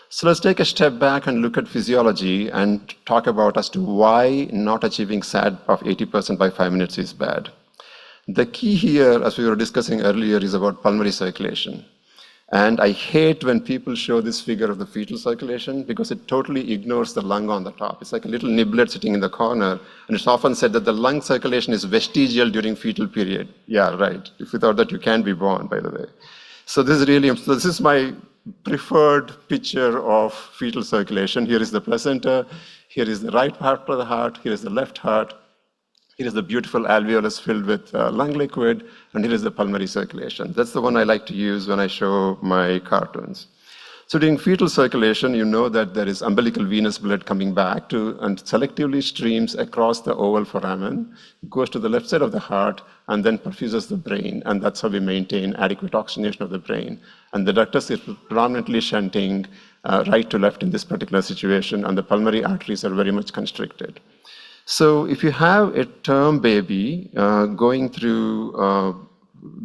So let's take a step back and look at physiology and talk about as to why not achieving SAT of 80% by 5 minutes is bad. The key here, as we were discussing earlier, is about pulmonary circulation. And I hate when people show this figure of the fetal circulation because it totally ignores the lung on the top. It's like a little niblet sitting in the corner. And it's often said that the lung circulation is vestigial during fetal period. Yeah, right. If without that, you can't be born, by the way. So this is my preferred picture of fetal circulation. Here is the placenta. Here is the right part of the heart. Here is the left heart. Here is the beautiful alveolus filled with lung liquid, and here is the pulmonary circulation. That's the one I like to use when I show my cartoons. So during fetal circulation, you know that there is umbilical venous blood coming back and selectively streams across the oval foramen, goes to the left side of the heart, and then perfuses the brain, and that's how we maintain adequate oxygenation of the brain. And the ductus is predominantly shunting right to left in this particular situation, and the pulmonary arteries are very much constricted. So if you have a term baby going through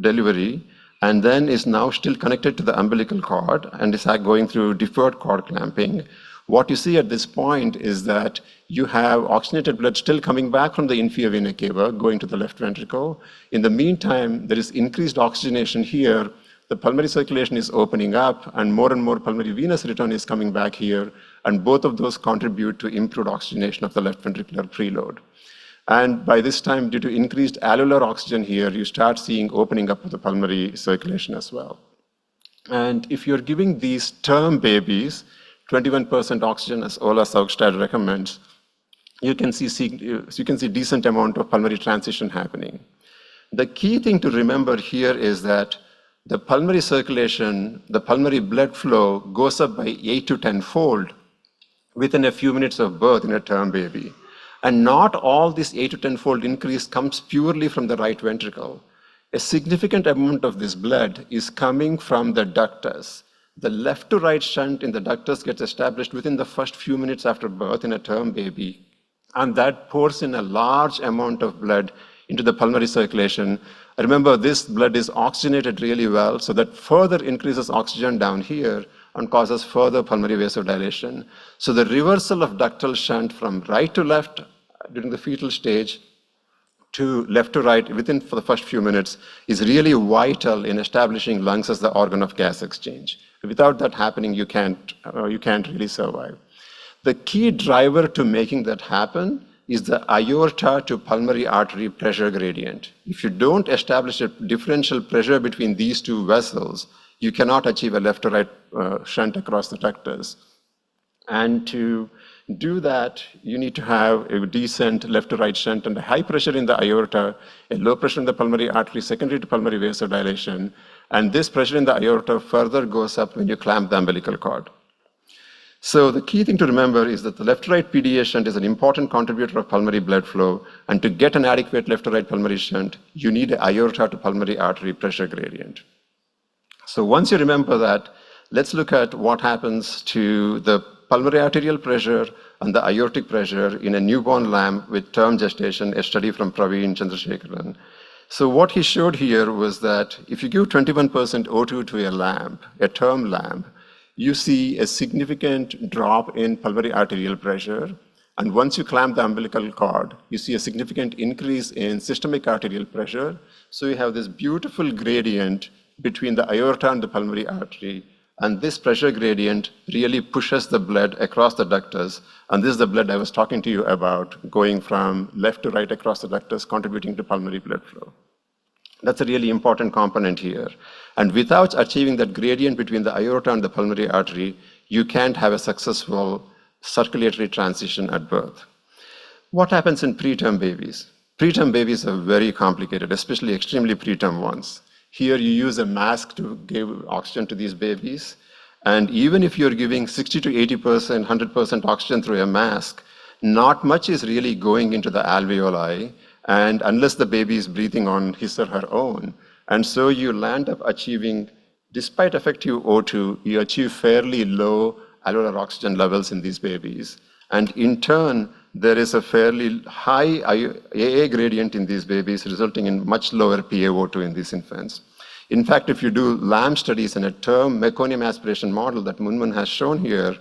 delivery and then is now still connected to the umbilical cord and is going through deferred cord clamping, what you see at this point is that you have oxygenated blood still coming back from the inferior vena cava going to the left ventricle. In the meantime, there is increased oxygenation here. The pulmonary circulation is opening up and more pulmonary venous return is coming back here, and both of those contribute to improved oxygenation of the left ventricular preload. And by this time, due to increased alveolar oxygen here, you start seeing opening up of the pulmonary circulation as well. And if you're giving these term babies 21% oxygen, as Ola Saugstad recommends, you can see decent amount of pulmonary transition happening. The key thing to remember here is that the pulmonary circulation, the pulmonary blood flow goes up by 8 to 10-fold within a few minutes of birth in a term baby. And not all this 8 to 10-fold increase comes purely from the right ventricle. A significant amount of this blood is coming from the ductus. The left to right shunt in the ductus gets established within the first few minutes after birth in a term baby. And that pours in a large amount of blood into the pulmonary circulation. Remember, this blood is oxygenated really well, so that further increases oxygen down here and causes further pulmonary vasodilation. So the reversal of ductal shunt from right to left during the fetal stage to left to right for the first few minutes is really vital in establishing lungs as the organ of gas exchange. Without that happening, you can't really survive. The key driver to making that happen is the aorta to pulmonary artery pressure gradient. If you don't establish a differential pressure between these two vessels, you cannot achieve a left to right shunt across the ductus. And to do that, you need to have a decent left to right shunt and a high pressure in the aorta, a low pressure in the pulmonary artery secondary to pulmonary vasodilation. And this pressure in the aorta further goes up when you clamp the umbilical cord. So the key thing to remember is that the left to right PDA shunt is an important contributor of pulmonary blood flow. And to get an adequate left to right pulmonary shunt, you need an aorta to pulmonary artery pressure gradient. So once you remember that, let's look at what happens to the pulmonary arterial pressure and the aortic pressure in a newborn lamb with term gestation, a study from Praveen Chandrasekharan. So what he showed here was that if you give 21% O2 to a lamb, a term lamb, you see a significant drop in pulmonary arterial pressure. And once you clamp the umbilical cord, you see a significant increase in systemic arterial pressure. So you have this beautiful gradient between the aorta and the pulmonary artery. And this pressure gradient really pushes the blood across the ductus. And this is the blood I was talking to you about, going from left to right across the ductus, contributing to pulmonary blood flow. That's a really important component here. And without achieving that gradient between the aorta and the pulmonary artery, you can't have a successful circulatory transition at birth. What happens in preterm babies? Preterm babies are very complicated, especially extremely preterm ones. Here you use a mask to give oxygen to these babies. And even if you're giving 60 to 80%, 100% oxygen through a mask, not much is really going into the alveoli, and unless the baby is breathing on his or her own. And so you land up achieving, despite effective O2, you achieve fairly low alveolar oxygen levels in these babies. And in turn, there is a fairly high AA gradient in these babies, resulting in much lower PaO2 in these infants. In fact, if you do lamb studies in a term meconium aspiration model that Munmun has shown here,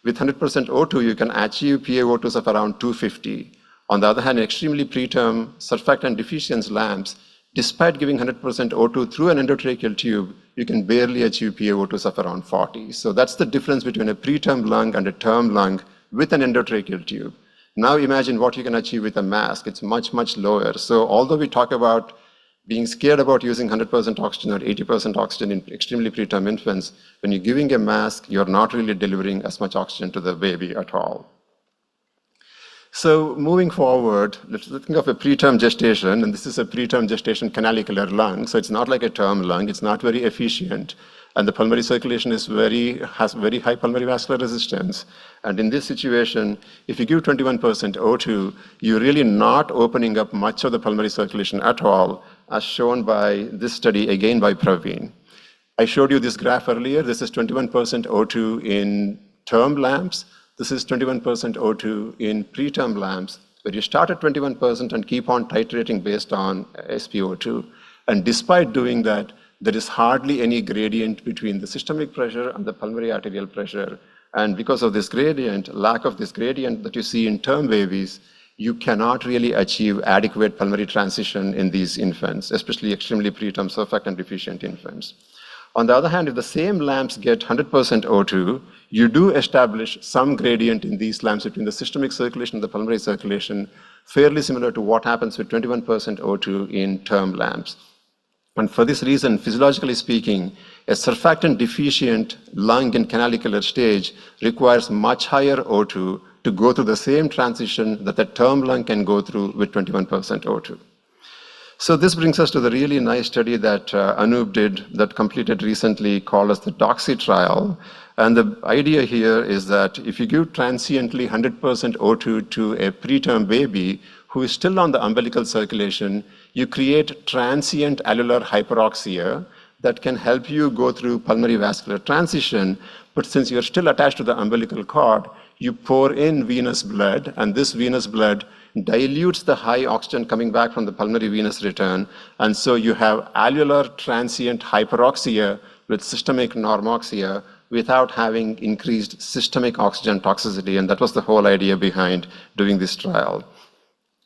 with 100% O2, you can achieve PaO2s of around 250. On the other hand, extremely preterm surfactant deficient lambs, despite giving 100% O2 through an endotracheal tube, you can barely achieve PaO2s of around 40. So that's the difference between a preterm lung and a term lung with an endotracheal tube. Now imagine what you can achieve with a mask. It's much, much lower. So although we talk about being scared about using 100% oxygen or 80% oxygen in extremely preterm infants, when you're giving a mask, you're not really delivering as much oxygen to the baby at all. So moving forward, let's think of a preterm gestation, and this is a preterm gestation canalicular lung. So it's not like a term lung. It's not very efficient. And the pulmonary circulation has very high pulmonary vascular resistance. And in this situation, if you give 21% O2, you're really not opening up much of the pulmonary circulation at all, as shown by this study, again by Praveen. I showed you this graph earlier. This is 21% O2 in term lambs. This is 21% O2 in preterm lambs, where you start at 21% and keep on titrating based on SpO2. And despite doing that, there is hardly any gradient between the systemic pressure and the pulmonary arterial pressure. And because of this gradient, lack of this gradient that you see in term babies, you cannot really achieve adequate pulmonary transition in these infants, especially extremely preterm surfactant deficient infants. On the other hand, if the same lambs get 100% O2, you do establish some gradient in these lambs between the systemic circulation and the pulmonary circulation, fairly similar to what happens with 21% O2 in term lambs. And for this reason, physiologically speaking, a surfactant deficient lung in canalicular stage requires much higher O2 to go through the same transition that the term lung can go through with 21% O2. So this brings us to the really nice study that Anup did that completed recently called as the DOXY trial. And the idea here is that if you give transiently 100% O2 to a preterm baby who is still on the umbilical circulation, you create transient alveolar hyperoxia that can help you go through pulmonary vascular transition. But since you're still attached to the umbilical cord, you pour in venous blood, and this venous blood dilutes the high oxygen coming back from the pulmonary venous return. And so you have alveolar transient hyperoxia with systemic normoxia without having increased systemic oxygen toxicity. And that was the whole idea behind doing this trial.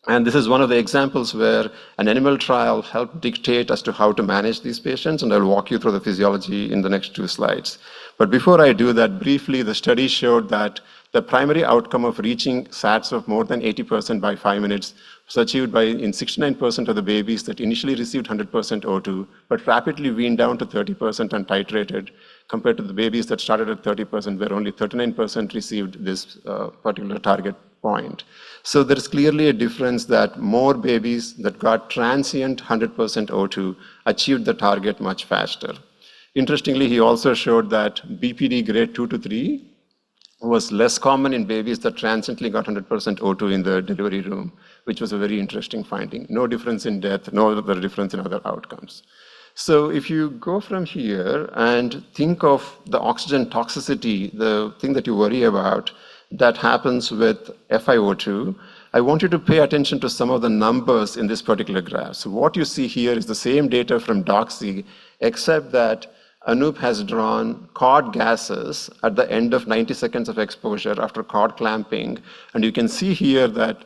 And this is one of the examples where an animal trial helped dictate as to how to manage these patients, and I'll walk you through the physiology in the next 2 slides. But before I do that, briefly, the study showed that the primary outcome of reaching SATs of more than 80% by 5 minutes was achieved in 69% of the babies that initially received 100% O2, but rapidly weaned down to 30% and titrated, compared to the babies that started at 30%, where only 39% received this particular target point. So there's clearly a difference that more babies that got transient 100% O2 achieved the target much faster. Interestingly, he also showed that BPD grade 2 to 3 was less common in babies that transiently got 100% O2 in the delivery room, which was a very interesting finding. No difference in death, no other difference in other outcomes. So if you go from here and think of the oxygen toxicity, the thing that you worry about that happens with FiO2, I want you to pay attention to some of the numbers in this particular graph. So what you see here is the same data from Doxy, except that Anup has drawn cord gases at the end of 90 seconds of exposure after cord clamping. And you can see here that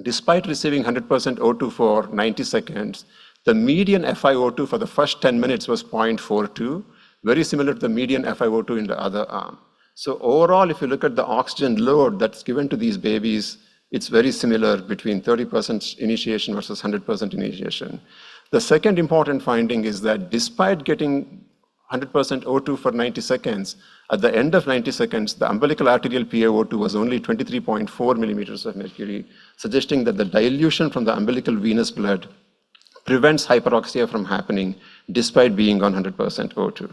despite receiving 100% O2 for 90 seconds, the median FiO2 for the first 10 minutes was 0.42, very similar to the median FiO2 in the other arm. So overall, if you look at the oxygen load that's given to these babies, it's very similar between 30% initiation versus 100% initiation. The second important finding is that despite getting 100% O2 for 90 seconds, at the end of 90 seconds, the umbilical arterial PaO2 was only 23.4 millimeters of mercury, suggesting that the dilution from the umbilical venous blood prevents hyperoxia from happening despite being on 100% O2.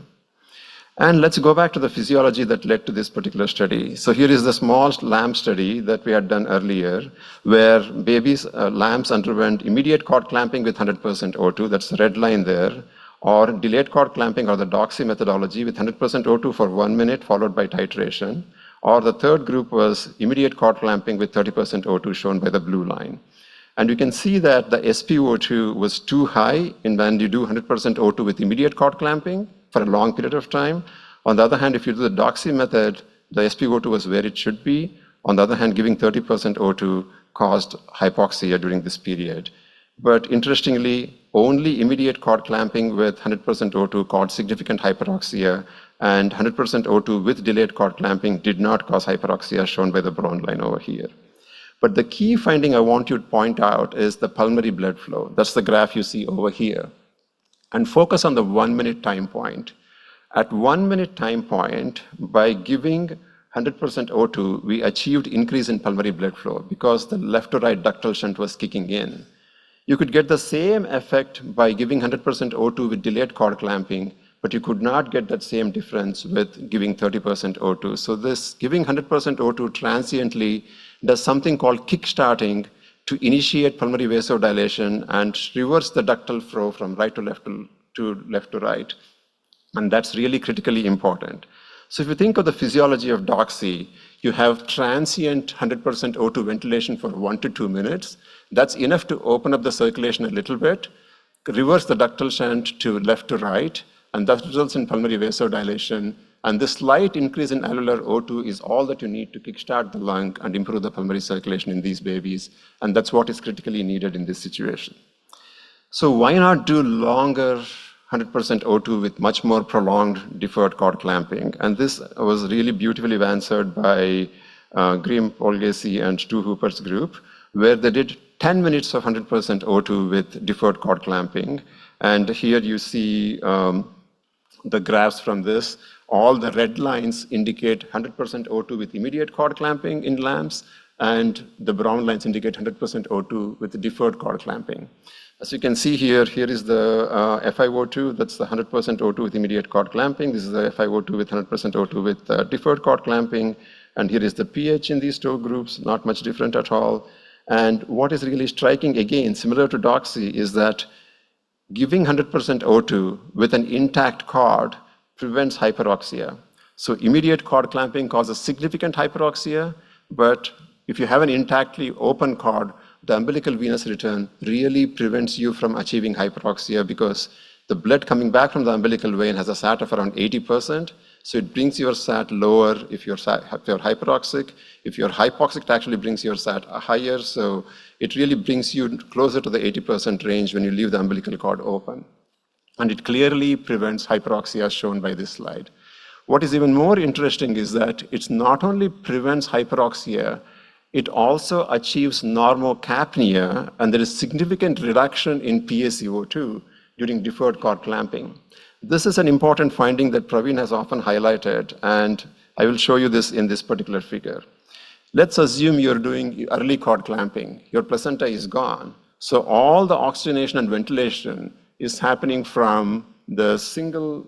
And let's go back to the physiology that led to this particular study. So here is the small lamb study that we had done earlier, where babies, lambs underwent immediate cord clamping with 100% O2, that's the red line there, or delayed cord clamping or the Doxy methodology with 100% O2 for 1 minute followed by titration, or the third group was immediate cord clamping with 30% O2 shown by the blue line. And you can see that the SpO2 was too high when you do 100% O2 with immediate cord clamping for a long period of time. On the other hand, if you do the Doxy method, the SpO2 was where it should be. On the other hand, giving 30% O2 caused hypoxia during this period. But interestingly, only immediate cord clamping with 100% O2 caused significant hyperoxia, and 100% O2 with delayed cord clamping did not cause hyperoxia, shown by the brown line over here. But the key finding I want you to point out is the pulmonary blood flow. That's the graph you see over here. And focus on the 1 minute time point. At 1 minute time point, by giving 100% O2, we achieved increase in pulmonary blood flow because the left to right ductal shunt was kicking in. You could get the same effect by giving 100% O2 with delayed cord clamping, but you could not get that same difference with giving 30% O2. So this giving 100% O2 transiently does something called kickstarting to initiate pulmonary vasodilation and reverse the ductal flow from right to left to right. And that's really critically important. So if you think of the physiology of Doxy, you have transient 100% O2 ventilation for 1 to 2 minutes. That's enough to open up the circulation a little bit, reverse the ductal shunt to left to right, and that results in pulmonary vasodilation. And this slight increase in alveolar O2 is all that you need to kickstart the lung and improve the pulmonary circulation in these babies. And that's what is critically needed in this situation. So why not do longer 100% O2 with much more prolonged deferred cord clamping? And this was really beautifully answered by Grim, Polgesi, and Stu Hooper's group, where they did 10 minutes of 100% O2 with deferred cord clamping. And here you see the graphs from this. All the red lines indicate 100% O2 with immediate cord clamping in lambs, and the brown lines indicate 100% O2 with deferred cord clamping. As you can see here, here is the FiO2, that's the 100% O2 with immediate cord clamping. This is the FiO2 with 100% O2 with deferred cord clamping. And here is the pH in these two groups, not much different at all. And what is really striking, again, similar to Doxy, is that giving 100% O2 with an intact cord prevents hyperoxia. So immediate cord clamping causes significant hyperoxia, but if you have an intactly open cord, the umbilical venous return really prevents you from achieving hyperoxia because the blood coming back from the umbilical vein has a SAT of around 80%. So it brings your SAT lower if you're hyperoxic. If you're hypoxic, it actually brings your SAT higher. So it really brings you closer to the 80% range when you leave the umbilical cord open. And it clearly prevents hyperoxia, as shown by this slide. What is even more interesting is that it not only prevents hyperoxia, it also achieves normocapnia, and there is significant reduction in PaCO2 during deferred cord clamping. This is an important finding that Praveen has often highlighted, and I will show you this in this particular figure. Let's assume you're doing early cord clamping. Your placenta is gone. So all the oxygenation and ventilation is happening from the single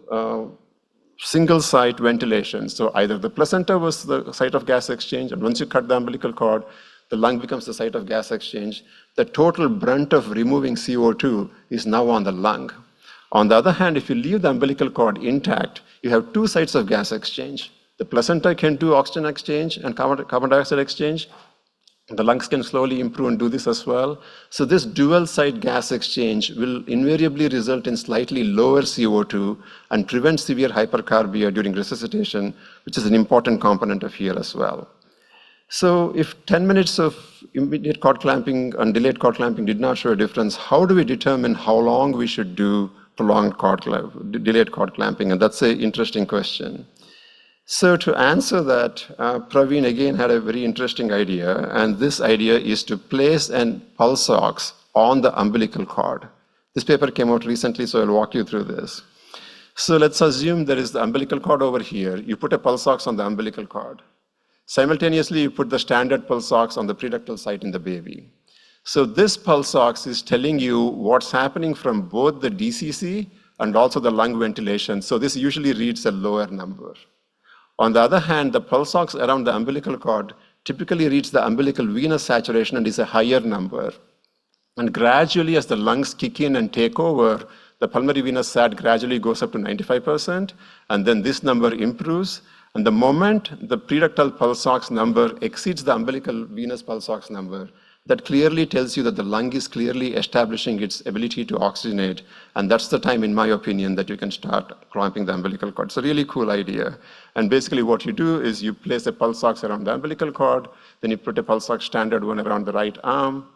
site ventilation. So either the placenta was the site of gas exchange, and once you cut the umbilical cord, the lung becomes the site of gas exchange. The total brunt of removing CO2 is now on the lung. On the other hand, if you leave the umbilical cord intact, you have two sites of gas exchange. The placenta can do oxygen exchange and carbon dioxide exchange. The lungs can slowly improve and do this as well. So this dual site gas exchange will invariably result in slightly lower CO2 and prevent severe hypercarbia during resuscitation, which is an important component of here as well. So if 10 minutes of immediate cord clamping and delayed cord clamping did not show a difference, how do we determine how long we should do prolonged delayed cord clamping? And that's an interesting question. So to answer that, Praveen again had a very interesting idea, and this idea is to place a pulse ox on the umbilical cord. This paper came out recently, so I'll walk you through this. So let's assume there is the umbilical cord over here. You put a pulse ox on the umbilical cord. Simultaneously, you put the standard pulse ox on the preductal site in the baby. So this pulse ox is telling you what's happening from both the DCC and also the lung ventilation. So this usually reads a lower number. On the other hand, the pulse ox around the umbilical cord typically reads the umbilical venous saturation and is a higher number. And gradually, as the lungs kick in and take over, the pulmonary venous sat gradually goes up to 95%, and then this number improves. And the moment the preductal pulse ox number exceeds the umbilical venous pulse ox number, that clearly tells you that the lung is clearly establishing its ability to oxygenate. And that's the time, in my opinion, that you can start clamping the umbilical cord. It's a really cool idea. And basically what you do is you place a pulse ox around the umbilical cord, then you put a pulse ox standard one around the right arm,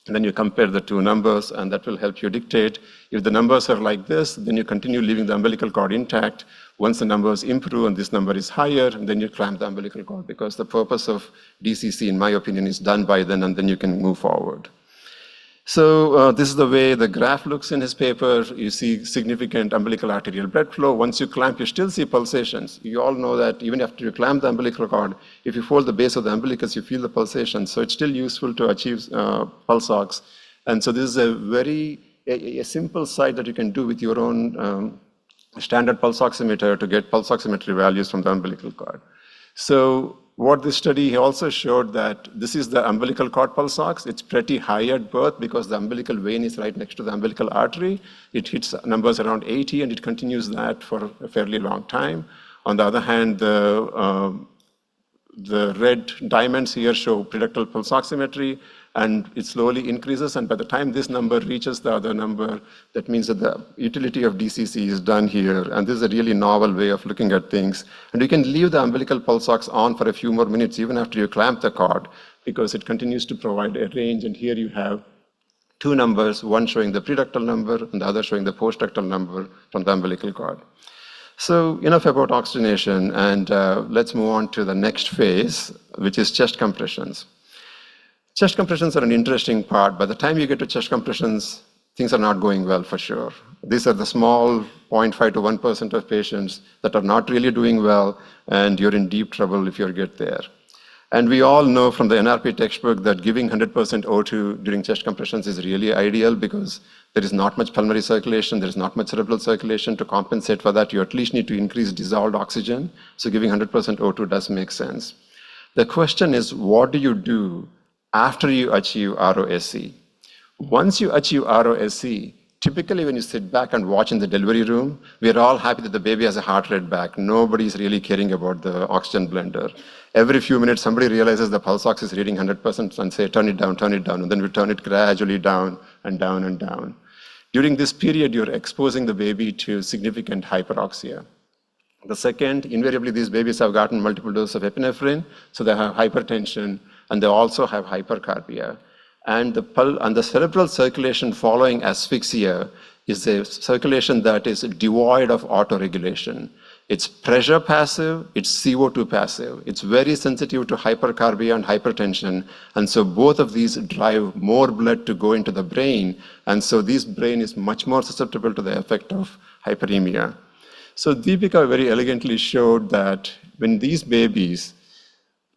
and then you compare the two numbers, and that will help you dictate. If the numbers are like this, then you continue leaving the umbilical cord intact. Once the numbers improve and this number is higher, then you clamp the umbilical cord, because the purpose of DCC, in my opinion, is done by then, and then you can move forward. So this is the way the graph looks in his paper. You see significant umbilical arterial blood flow. Once you clamp, you still see pulsations. You all know that even after you clamp the umbilical cord, if you fold the base of the umbilicus, you feel the pulsations. So it's still useful to achieve pulse ox. And so this is a very simple site that you can do with your own standard pulse oximeter to get pulse oximetry values from the umbilical cord. So what this study also showed that this is the umbilical cord pulse ox. It's pretty high at birth because the umbilical vein is right next to the umbilical artery. It hits numbers around 80 and it continues that for a fairly long time. On the other hand, the red diamonds here show preductal pulse oximetry, and it slowly increases, and by the time this number reaches the other number, that means that the utility of DCC is done here, and this is a really novel way of looking at things. And you can leave the umbilical pulse ox on for a few more minutes even after you clamp the cord, because it continues to provide a range, and here you have two numbers, one showing the preductal number and the other showing the postductal number from the umbilical cord. So enough about oxygenation, and let's move on to the next phase, which is chest compressions. Chest compressions are an interesting part. By the time you get to chest compressions, things are not going well for sure. These are the small 0.5 to 1% of patients that are not really doing well, and you're in deep trouble if you get there. And we all know from the NRP textbook that giving 100% O2 during chest compressions is really ideal because there is not much pulmonary circulation, there is not much cerebral circulation. To compensate for that, you at least need to increase dissolved oxygen. So giving 100% O2 does make sense. The question is, what do you do after you achieve ROSC? Once you achieve ROSC, typically when you sit back and watch in the delivery room, we're all happy that the baby has a heart rate back. Nobody's really caring about the oxygen blender. Every few minutes, somebody realizes the pulse ox is reading 100% and say, turn it down, and then we turn it gradually down and down and down. During this period, you're exposing the baby to significant hyperoxia. The second, invariably these babies have gotten multiple doses of epinephrine, so they have hypertension, and they also have hypercarbia. And the cerebral circulation following asphyxia is a circulation that is devoid of autoregulation. It's pressure passive, it's CO2 passive. It's very sensitive to hypercarbia and hypertension. And so both of these drive more blood to go into the brain. And so this brain is much more susceptible to the effect of hyperemia. So Deepika very elegantly showed that when these babies,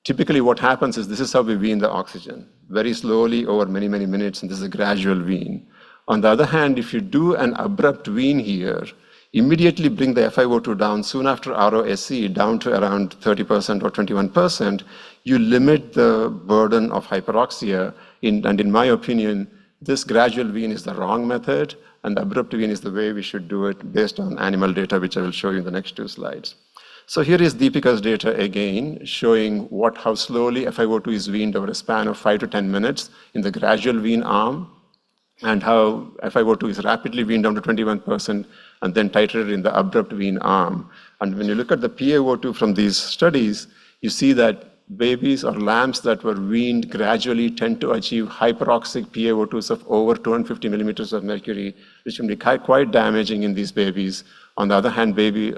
typically what happens is this is how we wean the oxygen, very slowly over many, many minutes, and this is a gradual wean. On the other hand, if you do an abrupt wean here, immediately bring the FiO2 down soon after ROSC down to around 30% or 21%, you limit the burden of hyperoxia. And in my opinion, this gradual wean is the wrong method, and the abrupt wean is the way we should do it based on animal data, which I will show you in the next 2 slides. So here is Deepika's data again, showing how slowly FiO2 is weaned over a span of 5 to 10 minutes in the gradual wean arm, and how FiO2 is rapidly weaned down to 21% and then titrated in the abrupt wean arm. And when you look at the PaO2 from these studies, you see that babies or lambs that were weaned gradually tend to achieve hyperoxic PaO2s of over 250 millimeters of mercury, which can be quite damaging in these babies. On the other hand,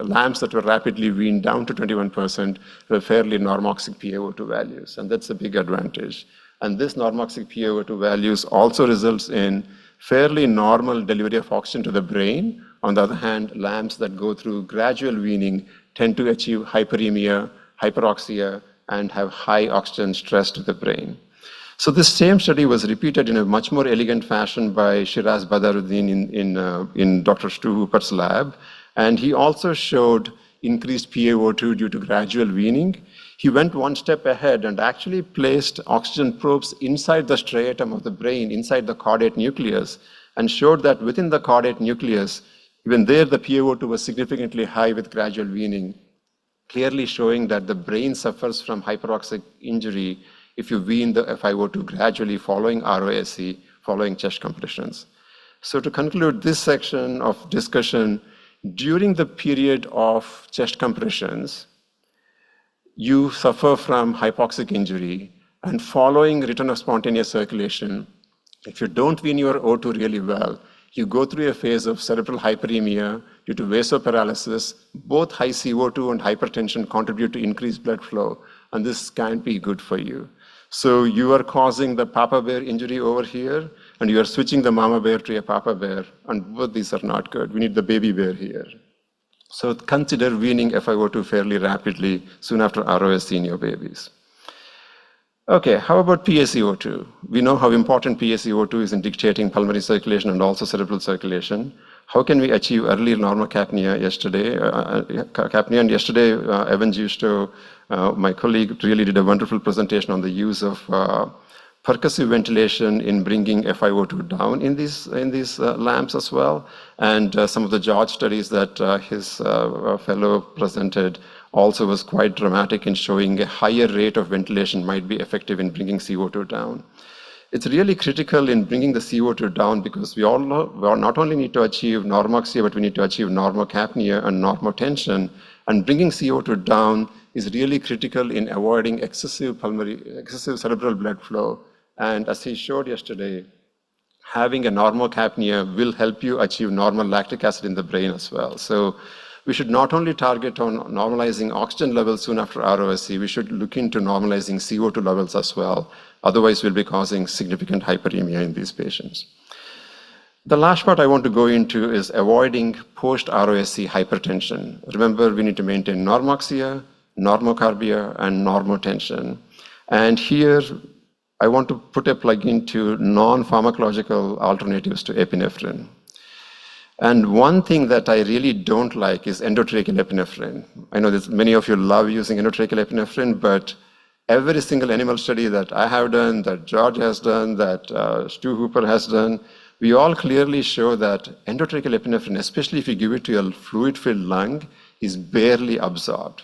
lambs that were rapidly weaned down to 21% were fairly normoxic PaO2 values, and that's a big advantage. And this normoxic PaO2 values also results in fairly normal delivery of oxygen to the brain. On the other hand, lambs that go through gradual weaning tend to achieve hyperemia, hyperoxia, and have high oxygen stress to the brain. So this same study was repeated in a much more elegant fashion by Shiraz Badaruddin in Dr. Stu Hooper's lab. And he also showed increased PaO2 due to gradual weaning. He went one step ahead and actually placed oxygen probes inside the striatum of the brain, inside the caudate nucleus, and showed that within the caudate nucleus, even there the PaO2 was significantly high with gradual weaning, clearly showing that the brain suffers from hyperoxic injury if you wean the FiO2 gradually following ROSC, following chest compressions. So to conclude this section of discussion, during the period of chest compressions, you suffer from hypoxic injury, and following return of spontaneous circulation, if you don't wean your O2 really well, you go through a phase of cerebral hyperemia due to vasoparalysis. Both high CO2 and hypertension contribute to increased blood flow, and this can't be good for you. So you are causing the papa bear injury over here, and you are switching the mama bear to a papa bear, and both these are not good. We need the baby bear here. So consider weaning FiO2 fairly rapidly soon after ROSC in your babies. Okay, how about PaCO2? We know how important PaCO2 is in dictating pulmonary circulation and also cerebral circulation. How can we achieve early normocapnia yesterday? And yesterday, Evan Justo, my colleague, really did a wonderful presentation on the use of percussive ventilation in bringing FiO2 down in these lamps as well. And some of the George studies that his fellow presented also was quite dramatic in showing a higher rate of ventilation might be effective in bringing CO2 down. It's really critical in bringing the CO2 down because we all not only need to achieve normoxia, but we need to achieve normocapnia and normotension. And bringing CO2 down is really critical in avoiding excessive cerebral blood flow. And as he showed yesterday, having a normocapnia will help you achieve normal lactic acid in the brain as well. So we should not only target on normalizing oxygen levels soon after ROSC, we should look into normalizing CO2 levels as well. Otherwise, we'll be causing significant hyperemia in these patients. The last part I want to go into is avoiding post-ROSC hypertension. Remember, we need to maintain normoxia, normocarbia, and normotension. And here, I want to put a plug into non-pharmacological alternatives to epinephrine. And one thing that I really don't like is endotracheal epinephrine. I know that many of you love using endotracheal epinephrine, but every single animal study that I have done, that George has done, that Stu Hooper has done, we all clearly show that endotracheal epinephrine, especially if you give it to a fluid-filled lung, is barely absorbed.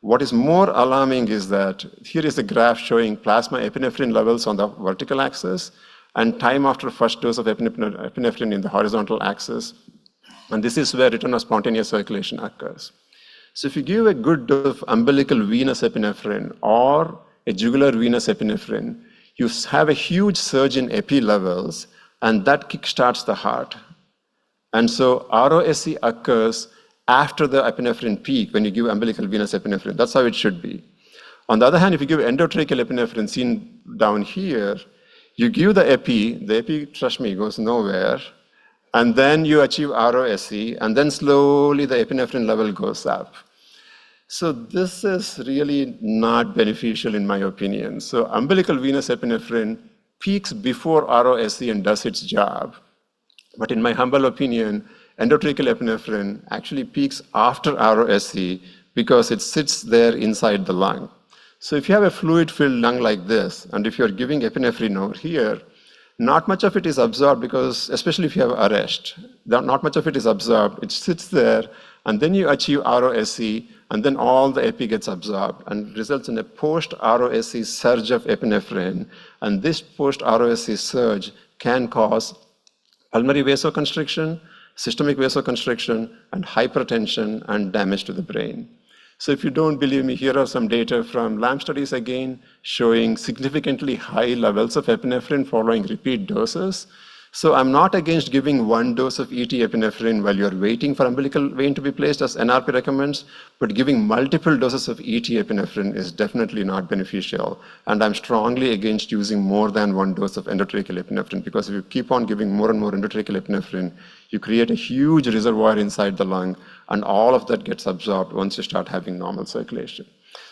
What is more alarming is that here is a graph showing plasma epinephrine levels on the vertical axis and time after first dose of epinephrine in the horizontal axis. And this is where return of spontaneous circulation occurs. So if you give a good dose of umbilical venous epinephrine or a jugular venous epinephrine, you have a huge surge in epi levels, and that kickstarts the heart. And so ROSC occurs after the epinephrine peak when you give umbilical venous epinephrine. That's how it should be. On the other hand, if you give endotracheal epinephrine, seen down here, you give the epi, trust me, goes nowhere, and then you achieve ROSC, and then slowly the epinephrine level goes up. So this is really not beneficial in my opinion. So umbilical venous epinephrine peaks before ROSC and does its job. But in my humble opinion, endotracheal epinephrine actually peaks after ROSC because it sits there inside the lung. So if you have a fluid-filled lung like this, and if you're giving epinephrine over here, not much of it is absorbed because, especially if you have arrest, not much of it is absorbed. It sits there, and then you achieve ROSC, and then all the epi gets absorbed and results in a post-ROSC surge of epinephrine. And this post-ROSC surge can cause pulmonary vasoconstriction, systemic vasoconstriction, and hypertension and damage to the brain. So if you don't believe me, here are some data from LAMP studies again, showing significantly high levels of epinephrine following repeat doses. So I'm not against giving one dose of ET epinephrine while you're waiting for umbilical vein to be placed, as NRP recommends, but giving multiple doses of ET epinephrine is definitely not beneficial. And I'm strongly against using more than one dose of endotracheal epinephrine, because if you keep on giving more and more endotracheal epinephrine, you create a huge reservoir inside the lung, and all of that gets absorbed once you start having normal circulation.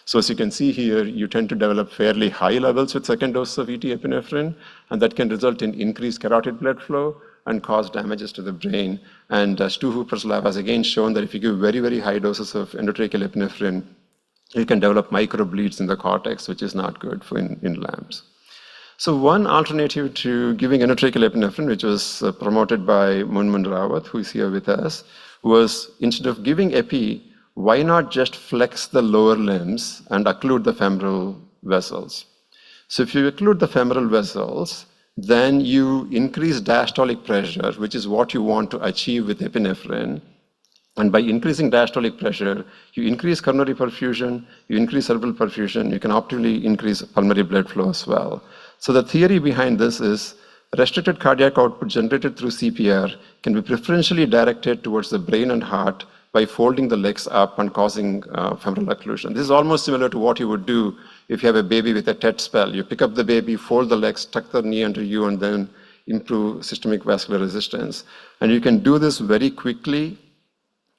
So as you can see here, you tend to develop fairly high levels with second dose of ET epinephrine, and that can result in increased carotid blood flow and cause damages to the brain. And Stu Hooper's lab has again shown that if you give very, very high doses of endotracheal epinephrine, you can develop microbleeds in the cortex, which is not good for in LAMPs. So one alternative to giving endotracheal epinephrine, which was promoted by Munmun Rawat, who is here with us, was instead of giving epi, why not just flex the lower limbs and occlude the femoral vessels? So if you occlude the femoral vessels, then you increase diastolic pressure, which is what you want to achieve with epinephrine. And by increasing diastolic pressure, you increase coronary perfusion, you increase cerebral perfusion, you can optimally increase pulmonary blood flow as well. So the theory behind this is restricted cardiac output generated through CPR can be preferentially directed towards the brain and heart by folding the legs up and causing femoral occlusion. This is almost similar to what you would do if you have a baby with a TET spell. You pick up the baby, fold the legs, tuck the knee under you, and then improve systemic vascular resistance. And you can do this very quickly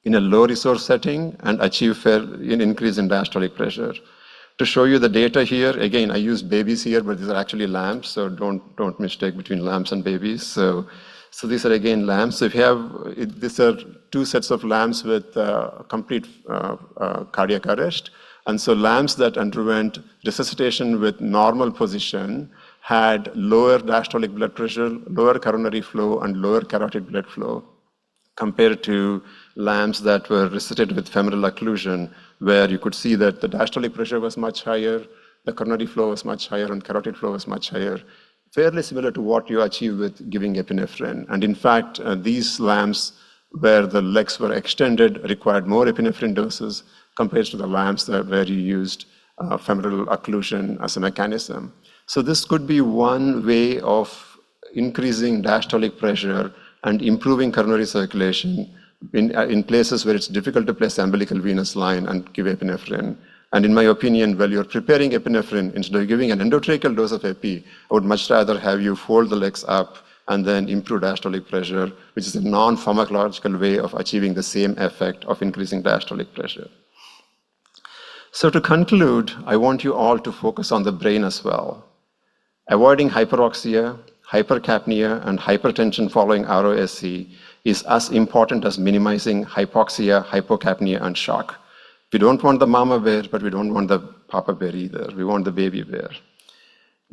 in a low resource setting and achieve an increase in diastolic pressure. To show you the data here, again, I use babies here, but these are actually LAMPs, so don't mistake between LAMPs and babies. So these are again LAMPs. So if you have, these are two sets of LAMPs with complete cardiac arrest. And so LAMPs that underwent resuscitation with normal position had lower diastolic blood pressure, lower coronary flow, and lower carotid blood flow compared to LAMPs that were resuscitated with femoral occlusion, where you could see that the diastolic pressure was much higher, the coronary flow was much higher, and carotid flow was much higher, fairly similar to what you achieve with giving epinephrine. And in fact, these LAMPs where the legs were extended required more epinephrine doses compared to the LAMPs where you used femoral occlusion as a mechanism. So this could be one way of increasing diastolic pressure and improving coronary circulation in places where it's difficult to place the umbilical venous line and give epinephrine. And in my opinion, while you're preparing epinephrine, instead of giving an endotracheal dose of epi, I would much rather have you fold the legs up and then improve diastolic pressure, which is a non-pharmacological way of achieving the same effect of increasing diastolic pressure. So to conclude, I want you all to focus on the brain as well. Avoiding hyperoxia, hypercapnia, and hypertension following ROSC is as important as minimizing hypoxia, hypocapnia, and shock. We don't want the mama bear, but we don't want the papa bear either. We want the baby bear.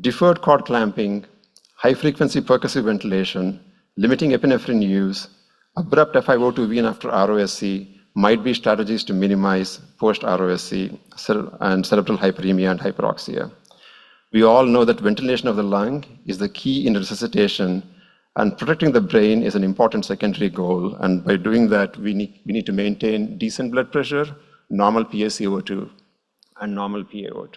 Deferred cord clamping, high-frequency percussive ventilation, limiting epinephrine use, abrupt FiO2 wean after ROSC might be strategies to minimize post-ROSC and cerebral hyperemia and hyperoxia. We all know that ventilation of the lung is the key in resuscitation, and protecting the brain is an important secondary goal. And by doing that, we need to maintain decent blood pressure, normal PaCO2, and normal PaO2.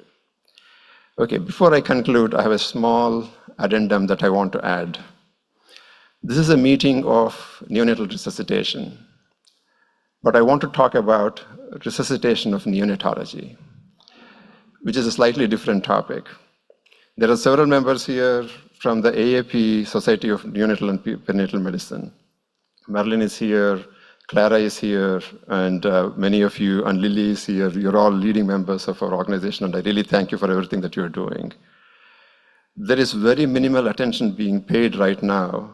Okay, before I conclude, I have a small addendum that I want to add. This is a meeting of neonatal resuscitation. but I want to talk about resuscitation of neonatology, which is a slightly different topic. There are several members here from the AAP, Society of Neonatal and Perinatal Medicine. Marilyn is here, Clara is here, and many of you, and Lily is here. You're all leading members of our organization, and I really thank you for everything that you're doing. There is very minimal attention being paid right now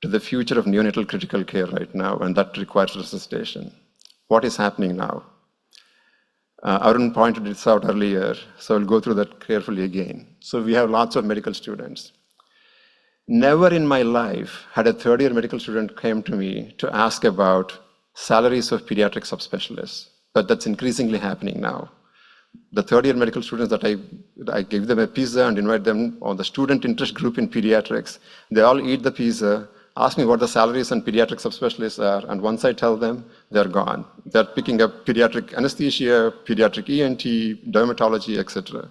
to the future of neonatal critical care right now, and that requires resuscitation. What is happening now? Arun pointed this out earlier, so I'll go through that carefully again. So we have lots of medical students. Never in my life had a third-year medical student come to me to ask about salaries of pediatric subspecialists, but that's increasingly happening now. The third-year medical students that I give them a pizza and invite them on the student interest group in pediatrics, they all eat the pizza, ask me what the salaries and pediatric subspecialists are, and once I tell them, they're gone. They're picking up pediatric anesthesia, pediatric ENT, dermatology, etc.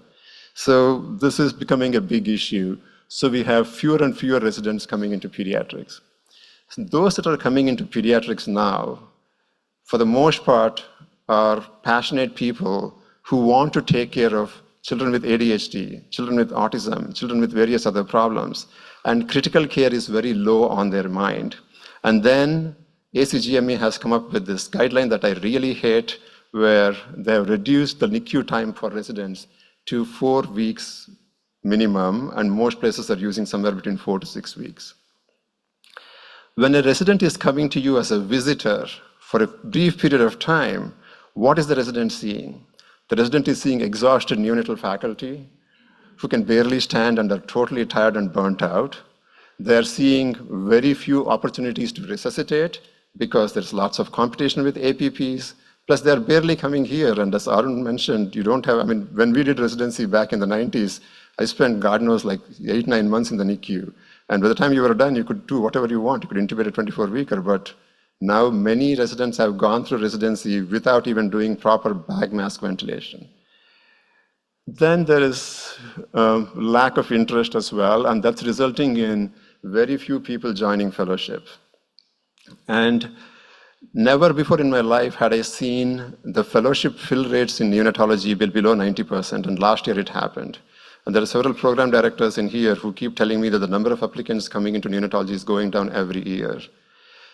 So this is becoming a big issue. So we have fewer and fewer residents coming into pediatrics. So those that are coming into pediatrics now, for the most part, are passionate people who want to take care of children with ADHD, children with autism, children with various other problems. And critical care is very low on their mind. And then ACGME has come up with this guideline that I really hate, where they have reduced the NICU time for residents to 4 weeks minimum, and most places are using somewhere between 4 to 6 weeks. When a resident is coming to you as a visitor for a brief period of time, what is the resident seeing? The resident is seeing exhausted neonatal faculty who can barely stand and are totally tired and burnt out. They're seeing very few opportunities to resuscitate because there's lots of competition with APPs. Plus, they're barely coming here. And as Arun mentioned, you don't have, I mean, when we did residency back in the 90s, I spent, God knows, like 8-9 months in the NICU. And by the time you were done, you could do whatever you want. You could intubate a 24-weeker, but now many residents have gone through residency without even doing proper bag mask ventilation. Then there is lack of interest as well, and that's resulting in very few people joining fellowship. And never before in my life had I seen the fellowship fill rates in neonatology below 90%, and last year it happened. And there are several program directors in here who keep telling me that the number of applicants coming into neonatology is going down every year.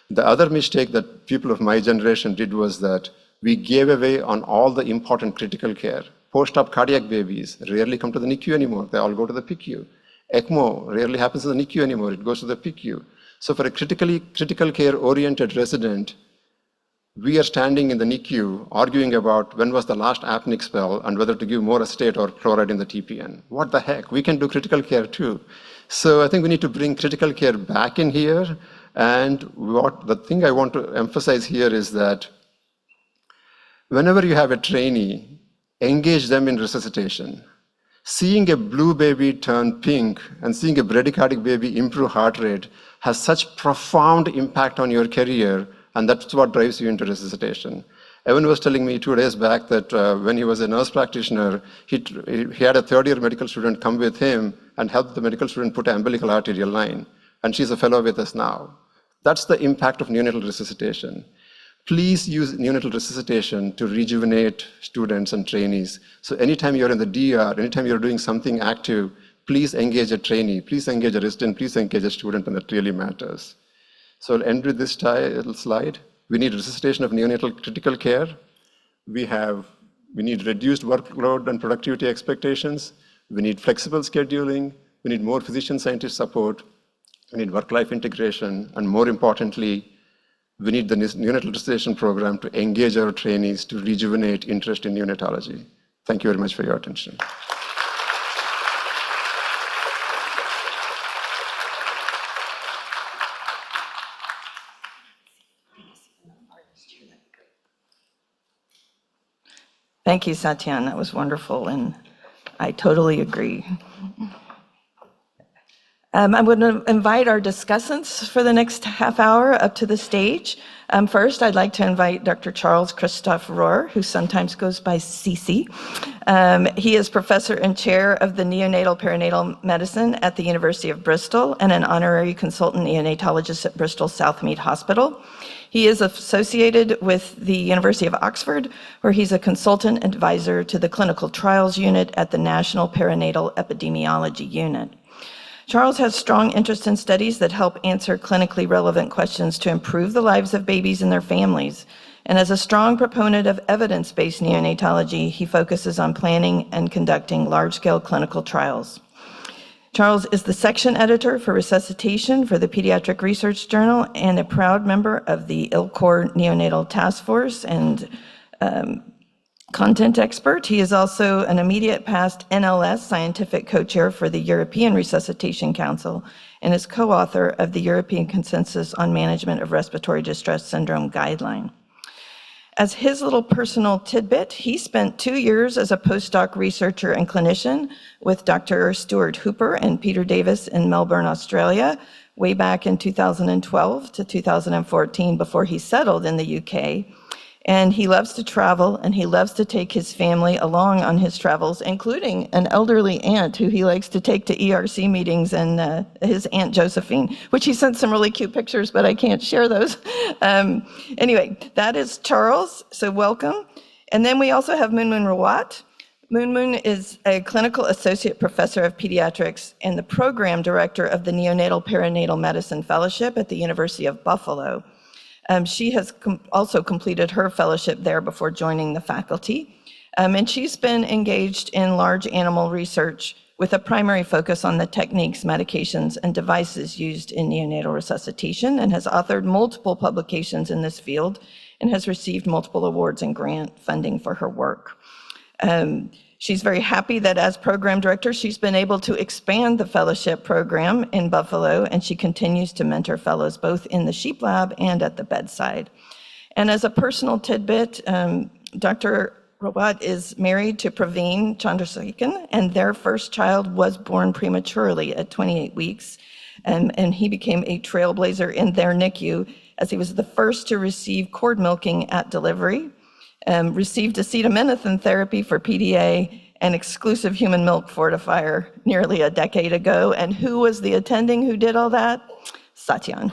The other mistake that people of my generation did was that we gave away on all the important critical care. Post-op cardiac babies rarely come to the NICU anymore. They all go to the PICU. ECMO rarely happens in the NICU anymore. It goes to the PICU. So for a critical care-oriented resident, we are standing in the NICU arguing about when was the last apneic spell and whether to give more acetate or chloride in the TPN. What the heck? We can do critical care too. So I think we need to bring critical care back in here. And the thing I want to emphasize here is that whenever you have a trainee, engage them in resuscitation. Seeing a blue baby turn pink and seeing a bradycardic baby improve heart rate has such profound impact on your career, and that's what drives you into resuscitation. Evan was telling me 2 days back that when he was a nurse practitioner, he had a third-year medical student come with him and help the medical student put an umbilical arterial line, and she's a fellow with us now. That's the impact of neonatal resuscitation. Please use neonatal resuscitation to rejuvenate students and trainees. So anytime you're in the DR, anytime you're doing something active, please engage a trainee, please engage a resident, please engage a student, and that really matters. So I'll end with this slide. We need resuscitation of neonatal critical care. We need reduced workload and productivity expectations. We need flexible scheduling. We need more physician-scientist support. We need work-life integration. And more importantly, we need the neonatal resuscitation program to engage our trainees to rejuvenate interest in neonatology. Thank you very much for your attention. Thank you, Satyan. That was wonderful, and I totally agree. I'm going to invite our discussants for the next half hour up to the stage. First, I'd like to invite Dr. Charles Christoph Rohr, who sometimes goes by CC. He is professor and chair of the neonatal perinatal medicine at the University of Bristol and an honorary consultant neonatologist at Bristol Southmead Hospital. He is associated with the University of Oxford, where he's a consultant advisor to the clinical trials unit at the National Perinatal Epidemiology Unit. Charles has strong interest in studies that help answer clinically relevant questions to improve the lives of babies and their families. And as a strong proponent of evidence-based neonatology, he focuses on planning and conducting large-scale clinical trials. Charles is the section editor for resuscitation for the Pediatric Research Journal and a proud member of the ILCOR Neonatal Task Force and content expert. He is also an immediate past NLS scientific co-chair for the European Resuscitation Council and is co-author of the European Consensus on Management of Respiratory Distress Syndrome guideline. As his little personal tidbit, he spent 2 years as a postdoc researcher and clinician with Dr. Stuart Hooper and Peter Davis in Melbourne, Australia, way back in 2012 to 2014 before he settled in the UK. And he loves to travel, and he loves to take his family along on his travels, including an elderly aunt who he likes to take to ERC meetings, and his Aunt Josephine, which he sent some really cute pictures, but I can't share those. Anyway, that is Charles, so welcome. And then we also have Moon Rawat. Moon is a clinical associate professor of pediatrics and the program director of the Neonatal Perinatal Medicine Fellowship at the University of Buffalo. She has also completed her fellowship there before joining the faculty. And she's been engaged in large animal research with a primary focus on the techniques, medications, and devices used in neonatal resuscitation, and has authored multiple publications in this field and has received multiple awards and grant funding for her work. She's very happy that as program director, she's been able to expand the fellowship program in Buffalo, and she continues to mentor fellows both in the sheep lab and at the bedside. And as a personal tidbit, Dr. Rawat is married to Praveen Chandrasekhan, and their first child was born prematurely at 28 weeks. And he became a trailblazer in their NICU as he was the first to receive cord milking at delivery. Received acetaminophen therapy for PDA and exclusive human milk fortifier nearly a decade ago. And who was the attending who did all that? Satyan.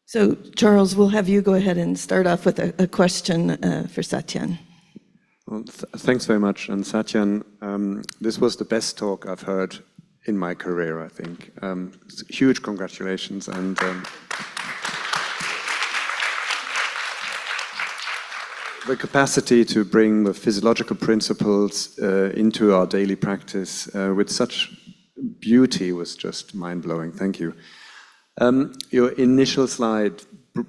So Charles, we'll have you go ahead and start off with a question for Satyan. Well, thanks very much. And Satyan, this was the best talk I've heard in my career, I think. Huge congratulations. And the capacity to bring the physiological principles into our daily practice with such beauty was just mind-blowing. Thank you. Your initial slide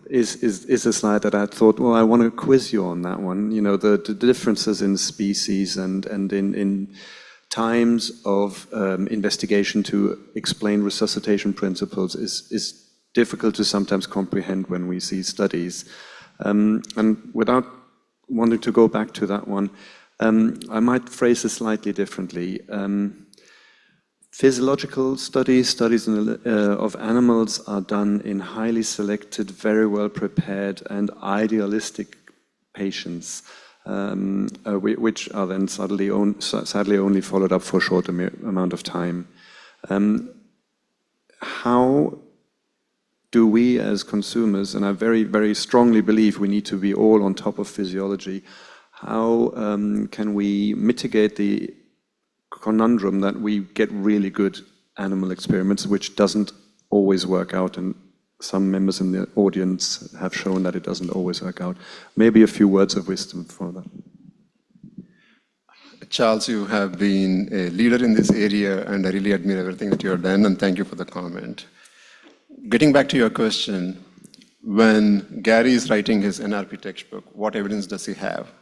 is a slide that I thought, well, I want to quiz you on that one. You know, the differences in species and in times of investigation to explain resuscitation principles is difficult to sometimes comprehend when we see studies. And without wanting to go back to that one, I might phrase it slightly differently. Physiological studies of animals are done in highly selected, very well prepared and idealistic patients, which are then sadly only followed up for a short amount of time. How do we as consumers, and I very, very strongly believe we need to be all on top of physiology, how can we mitigate the conundrum that we get really good animal experiments, which doesn't always work out, and some members in the audience have shown that it doesn't always work out. Maybe a few words of wisdom for that. Charles, you have been a leader in this area, and I really admire everything that you have done, and thank you for the comment. Getting back to your question, when Gary is writing his NRP textbook, what evidence does he have?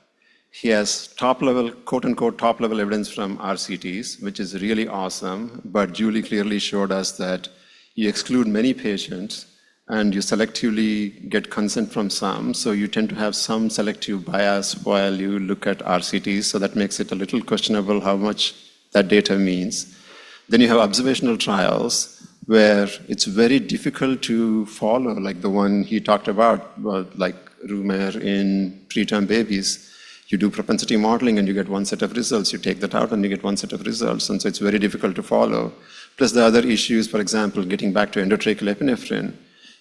He has top-level, quote-unquote, top-level evidence from RCTs, which is really awesome, but Julie clearly showed us that you exclude many patients and you selectively get consent from some, so you tend to have some selective bias while you look at RCTs, so that makes it a little questionable how much that data means. Then you have observational trials where it's very difficult to follow, like the one he talked about like room air in preterm babies. You do propensity modeling and you get one set of results. You take that out and you get one set of results. And so it's very difficult to follow. Plus the other issues, for example, getting back to endotracheal epinephrine.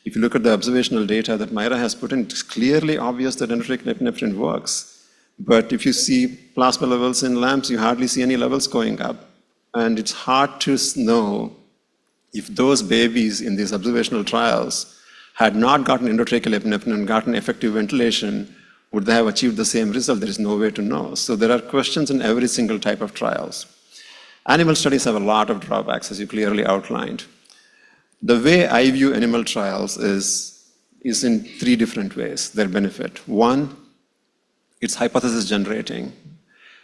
If you look at the observational data that Myra has put in, it's clearly obvious that endotracheal epinephrine works. But if you see plasma levels in lamps, you hardly see any levels going up. And it's hard to know if those babies in these observational trials had not gotten endotracheal epinephrine and gotten effective ventilation, would they have achieved the same result? There is no way to know. So there are questions in every single type of trials. Animal studies have a lot of drawbacks, as you clearly outlined. The way I view animal trials is in three different ways, their benefit. One, it's hypothesis generating.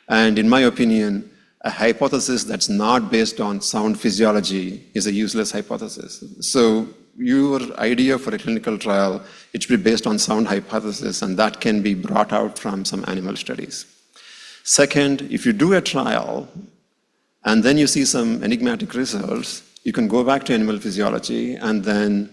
And in my opinion, a hypothesis that's not based on sound physiology is a useless hypothesis. So your idea for a clinical trial, it should be based on sound hypothesis, and that can be brought out from some animal studies. Second, if you do a trial and then you see some enigmatic results, you can go back to animal physiology and then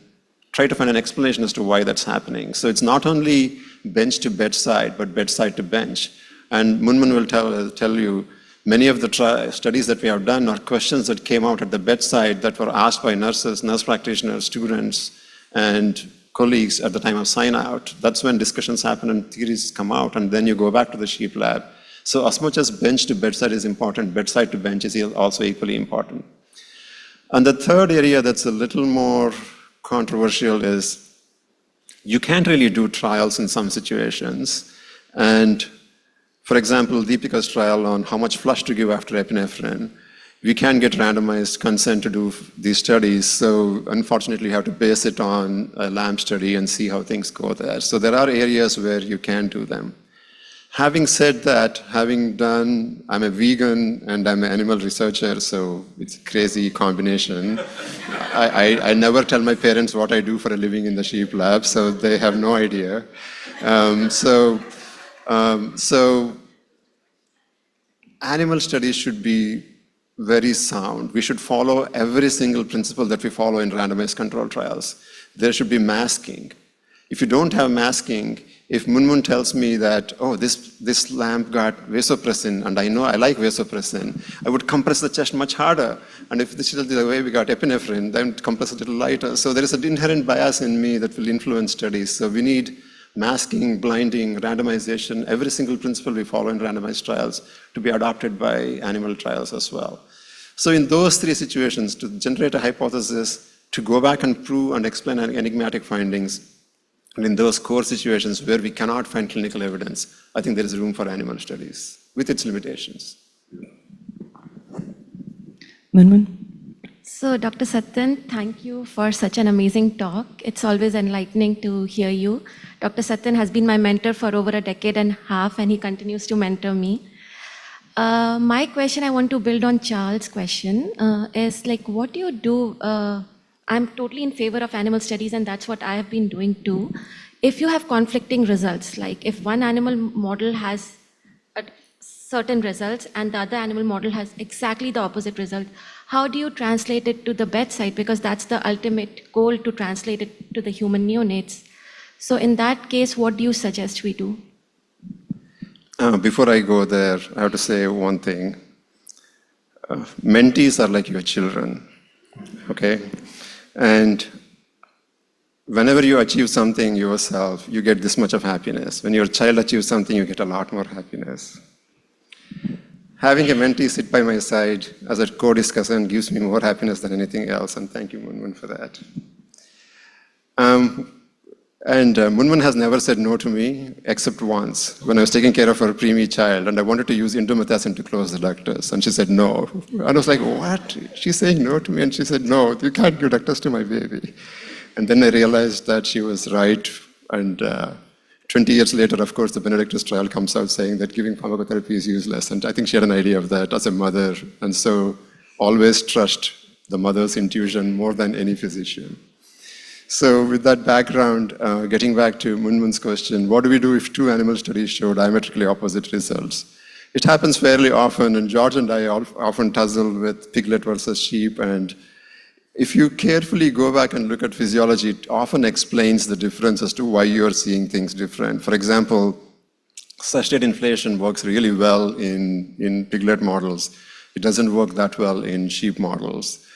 try to find an explanation as to why that's happening. So it's not only bench to bedside, but bedside to bench. And Munmun will tell you, many of the studies that we have done are questions that came out at the bedside that were asked by nurses, nurse practitioners, students, and colleagues at the time of sign out. That's when discussions happen and theories come out, and then you go back to the sheep lab. So as much as bench to bedside is important, bedside to bench is also equally important. And the third area that's a little more controversial is you can't really do trials in some situations. And for example, Deepika's trial on how much flush to give after epinephrine, we can't get randomized consent to do these studies. So unfortunately, you have to base it on a lamp study and see how things go there. So there are areas where you can do them. Having said that, I'm a vegan and I'm an animal researcher, so it's a crazy combination. I never tell my parents what I do for a living in the sheep lab, so they have no idea. So animal studies should be very sound. We should follow every single principle that we follow in randomized control trials. There should be masking. If you don't have masking, if Munmun tells me that, oh, this lamp got vasopressin, and I know I like vasopressin, I would compress the chest much harder. And if this is the way we got epinephrine, then compress a little lighter. So there is an inherent bias in me that will influence studies. So we need masking, blinding, randomization, every single principle we follow in randomized trials to be adopted by animal trials as well. So in those three situations, to generate a hypothesis, to go back and prove and explain enigmatic findings, and in those core situations where we cannot find clinical evidence, I think there is room for animal studies with its limitations. Munmun? So, Dr. Satyan, thank you for such an amazing talk. It's always enlightening to hear you. Dr. Satyan has been my mentor for over a decade and a half, and he continues to mentor me. My question I want to build on Charles' question is like, what do you do? I'm totally in favor of animal studies, and that's what I have been doing too. If you have conflicting results, like if one animal model has certain results and the other animal model has exactly the opposite result, how do you translate it to the bedside? Because that's the ultimate goal, to translate it to the human neonates. So in that case, what do you suggest we do? Before I go there, I have to say one thing. Mentees are like your children, okay? And whenever you achieve something yourself, you get this much of happiness. When your child achieves something, you get a lot more happiness. Having a mentee sit by my side as a co-discussant gives me more happiness than anything else, and thank you, Munmun, for that. Munmun has never said no to me, except once, when I was taking care of her preemie child, and I wanted to use indomethacin to close the ductus, and she said no. And I was like, what? She's saying no to me, and she said, no, you can't give ductus to my baby. And then I realized that she was right, and 20 years later, of course, the Benedictus trial comes out saying that giving pharmacotherapy is useless, and I think she had an idea of that as a mother, and so always trust the mother's intuition more than any physician. So with that background, getting back to Munmun's question, what do we do if two animal studies show diametrically opposite results? It happens fairly often, and George and I often tussle with piglet versus sheep, and if you carefully go back and look at physiology, it often explains the difference as to why you're seeing things different. For example, sustained inflation works really well in piglet models. It doesn't work that well in sheep models.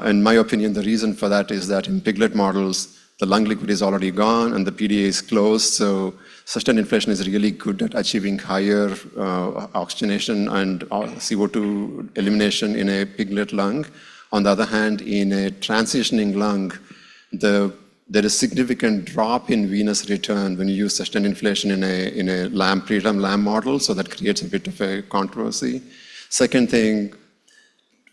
In my opinion, the reason for that is that in piglet models, the lung liquid is already gone and the PDA is closed, so sustained inflation is really good at achieving higher oxygenation and CO2 elimination in a piglet lung. On the other hand, in a transitioning lung, there is significant drop in venous return when you use sustained inflation in a preterm lamb model, so that creates a bit of a controversy. Second thing,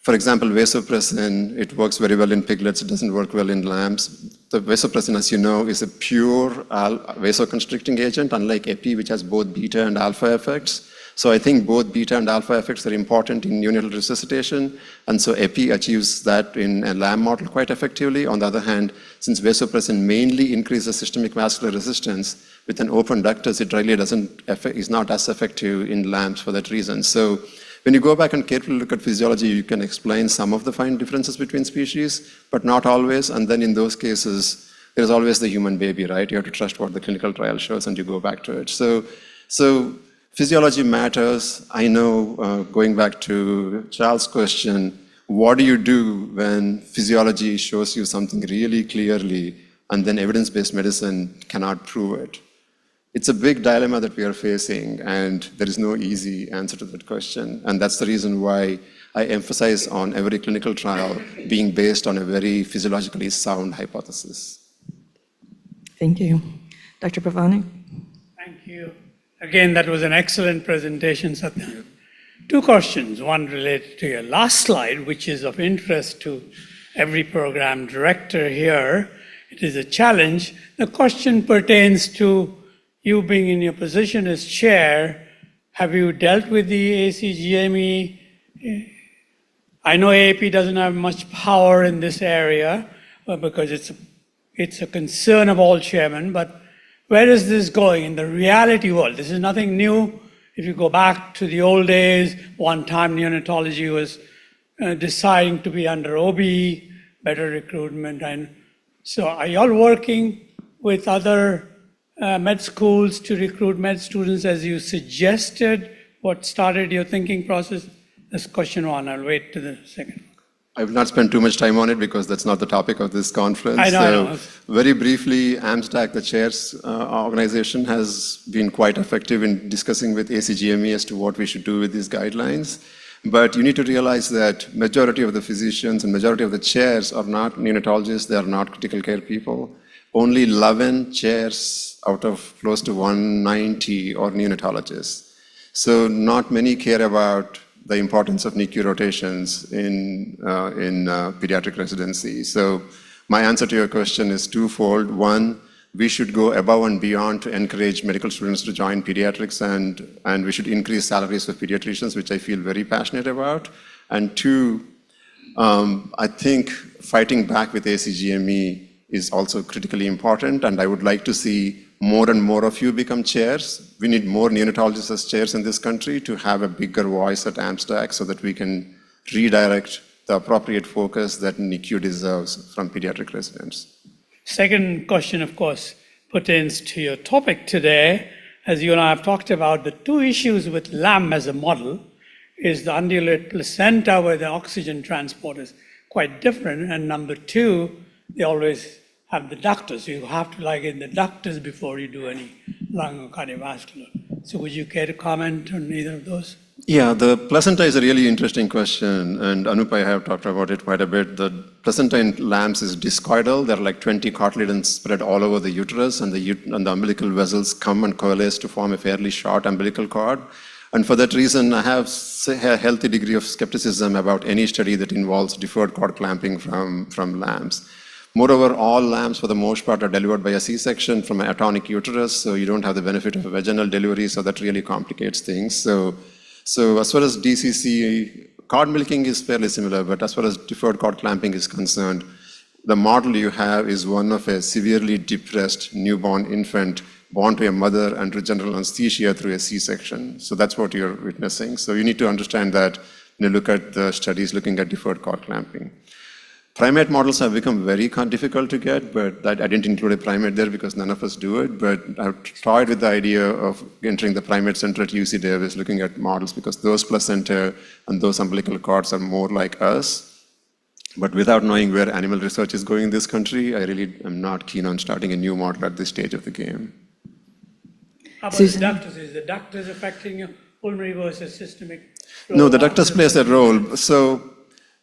for example, vasopressin, it works very well in piglets, it doesn't work well in lambs. The vasopressin, as you know, is a pure vasoconstricting agent, unlike epi, which has both beta and alpha effects. So I think both beta and alpha effects are important in neonatal resuscitation, and so epi achieves that in a lamb model quite effectively. On the other hand, since vasopressin mainly increases systemic vascular resistance, with an open ductus, it really is not as effective in lambs for that reason. So when you go back and carefully look at physiology, you can explain some of the fine differences between species, but not always. And then in those cases, there's always the human baby, right? You have to trust what the clinical trial shows and you go back to it. So physiology matters. I know, going back to Charles' question, what do you do when physiology shows you something really clearly and then evidence-based medicine cannot prove it? It's a big dilemma that we are facing, and there is no easy answer to that question. And that's the reason why I emphasize on every clinical trial being based on a very physiologically sound hypothesis. Thank you. Dr. Bhavani? Thank you. Again, that was an excellent presentation, Satya. Two questions, one related to your last slide, which is of interest to every program director here. It is a challenge. The question pertains to you being in your position as chair. Have you dealt with the ACGME? I know AAP doesn't have much power in this area because it's a concern of all chairmen, but where is this going in the reality world? This is nothing new. If you go back to the old days, one time neonatology was deciding to be under OB, better recruitment. And so are you all working with other med schools to recruit med students as you suggested? What started your thinking process? That's question one. I'll wait to the second. I will not spend too much time on it because that's not the topic of this conference. I know. Very briefly, AMSTAC, the chair's organization, has been quite effective in discussing with ACGME as to what we should do with these guidelines. But you need to realize that majority of the physicians and majority of the chairs are not neonatologists, they are not critical care people. Only 11 chairs out of close to 190 are neonatologists. So not many care about the importance of NICU rotations in pediatric residency. So my answer to your question is twofold. One, we should go above and beyond to encourage medical students to join pediatrics, and we should increase salaries for pediatricians, which I feel very passionate about. And two, I think fighting back with ACGME is also critically important, and I would like to see more and more of you become chairs. We need more neonatologists as chairs in this country to have a bigger voice at AMSTAC so that we can redirect the appropriate focus that NICU deserves from pediatric residents. Second question, of course, pertains to your topic today. As you and I have talked about, the two issues with LAM as a model is the undulated placenta, where the oxygen transport is quite different, and number two, they always have the ductus. You have to like in the ductus before you do any lung or cardiovascular. So would you care to comment on either of those? Yeah, the placenta is a really interesting question, and Anup, I have talked about it quite a bit. The placenta in lambs is discoidal. There are like 20 cotyledons spread all over the uterus, and the umbilical vessels come and coalesce to form a fairly short umbilical cord. And for that reason, I have a healthy degree of skepticism about any study that involves deferred cord clamping from lambs. Moreover, all lambs, for the most part, are delivered by a C-section from an atonic uterus, so you don't have the benefit of a vaginal delivery, so that really complicates things. So as far as DCC, cord milking is fairly similar, but as far as deferred cord clamping is concerned, the model you have is one of a severely depressed newborn infant born to a mother under general anesthesia through a C-section. So that's what you're witnessing. So you need to understand that when you look at the studies looking at deferred cord clamping. Primate models have become very difficult to get, but I didn't include a primate there because none of us do it. But I've tried with the idea of entering the primate center at UC Davis, looking at models because those placenta and those umbilical cords are more like us. But without knowing where animal research is going in this country, I really am not keen on starting a new model at this stage of the game. How about the ductus? Is the ductus affecting pulmonary versus systemic? No, the ductus plays a role. So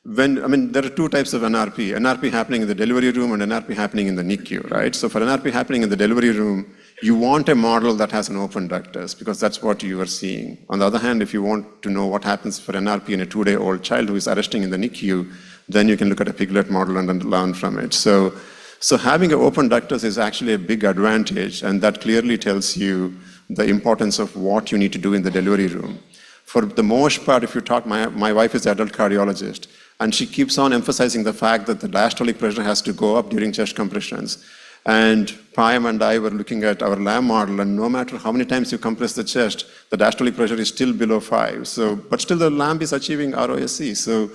there are two types of NRP. NRP happening in the delivery room and NRP happening in the NICU, right? So for NRP happening in the delivery room, you want a model that has an open ductus because that's what you are seeing. On the other hand, if you want to know what happens for NRP in a 2-day-old child who is arresting in the NICU, then you can look at a piglet model and then learn from it. So having an open ductus is actually a big advantage, and that clearly tells you the importance of what you need to do in the delivery room. For the most part, if you talk, my wife is an adult cardiologist, and she keeps on emphasizing the fact that the diastolic pressure has to go up during chest compressions. And Payam and I were looking at our lamb model, and no matter how many times you compress the chest, the diastolic pressure is still below 5. But still the lamb is achieving ROSC. So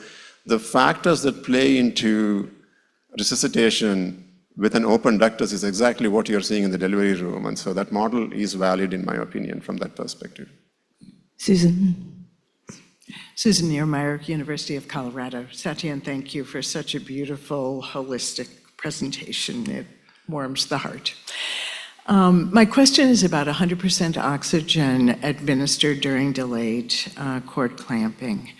the factors that play into resuscitation with an open ductus is exactly what you're seeing in the delivery room. And so that model is valid, in my opinion, from that perspective. Susan. Susan Niermeyer, University of Colorado. Satya, and thank you for such a beautiful, holistic presentation. It warms the heart. My question is about 100% oxygen administered during delayed cord clamping.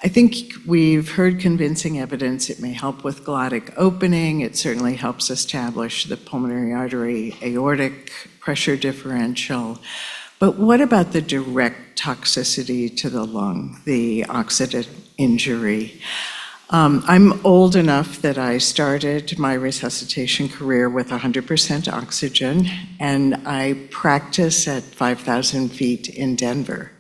I think we've heard convincing evidence it may help with glottic opening. It certainly helps establish the pulmonary artery aortic pressure differential. But what about the direct toxicity to the lung, the oxidant injury? I'm old enough that I started my resuscitation career with 100% oxygen, and I practice at 5,000 feet in Denver.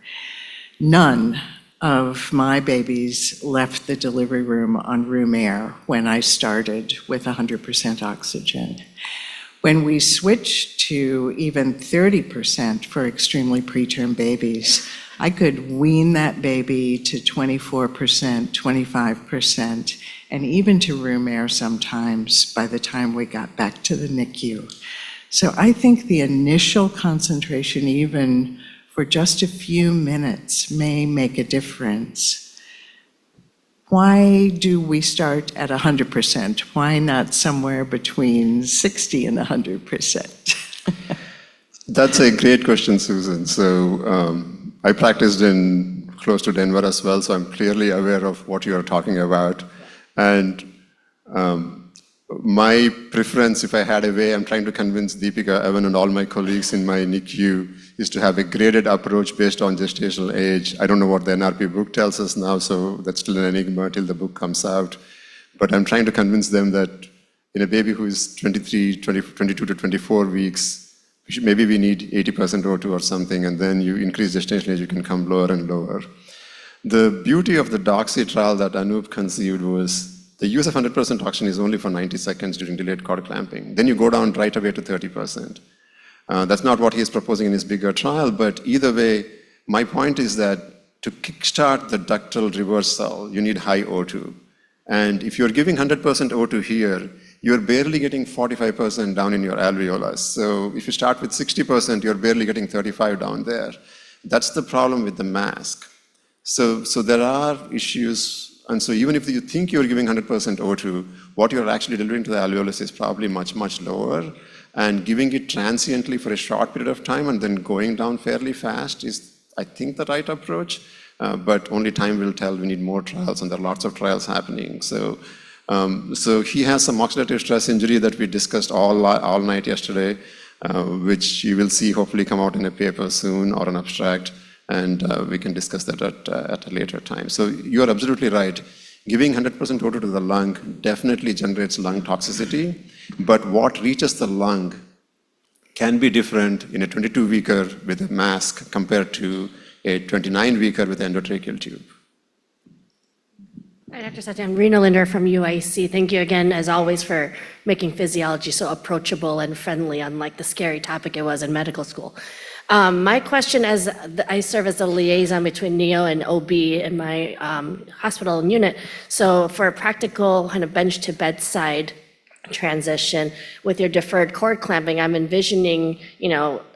None of my babies left the delivery room on room air when I started with 100% oxygen. When we switched to even 30% for extremely preterm babies, I could wean that baby to 24%, 25%, and even to room air sometimes by the time we got back to the NICU. So I think the initial concentration, even for just a few minutes, may make a difference. Why do we start at 100%? Why not somewhere between 60 and 100%? That's a great question, Susan. So I practiced in close to Denver as well, so I'm clearly aware of what you're talking about. And my preference, if I had a way, I'm trying to convince Deepika, Evan, and all my colleagues in my NICU, is to have a graded approach based on gestational age. I don't know what the NRP book tells us now, so that's still an enigma till the book comes out. But I'm trying to convince them that in a baby who is 22 to 24 weeks, maybe we need 80% O2 or something, and then you increase gestational age, you can come lower and lower. The beauty of the DOXY trial that Anup conceived was the use of 100% oxygen is only for 90 seconds during delayed cord clamping. Then you go down right away to 30%. That's not what he is proposing in his bigger trial, but either way, my point is that to kickstart the ductal reversal, you need high O2. And if you're giving 100% O2 here, you're barely getting 45% down in your alveolus. So if you start with 60%, you're barely getting 35 down there. That's the problem with the mask. So there are issues. And so even if you think you're giving 100% O2, what you're actually delivering to the alveolus is probably much, much lower. And giving it transiently for a short period of time and then going down fairly fast is, I think, the right approach. But only time will tell. We need more trials, and there are lots of trials happening. So he has some oxidative stress injury that we discussed all night yesterday, which you will see hopefully come out in a paper soon or an abstract. And we can discuss that at a later time. So you are absolutely right. Giving 100% O2 to the lung definitely generates lung toxicity, but what reaches the lung can be different in a 22-weeker with a mask compared to a 29-weeker with an endotracheal tube. Hi, Dr. Satyan. Rena Linder from UIC. Thank you again, as always, for making physiology so approachable and friendly, unlike the scary topic it was in medical school. My question, as I serve as a liaison between NEO and OB in my hospital and unit, so for a practical kind of bench to bedside transition with your deferred cord clamping, I'm envisioning,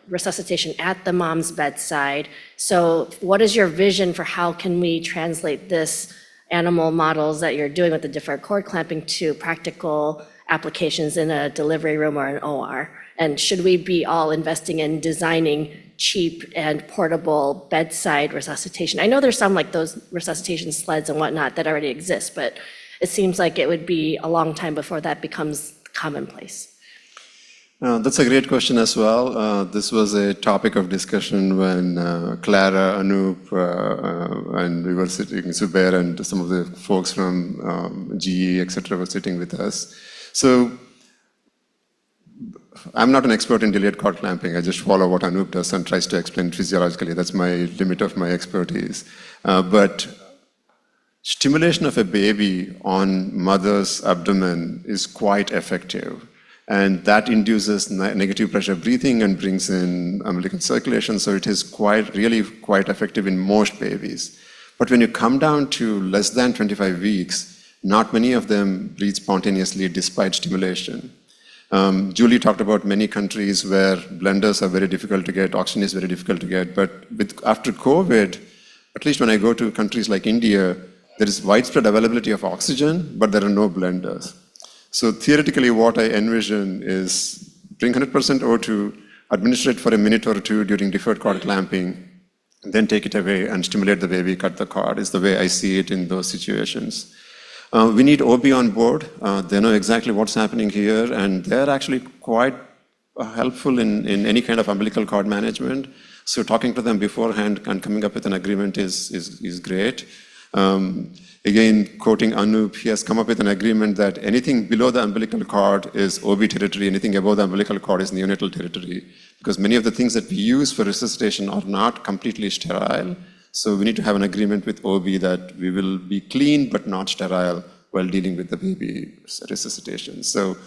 resuscitation at the mom's bedside. So what is your vision for how can we translate this animal models that you're doing with the deferred cord clamping to practical applications in a delivery room or an OR? And should we be all investing in designing cheap and portable bedside resuscitation? I know there's some like those resuscitation sleds and whatnot that already exist, but it seems like it would be a long time before that becomes commonplace. That's a great question as well. This was a topic of discussion when Clara, Anup, and we were sitting, Zubair and some of the folks from GE, etc., were sitting with us. So I'm not an expert in delayed cord clamping. I just follow what Anup does and tries to explain physiologically. That's my limit of my expertise. But stimulation of a baby on mother's abdomen is quite effective. And that induces negative pressure breathing and brings in umbilical circulation. So it is really quite effective in most babies. But when you come down to less than 25 weeks, not many of them breathe spontaneously despite stimulation. Julie talked about many countries where blenders are very difficult to get, oxygen is very difficult to get. But after COVID, at least when I go to countries like India, there is widespread availability of oxygen, but there are no blenders. So theoretically, what I envision is bring 100% O2, administer it for a minute or two during deferred cord clamping, then take it away and stimulate the baby, cut the cord, is the way I see it in those situations. We need OB on board. They know exactly what's happening here, and they're actually quite helpful in any kind of umbilical cord management. So talking to them beforehand and coming up with an agreement is great. Again, quoting Anup, he has come up with an agreement that anything below the umbilical cord is OB territory, anything above the umbilical cord is neonatal territory, because many of the things that we use for resuscitation are not completely sterile. So we need to have an agreement with OB that we will be clean but not sterile while dealing with the baby resuscitation. So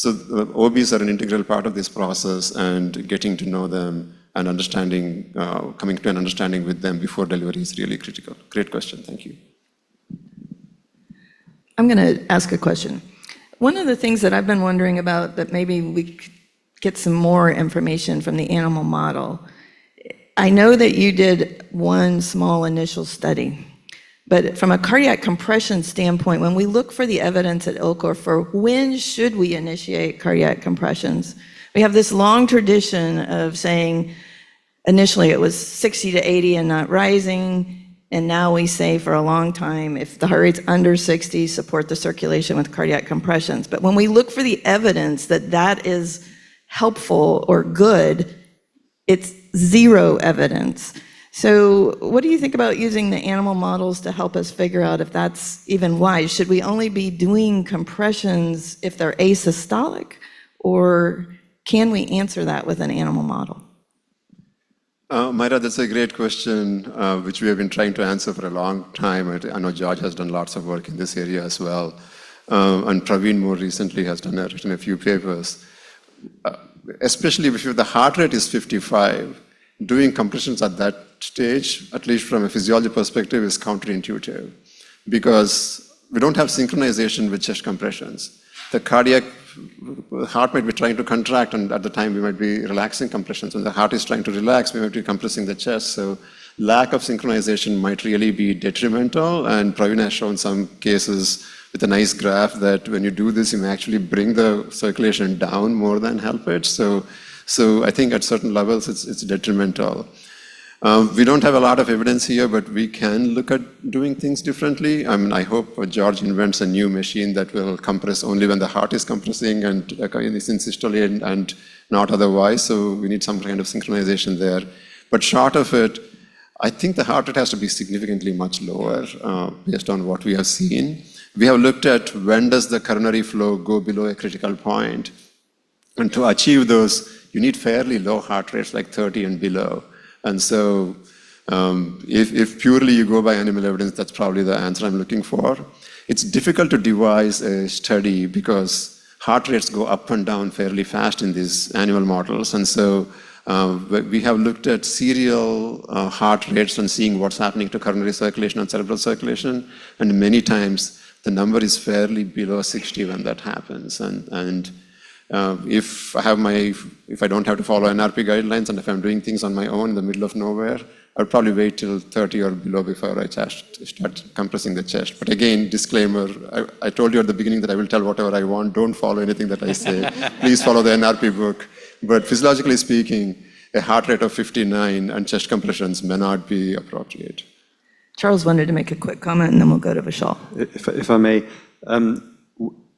OBs are an integral part of this process, and getting to know them and understanding, coming to an understanding with them before delivery is really critical. Great question, thank you. I'm going to ask a question. One of the things that I've been wondering about that maybe we could get some more information from the animal model. I know that you did one small initial study, but from a cardiac compression standpoint, when we look for the evidence at ILCOR for when should we initiate cardiac compressions, we have this long tradition of saying initially it was 60 to 80 and not rising. And now we say for a long time, if the heart rate's under 60, support the circulation with cardiac compressions. But when we look for the evidence that that is helpful or good, it's zero evidence. So what do you think about using the animal models to help us figure out if that's even wise? Should we only be doing compressions if they're asystolic, or can we answer that with an animal model? Myra, that's a great question, which we have been trying to answer for a long time. I know George has done lots of work in this area as well. And Praveen more recently has written a few papers. Especially if the heart rate is 55, doing compressions at that stage, at least from a physiology perspective, is counterintuitive, because we don't have synchronization with chest compressions. The cardiac heart might be trying to contract, and at the time we might be relaxing compressions. When the heart is trying to relax, we might be compressing the chest. So lack of synchronization might really be detrimental. And Praveen has shown some cases with a nice graph that when you do this, you may actually bring the circulation down more than help it. So I think at certain levels, it's detrimental. We don't have a lot of evidence here, but we can look at doing things differently. I mean, I hope George invents a new machine that will compress only when the heart is compressing and is in systole and not otherwise. So we need some kind of synchronization there. But short of it, I think the heart rate has to be significantly much lower based on what we have seen. We have looked at when does the coronary flow go below a critical point. And to achieve those, you need fairly low heart rates like 30 and below. And so If purely you go by animal evidence, that's probably the answer I'm looking for. It's difficult to devise a study because heart rates go up and down fairly fast in these animal models. And so we have looked at serial heart rates and seeing what's happening to coronary circulation and cerebral circulation. And many times the number is fairly below 60 when that happens. And if I don't have to follow NRP guidelines and if I'm doing things on my own in the middle of nowhere, I'll probably wait till 30 or below before I start compressing the chest. But again, disclaimer, I told you at the beginning that I will tell whatever I want. Don't follow anything that I say. Please follow the NRP book. But physiologically speaking, a heart rate of 59 and chest compressions may not be appropriate. Charles wanted to make a quick comment, and then we'll go to Vishal. If I may,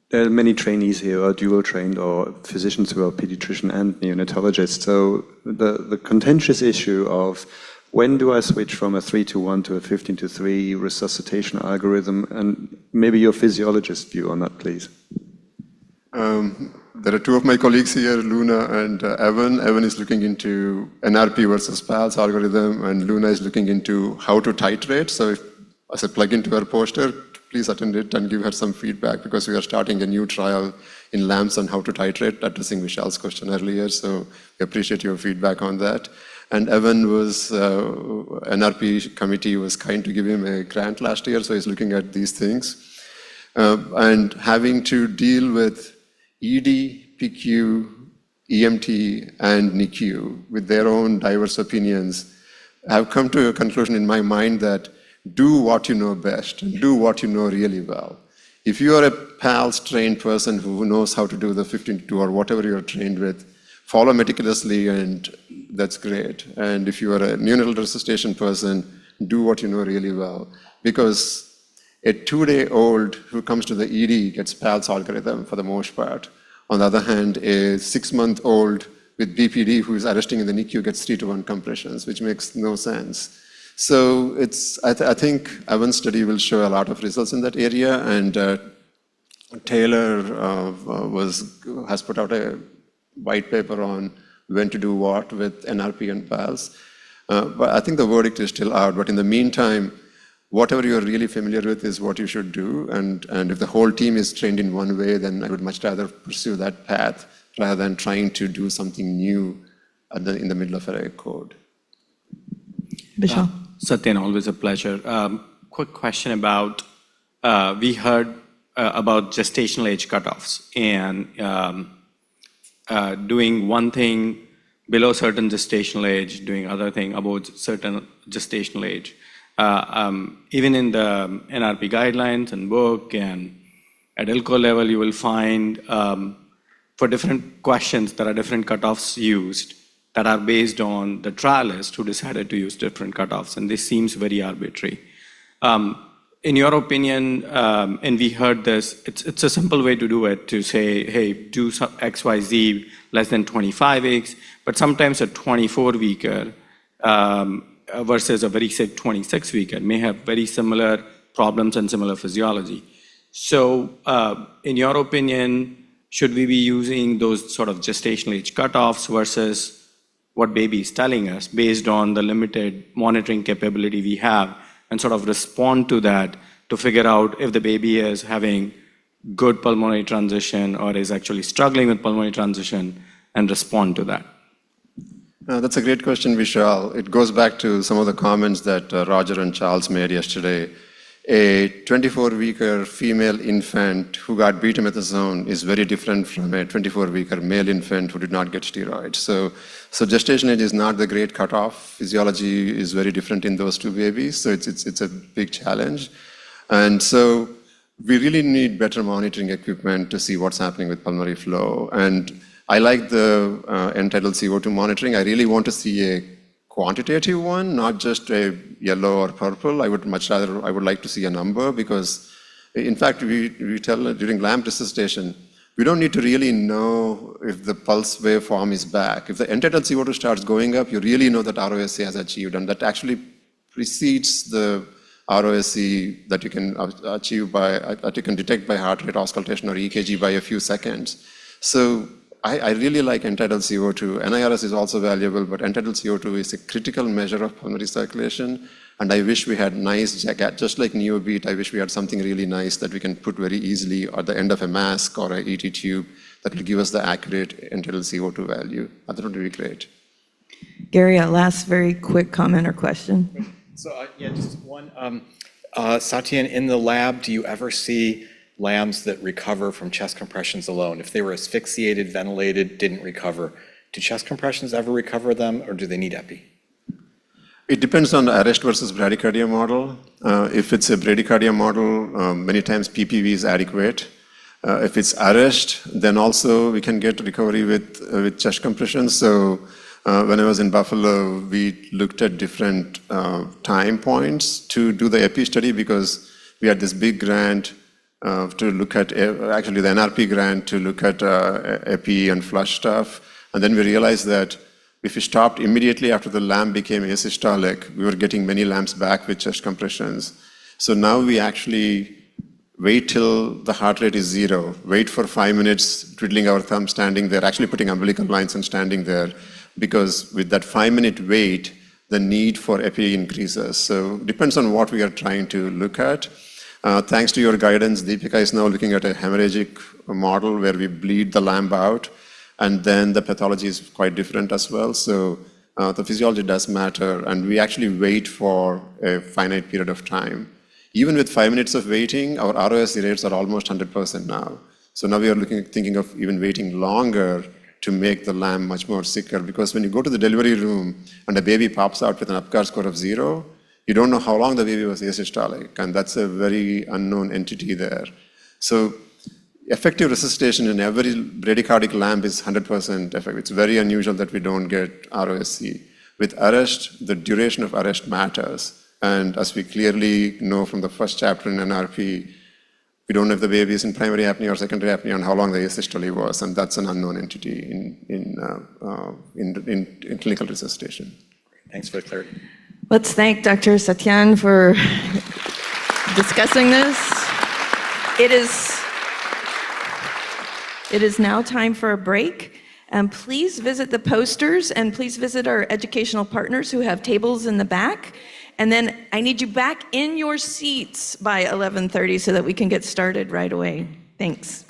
there are many trainees here who are dual trained or physicians who are pediatrician and neonatologists. So the contentious issue of when do I switch from a 3-to-1 to a 15-to-3 resuscitation algorithm, and maybe your physiologist view on that, please. There are two of my colleagues here, Luna and Evan. Evan is looking into NRP versus PALS algorithm, and Luna is looking into how to titrate. So if, as a plug into her poster, please attend it and give her some feedback, because we are starting a new trial in LAMS on how to titrate, addressing Vishal's question earlier. So we appreciate your feedback on that. And Evan was, NRP committee was kind to give him a grant last year, so he's looking at these things. And having to deal with ED, PQ, EMT, and NICU with their own diverse opinions, I've come to a conclusion in my mind that do what you know best, and do what you know really well. If you are a PALS trained person who knows how to do the 15-2 or whatever you're trained with, follow meticulously, and that's great. And if you are a neonatal resuscitation person, do what you know really well. Because a 2-day-old who comes to the ED gets PALS algorithm for the most part. On the other hand, a 6-month-old with BPD who is arresting in the NICU gets 3-to-1 compressions, which makes no sense. So I think Evan's study will show a lot of results in that area, and Taylor has put out a white paper on when to do what with NRP and PALS. But I think the verdict is still out. But in the meantime, whatever you're really familiar with is what you should do. And if the whole team is trained in one way, then I would much rather pursue that path rather than trying to do something new in the middle of a code. Vishal. Satyan, always a pleasure. Quick question about, we heard about gestational age cutoffs and doing one thing below certain gestational age, doing other thing above certain gestational age. Even in the NRP guidelines and book and at ILCO level, you will find for different questions, there are different cutoffs used that are based on the trialist who decided to use different cutoffs, and this seems very arbitrary. In your opinion, and we heard this, it's a simple way to do it, to say, hey, do some XYZ less than 25 weeks, but sometimes a 24-weeker versus a very sick 26-weeker may have very similar problems and similar physiology. So in your opinion, should we be using those sort of gestational age cutoffs versus what baby is telling us based on the limited monitoring capability we have, and sort of respond to that to figure out if the baby is having good pulmonary transition or is actually struggling with pulmonary transition, and respond to that? That's a great question, Vishal. It goes back to some of the comments that Roger and Charles made yesterday. A 24-weeker female infant who got betamethasone is very different from a 24-weeker male infant who did not get steroids. So gestation age is not the great cutoff. Physiology is very different in those two babies, so it's a big challenge. And so we really need better monitoring equipment to see what's happening with pulmonary flow. And I like the Untitled CO2 monitoring. I really want to see a quantitative one, not just a yellow or purple. I would like to see a number, because in fact, we tell during LAMP resuscitation, we don't need to really know if the pulse waveform is back. If the Untitled CO2 starts going up, you really know that ROSC has achieved, and that actually precedes the ROSC that you can achieve that you can detect by heart rate auscultation or EKG by a few seconds. So I really like entitled CO2. NIRS is also valuable, but entitled CO2 is a critical measure of pulmonary circulation. And I wish we had nice, just like NeoBeat, I wish we had something really nice that we can put very easily at the end of a mask or a ET tube that will give us the accurate entitled CO2 value. That would be great. Gary, a last very quick comment or question. So, yeah, just one. Satyan, in the lab, do you ever see lambs that recover from chest compressions alone? If they were asphyxiated, ventilated, didn't recover, do chest compressions ever recover them, or do they need epi? It depends on the arrest versus bradycardia model. If it's a bradycardia model, many times PPV is adequate. If it's arrest, then also we can get recovery with chest compressions. So when I was in Buffalo, we looked at different time points to do the epi study because we had this big grant to look at, actually the NRP grant to look at epi and flush stuff. And then we realized that if we stopped immediately after the lamb became asystolic, we were getting many lambs back with chest compressions. So now we actually wait till the heart rate is 0, wait for 5 minutes, twiddling our thumb, standing there, actually putting umbilical lines and standing there, because with that 5-minute wait, the need for epi increases. So it depends on what we are trying to look at. Thanks to your guidance, Deepika is now looking at a hemorrhagic model where we bleed the lamb out, and then the pathology is quite different as well. So the physiology does matter, and we actually wait for a finite period of time. Even with 5 minutes of waiting, our ROSC rates are almost 100% now. So now we are thinking of even waiting longer to make the lamb much more sicker, because when you go to the delivery room and a baby pops out with an UPGAR score of 0, you don't know how long the baby was asystolic, and that's a very unknown entity there. So effective resuscitation in every bradycardic lamb is 100% effective. It's very unusual that we don't get ROSC. With arrest, the duration of arrest matters. And as we clearly know from the first chapter in NRP, we don't know if the baby is in primary apnea or secondary apnea and how long the asystole was, and that's an unknown entity in clinical resuscitation. Thanks for the clarity. Let's thank Dr. Satyan for discussing this. It is now time for a break. Please visit the posters and please visit our educational partners who have tables in the back. And then I need you back in your seats by 11:30 so that we can get started right away. Thanks.